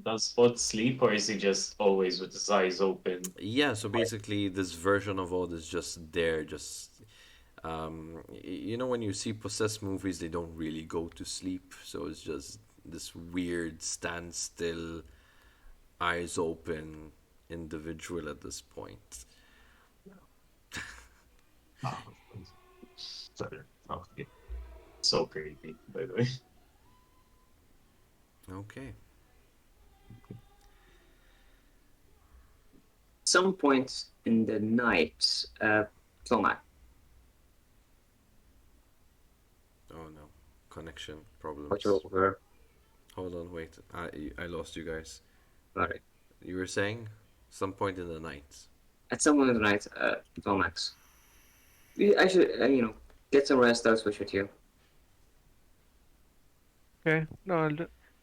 Does Odd sleep, or is he just always with his eyes open? Yeah, so basically, this version of Odd is just there, just when you see possessed movies, they don't really go to sleep, so it's just this weird standstill, eyes open individual at this point. Sorry. Okay. So creepy, by the way. Okay. some point in the night, Tomac. Oh no, connection problems. Watch over. Hold on, wait. I lost you guys. Alright. You were saying some point in the night. At some point in the night, Tomax. I should, get some rest. I'll switch with you. Okay, no,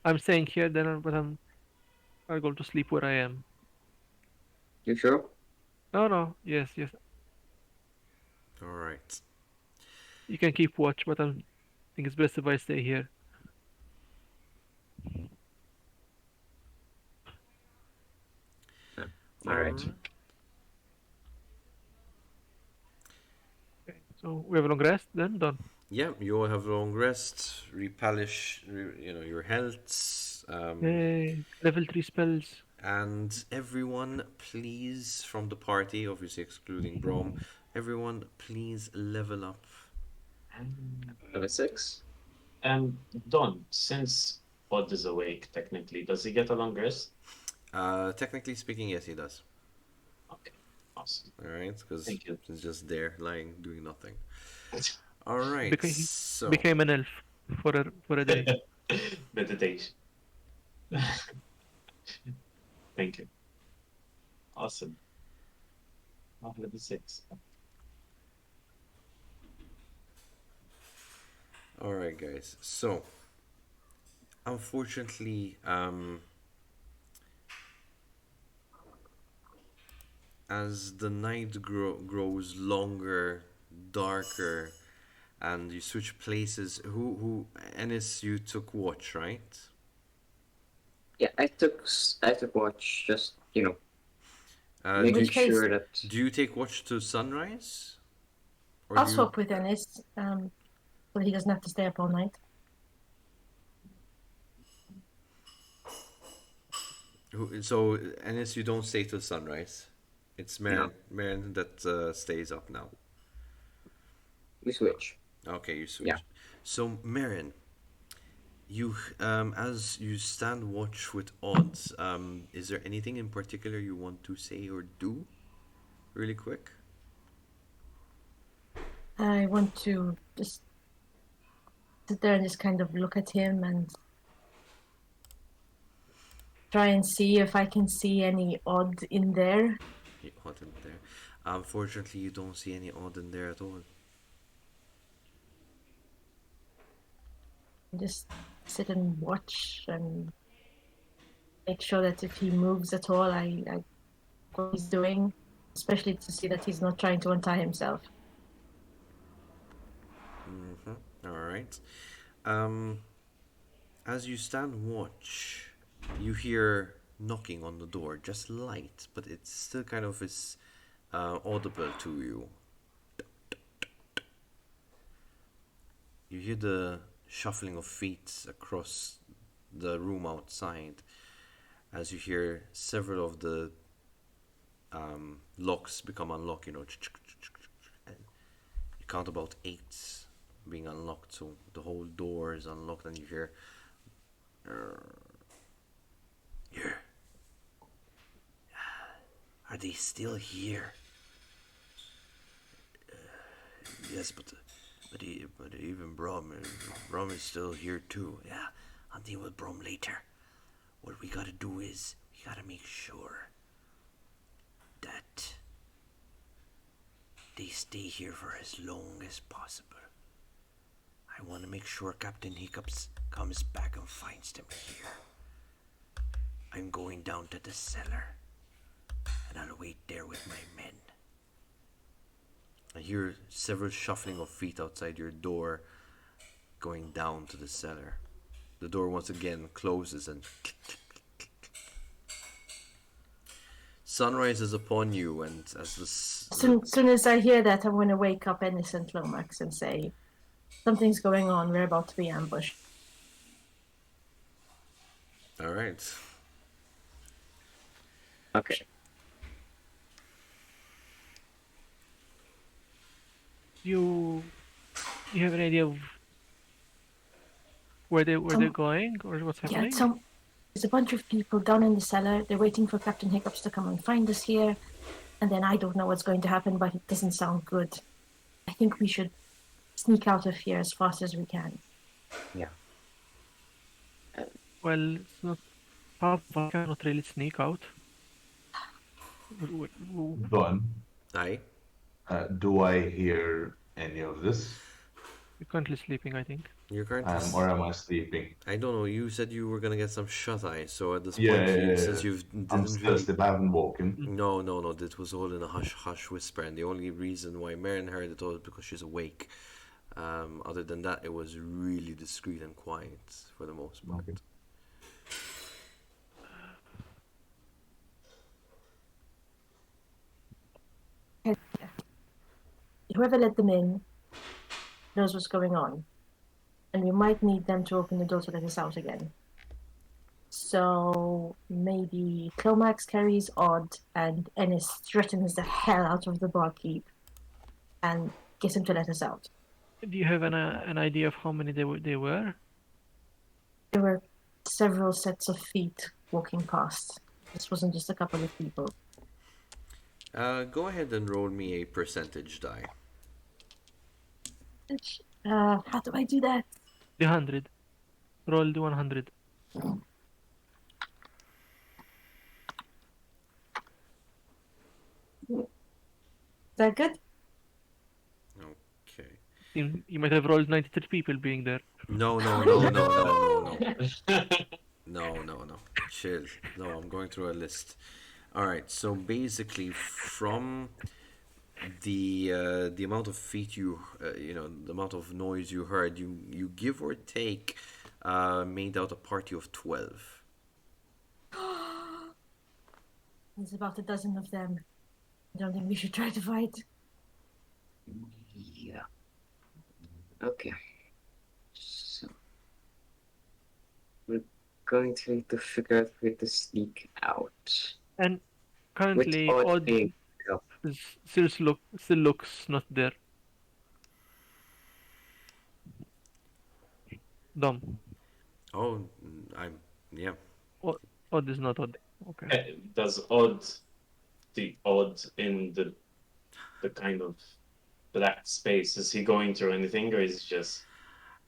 I'm staying here then, but I'll go to sleep where I am. You sure? No, yes. All right. You can keep watch, but I think it's best if I stay here. Alright. Okay, so we have a long rest then, done. Yeah, you all have a long rest, replenish, your health. Yay, level 3 spells. And everyone, please, from the party, obviously excluding Brom, everyone, please level up. Level 6. And Don, since Odd is awake, technically, does he get a long rest? Technically speaking, yes, he does. Okay, awesome. All right, because Thank you. he's just there, lying, doing nothing. All right, Became so became an elf for a day. Meditation. Thank you. Awesome. Level 6. all right, guys. So unfortunately, as the night grows longer, darker, and you switch places, who Ennis, you took watch, right? Yeah, I took watch, just Do making Which case, sure that. do you take watch to sunrise, or I'll do you? swap with Ennis, so he doesn't have to stay up all night. So Ennis, you don't stay till sunrise. It's No, Marin that stays up now. we switch. Okay, you Yeah. switch. So Marin, you as you stand watch with odds, is there anything in particular you want to say or do, really quick? I want to just sit there and just kind of look at him and try and see if I can see any odd in there. Odd in there. Unfortunately, you don't see any odd in there at all. Just sit and watch and make sure that if he moves at all, I what he's doing, especially to see that he's not trying to untie himself. Mm-hmm. All right. Um, as you stand watch, you hear knocking on the door, just light, but it still kind of is audible to you. You hear the shuffling of feet across the room outside as you hear several of the locks become unlocked, and you count about 8 being unlocked, so the whole door is unlocked, and you hear, here. Are they still here? Yes, but even Brom is still here too. Yeah, I'll deal with Brom later. What we gotta do is we gotta make sure that they stay here for as long as possible. I want to make sure Captain Hiccups comes back and finds them here. I'm going down to the cellar, and I'll wait there with my men. I hear several shuffling of feet outside your door going down to the cellar. The door once again closes and sunrise is upon you, and as Soon as I hear that, I'm going to wake up Ennis and Lomax and say, something's going on, we're about to be ambushed. all right. Okay. You have an idea of where they're going or what's Yeah, happening? there's a bunch of people down in the cellar. They're waiting for Captain Hiccups to come and find us here. And then I don't know what's going to happen, but it doesn't sound good. I think we should sneak out of here as fast as we can. Yeah. Well, it's not. Half of us cannot really sneak out. Don, Aye. do I hear any of this? You're currently sleeping, I think. You're currently. Or am I sleeping? I don't know. You said you were gonna get some shut eye, so at this Yeah, point, yeah, yeah, since yeah. you I'm didn't still really. asleep. I haven't woken. No. That was all in a hush hush whisper, and the only reason why Marin heard it all is because she's awake. Other than that, it was really discreet and quiet for the most part. Okay. Whoever let them in knows what's going on. And we might need them to open the door to let us out again. So maybe Clomax carries Odd and Ennis threatens the hell out of the barkeep and gets him to let us out. Do you have an idea of how many they were? There were several sets of feet walking past. This wasn't just a couple of people. Go ahead and roll me a percentage die. How do I do that? The 100. Roll the 100. Is that good? Okay. You might have rolled 93 people being there. No, no, no, no, no, no, no. No, no, no. Chill. No, I'm going through a list. All right. So basically, from the amount of feet the amount of noise you heard, you give or take, made out a party of 12. There's about a dozen of them. I don't think we should try to fight. Yeah. Okay. So we're going to need to figure out where to sneak out. And With currently, odd Odd being up. still looks not there. Dom. Oh, yeah. Odd is not Odd. Okay. Does the odd in the kind of black space, is he going through anything, or is it just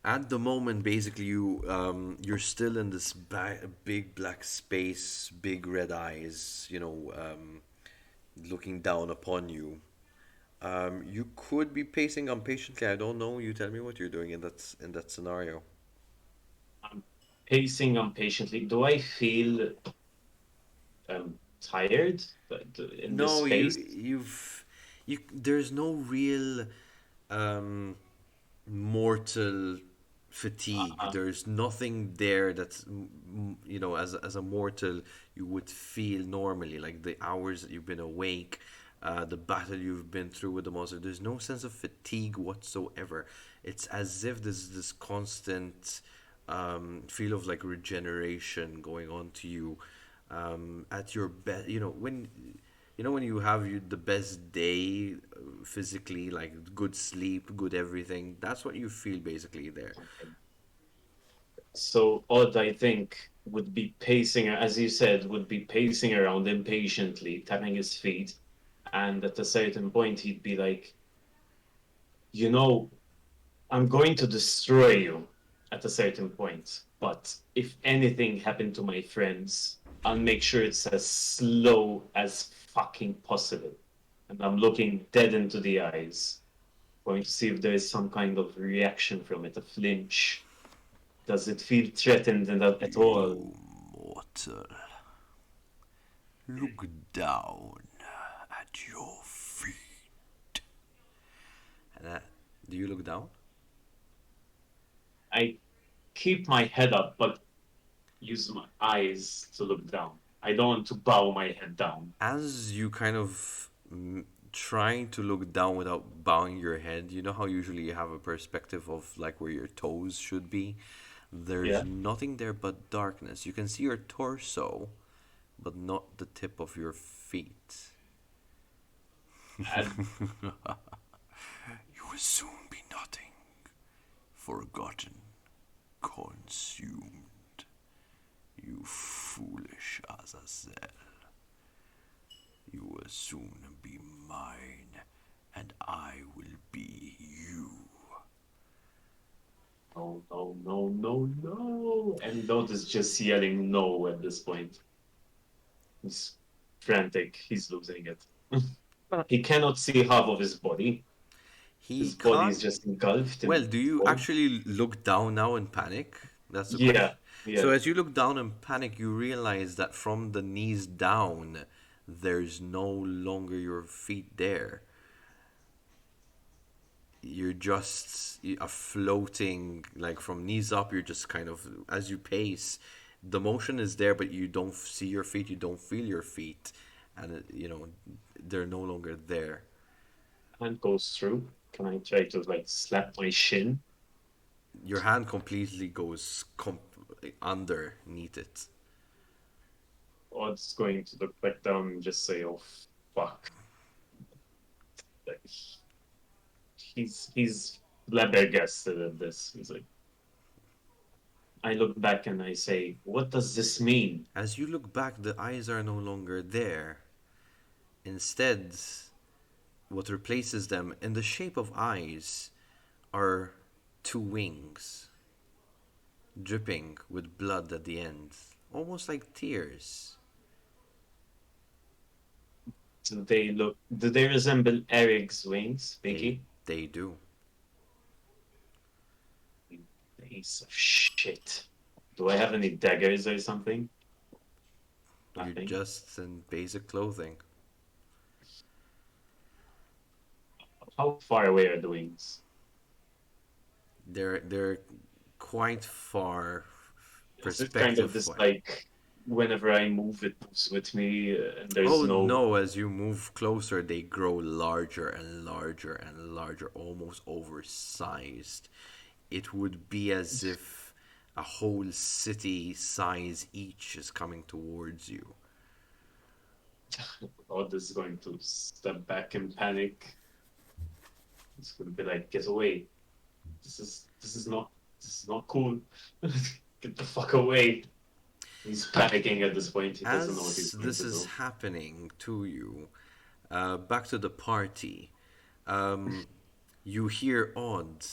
At the moment, basically, you're still in this big black space, big red eyes, looking down upon you. You could be pacing impatiently. I don't know. You tell me what you're doing in that scenario. I'm pacing impatiently? Do I feel tired in this No, space? there's no real um, mortal fatigue. There's nothing there that's as a mortal you would feel normally, like the hours that you've been awake, the battle you've been through with the monster. There's no sense of fatigue whatsoever. It's as if there's this constant feel of like regeneration going on to you at your best. When you have the best day physically, like good sleep, good everything. That's what you feel basically there. So Odd, I think, would be pacing, as you said, would be pacing around impatiently, tapping his feet, and at a certain point he'd be like, you know, I'm going to destroy you at a certain point, but if anything happened to my friends, I'll make sure it's as slow as fucking possible. And I'm looking dead into the eyes, going to see if there is some kind of reaction from it, a flinch. Does it feel threatened at all? You mortal, look down at your feet. And do you look down? I keep my head up, but use my eyes to look down. I don't want to bow my head down. As you kind of trying to look down without bowing your head, you know how usually you have a perspective of like where your toes should be? There's Yeah. nothing there but darkness. You can see your torso, but not the tip of your feet. And You will soon be nothing, forgotten, consumed. You foolish Azazel. You will soon be mine, and I will be you. no, no, no, no, no. And Dot is just yelling no at this point. He's frantic. He's losing it. He cannot see half of his body. He His body is can't. just engulfed Well, in do you fog. actually look down now in panic? That's the Yeah, question. So yeah. as you look down in panic, you realize that from the knees down, there's no longer your feet there. You're just a floating, like from knees up, you're just kind of, as you pace, the motion is there, but you don't see your feet, you don't feel your feet, and they're no longer there. Hand goes through. Can I try to like slap my shin? Your hand completely goes underneath it. Or it's going to look back down and just say, "Oh fuck." Like, he's flabbergasted at this. He's like, I look back and I say, what does this mean? As you look back, the eyes are no longer there. Instead, what replaces them in the shape of eyes are two wings, dripping with blood at the end, almost like tears. Do they resemble Eric's wings, They, Pinky? they do. Piece of shit. Do I have any daggers or something? You're Nothing. just in basic clothing. How far away are the wings? They're quite far Is it kind of perspective. this like whenever I move, it moves with me, and there's Oh no. no, as you move closer, they grow larger and larger and larger, almost oversized. It would be as if a whole city size each is coming towards you. Odd is going to step back in panic. It's going to be like, get away. This is not cool. Get the fuck away. He's panicking at this point. He doesn't know what he's As going this to is do. happening to you, back to the party, you hear Odd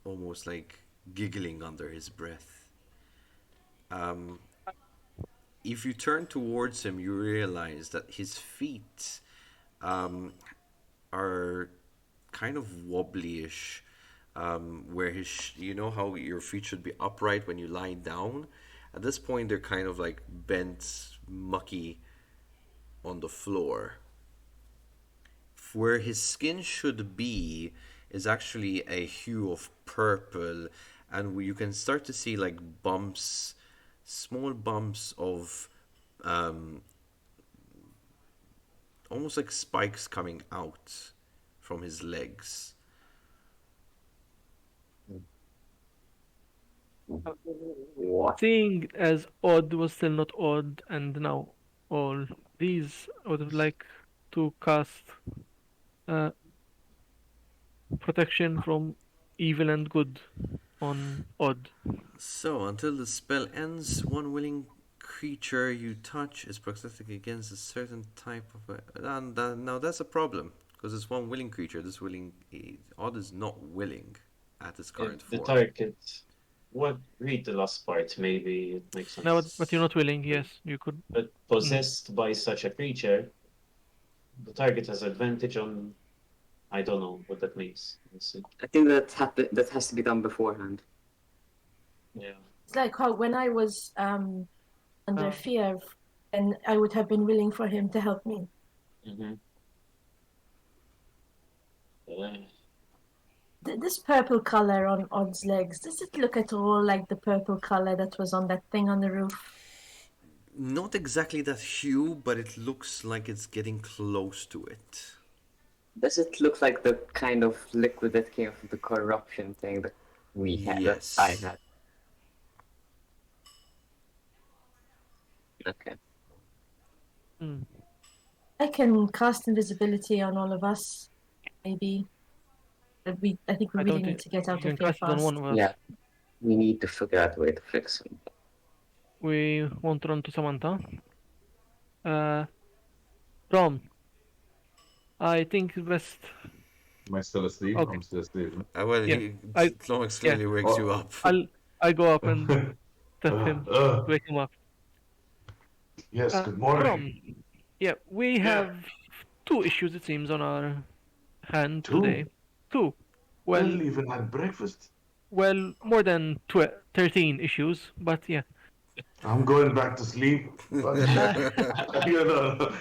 almost like giggling under his breath. If you turn towards him, you realize that his feet are kind of wobblyish. Where you know how your feet should be upright when you lie down? At this point, they're kind of like bent, mucky on the floor. Where his skin should be is actually a hue of purple, and you can start to see like bumps, small bumps of almost like spikes coming out from his legs. What? Seeing as odd was still not odd, and now all these, I would like to cast uh, protection from evil and good on odd. So, until the spell ends, one willing creature you touch is protected against a certain type of. Now that's a problem because it's one willing creature. This willing Odd is not willing at its current The form. target. What? Read the last part. Maybe it makes sense. Now, but you're not willing. Yes, you could. But possessed by such a creature, the target has advantage on. I don't know what that means. Let's see. I think that has to be done beforehand. Yeah. It's like how when I was under Oh. fear, and I would have been willing for him to help me. Mm-hmm. This purple color on Odd's legs, does it look at all like the purple color that was on that thing on the roof? Not exactly that hue, but it looks like it's getting close to it. Does it look like the kind of liquid that came from the corruption thing that we had? Yes. That I had. Okay. Hmm. I can cast invisibility on all of us, maybe. But I think we I really don't need think to get out you of can here cast it on fast. one of us. Yeah. We need to figure out a way to fix him. We won't run to Samantha. Rom, I think it's best. Am I still asleep? Okay. I'm still asleep. Well, Yeah, I- Clomix clearly wakes you up. I go up and tap him, wake him up. Yes, good morning. Rom, yeah, we have two issues it seems on our hand Two? today. Two. Well, Well, even had breakfast. more than 13 issues, but yeah. I'm going back to sleep. But, you know.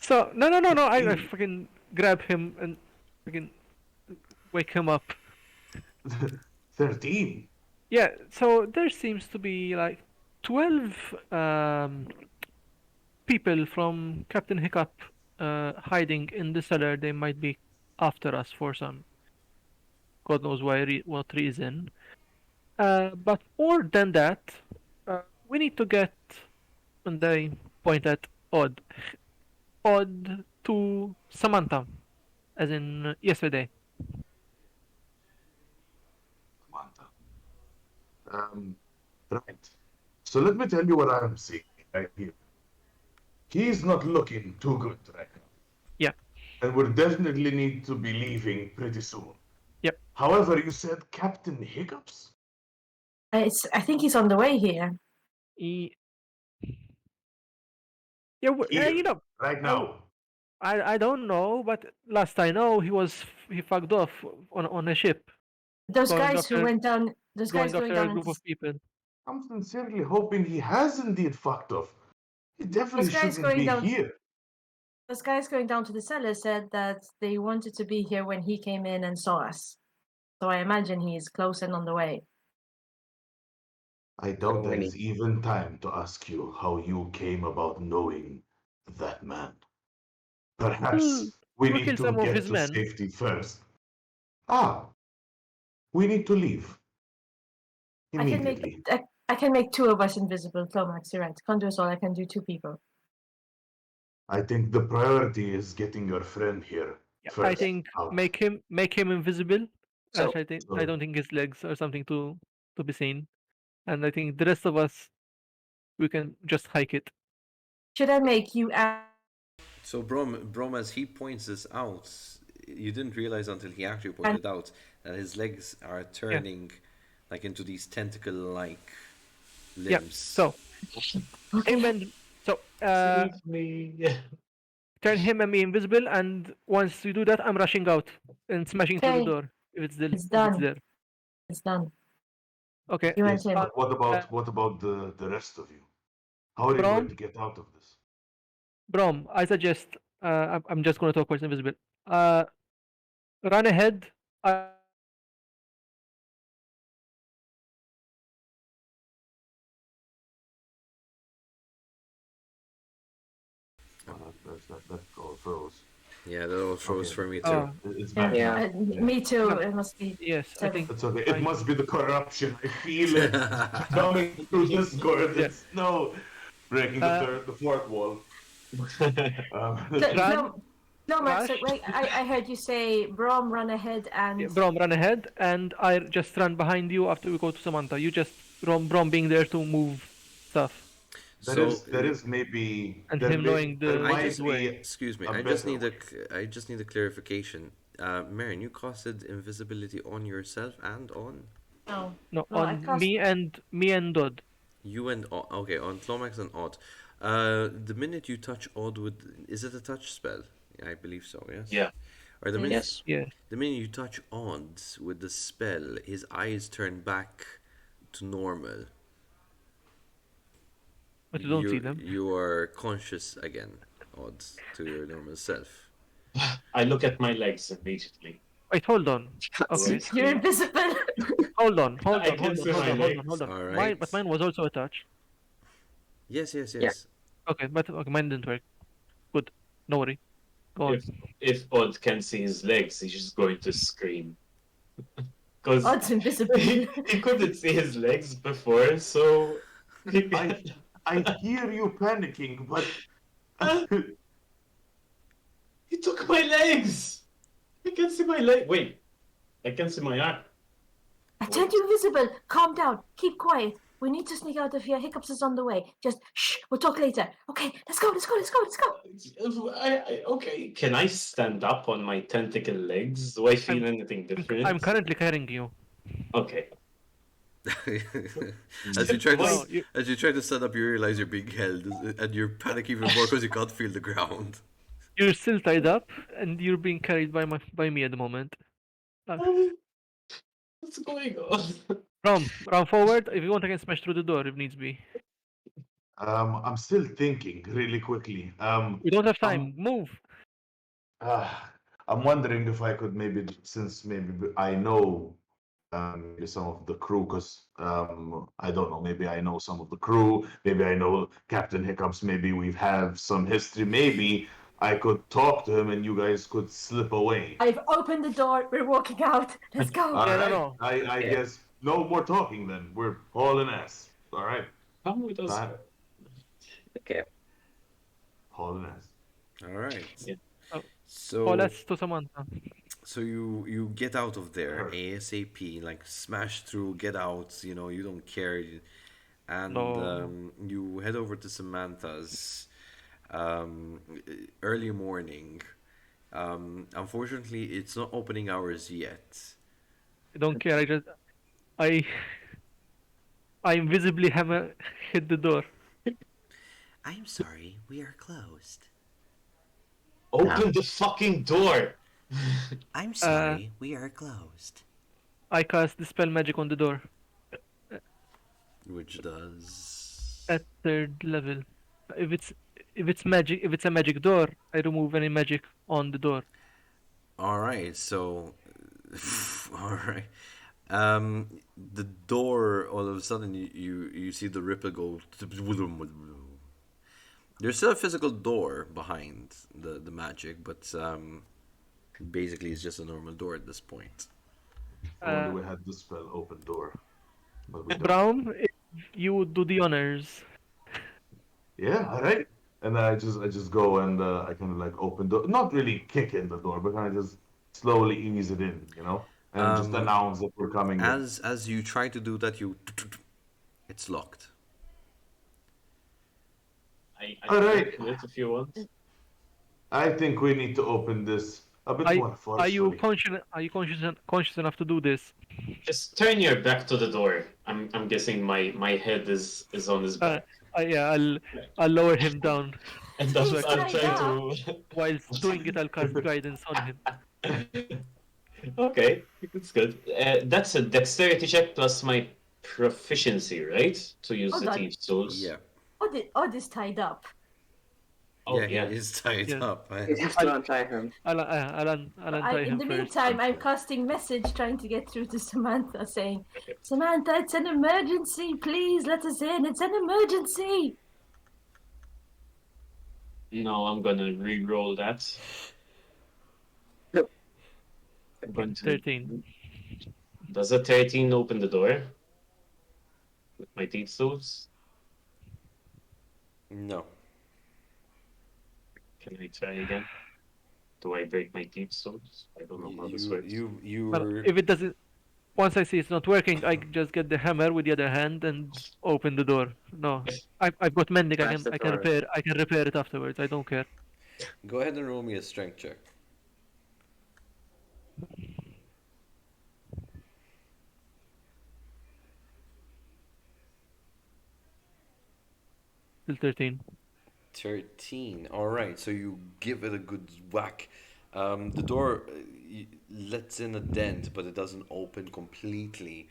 So no, I fucking grab him and fucking wake him up. 13. Yeah, so there seems to be like 12 people from Captain Hiccup hiding in the cellar. They might be after us for some God knows what reason. But more than that, we need to get, and I point at Odd to Samantha, as in yesterday. Samantha. Right. So let me tell you what I'm seeing right here. He's not looking too good right now. Yeah. And we'll definitely need to be leaving pretty soon. Yep. However, you said Captain Hiccups? I think he's on the way here. He, yeah, Here, you know, right now. I don't know, but last I know, he fucked off on a ship, Those Going guys who after- went down. Those guys going going after a down group into of people. I'm sincerely hoping he has indeed fucked off. He definitely Those guys shouldn't going be down- here. those guys going down to the cellar said that they wanted to be here when he came in and saw us. So I imagine he is close and on the way. I doubt there many. is even time to ask you how you came about knowing that man. Perhaps we we'll need kill to some of get his to men. safety first. We need to leave. Immediately. I can make two of us invisible. Clomax, you're right. Can't do us all. I can do two people. I think the priority is getting your friend here first. I think out. make him invisible. So- I don't think his legs or something to be seen, and I think the rest of us we can just hike it. Should I make you So Brom, as he points this out, you didn't realize until he actually pointed out that his legs are turning like into these tentacle-like Yeah. limbs. So him and Save me. turn him and me invisible, and once you do that, I'm rushing out and smashing through the Okay. door if it's still It's if done. it's there. It's done. Okay. You Yes, and him. but what about the rest of you? How are you Brom? going to get out of this? Brom, I suggest I'm just going to talk while invisible. Run ahead. That all froze. Yeah, that all froze Okay. for me too. Oh, It's Yeah. back now. Me too. It must be. yes, I think It's okay. It Fine. must be the corruption. I feel it coming through Discord. Yeah. It's no breaking the fourth wall. Run. Clomax, Rush. wait, I heard you say Brom run ahead and Brom, run ahead, and I just run behind you after we go to Samantha. You just Brom being there to move stuff, There is maybe and there him may- knowing there the might his be way. Excuse me, a I just better need way. I just need a clarification. Marion, you casted invisibility on yourself and on no. No, No, I on cast- me and Dodd. you and okay, on Clomax and Odd. The minute you touch Odd with, is it a touch spell? I believe so. Yes. Yeah. Or the minute Yes. Yeah. the minute you touch Odd with the spell, his eyes turn back to normal. But you don't see them. You are conscious again, Odd, to your normal self. I look at my legs immediately. Wait, hold on. Okay. You're invisible. Hold on. I can see my legs. All right. Mine, but mine was also a touch. Yes. Yeah. Okay, but okay, mine didn't work. Good. No worry. Go on. If Odd can see his legs, he's just going to scream. Because Odd's invisible. he couldn't see his legs before, so I hear you panicking, but he took my legs. I can see my leg. Wait, I can see my arm. I turned you invisible. Calm down. Keep quiet. We need to sneak out of here. Hiccups is on the way. Just shh. We'll talk later. Okay, let's go. Let's go. Let's go. Let's go. Okay, can I stand up on my tentacle legs? Do I feel anything different? I'm currently carrying you. Okay. as you try to Well, as you try to stand up, you realize you're being held, and you panic even more because you can't feel the ground. You're still tied up, and you're being carried by me at the moment. What's going on? Run forward. If you want, I can smash through the door if needs be. I'm still thinking really quickly. We don't have time. Move. I'm wondering if I could maybe, since maybe I know maybe some of the crew, because I don't know, maybe I know some of the crew, maybe I know Captain Hiccups, maybe we have some history, maybe I could talk to him and you guys could slip away. I've opened the door. We're walking out. Let's go. All Yeah, right. no. I guess no more talking then. We're hauling ass. All right. Come with us. Bye. Okay. Hauling ass. All right. Yeah. So Oh, let's to Samantha. So you get out of there Sure. ASAP, like smash through, get out. You don't care, and No. you head over to Samantha's um, early morning. Unfortunately, it's not opening hours yet. I don't care. I I invisibly hammer hit the door. I'm sorry, we are closed. Open the fucking door! I'm Uh, sorry, we are closed. I cast dispel magic on the door Which does. at third level. If it's if it's a magic door, I remove any magic on the door. Alright, so. Alright. The door, all of a sudden, you see the ripple go. There's still a physical door behind the magic, but basically it's just a normal door at this point. If only Uh, we had the spell open door, but we don't. Brown, if you would do the honors. Yeah, all right. And I just go and I kind of like open the, not really kick in the door, but kind of just slowly ease it in, and just Um, announce that we're coming in. as you try to do that, it's locked. I All can right. open it if you want. I think we need to open this a bit more Are you forcefully. conscious enough to do this? Just turn your back to the door. I'm guessing my head is on his back. Yeah, I'll lower him down. And So I'll, I I'll can, try to. whilst doing it, I'll cast guidance on him. Okay, that's good. That's a dexterity check plus my proficiency, right? To use Hold the on. thieves' tools. Yeah. Odd is tied up. Oh, yeah, yeah. he is tied Yeah. up. You'd have to untie him. I'll untie In him the first. meantime, I'm casting message trying to get through to Samantha saying, Samantha, it's an emergency. Please let us in. It's an emergency. No, I'm gonna re-roll that. Nope. I'm going to- 13. Does a 13 open the door? With my thieves' tools? No. Can I try again? Do I break my thieves' tools? I don't know how this works. You Well, were. if it doesn't, once I see it's not working, I just get the hammer with the other hand and open the door. No, I've got mending. Smash the I can door. repair it afterwards. I don't care. Go ahead and roll me a strength check. Still 13. 13. All right, so you give it a good whack. The door lets in a dent, but it doesn't open completely.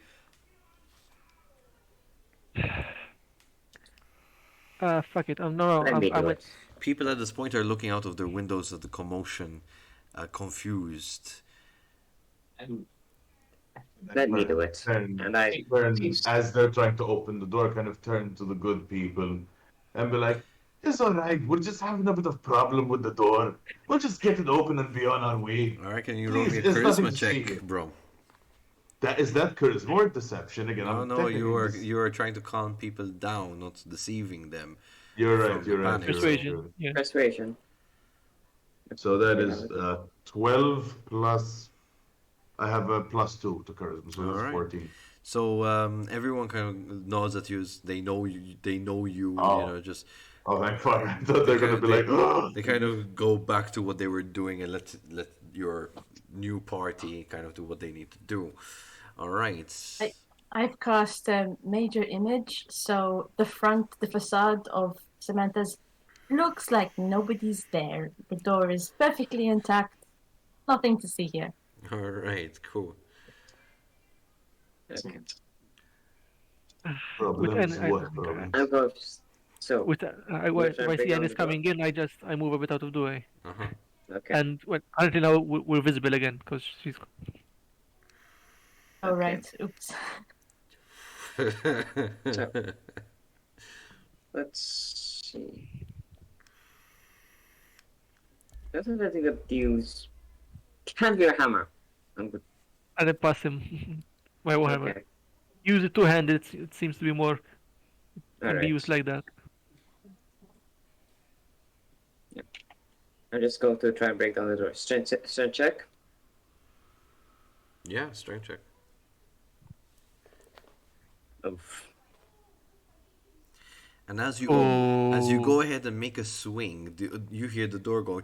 Fuck it. No, Let me do it. People at this point are looking out of their windows at the commotion, confused. And Let me do it. Turn, And I turn, as they're trying to open the door, kind of turn to the good people and be like, it's all right. We're just having a bit of problem with the door. We'll just get it open and be on our way. All right, can you roll Please, me a it's nothing charisma to see check, here. bro? That charisma or deception again? No, I'm no, technically you are trying to calm people down, not deceiving them. You're from right. the You're right. panic. You're right, Persuasion. you're right. Yeah. persuasion. So that is 12 plus. I have a +2 to charisma, so All that's right. 14. So everyone kind of nods at you. They know you. They know you. Oh. Just Oh, thank fuck. I thought they're gonna be like, oh. they kind of go back to what they were doing and let your new party kind of do what they need to do. All right. I've cast a major image, so the facade of Samantha's looks like nobody's there. The door is perfectly intact. Nothing to see here. All right. Cool. Okay. Problems, what problems? I'm going to... So, If I Which I see bring on Ennis the door? coming in, I move a bit out of the way. Uh-huh. okay. And currently now we're visible again because she's. Oh, right. Oops. Let's see. Doesn't I think I've used... Can't be a hammer. I'm good. And I pass him my warhammer. Okay. Use it two-handed. It seems to be more. Can be Alright. used like that. I'm just going to try and break down the door. Strength check. Yeah, strength check. Oof. And as you Oh. go ahead and make a swing, you hear the door go,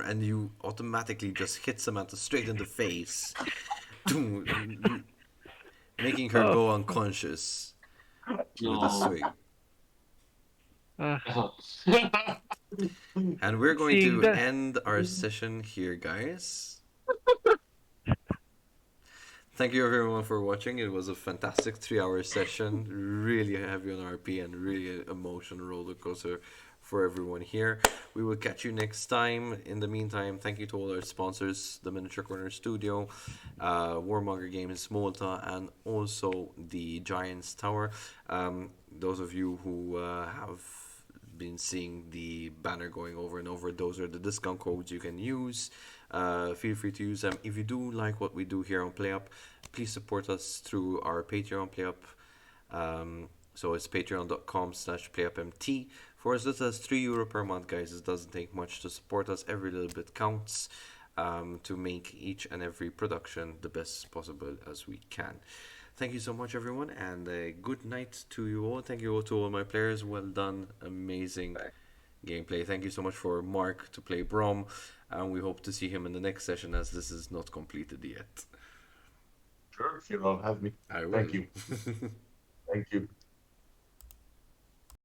and you automatically just hits Samantha straight in the face, making her Oh. go unconscious with a No. swing. Uh, Oh. And we're going seeing to that. end our session here, guys. Thank you everyone for watching. It was a fantastic 3 hour session. Really heavy on RP and really emotional roller coaster for everyone here. We will catch you next time. In the meantime, thank you to all our sponsors, the Miniature Corner Studio, Warmonger Games Malta, and also the Giants Tower. Those of you who have been seeing the banner going over and over, those are the discount codes you can use. Feel free to use them. If you do like what we do here on PlayUp, please support us through our Patreon PlayUp. So it's patreon.com/playupmt. For as little as €3 per month, guys. It doesn't take much to support us. Every little bit counts to make each and every production the best possible as we can. Thank you so much, everyone, and good night to you all. Thank you all to all my players. Well done. Amazing gameplay. Thank you so much for Mark to play Brom, and we hope to see him in the next session as this is not completed yet. Sure, if you don't have me. I will. Thank you. Thank you.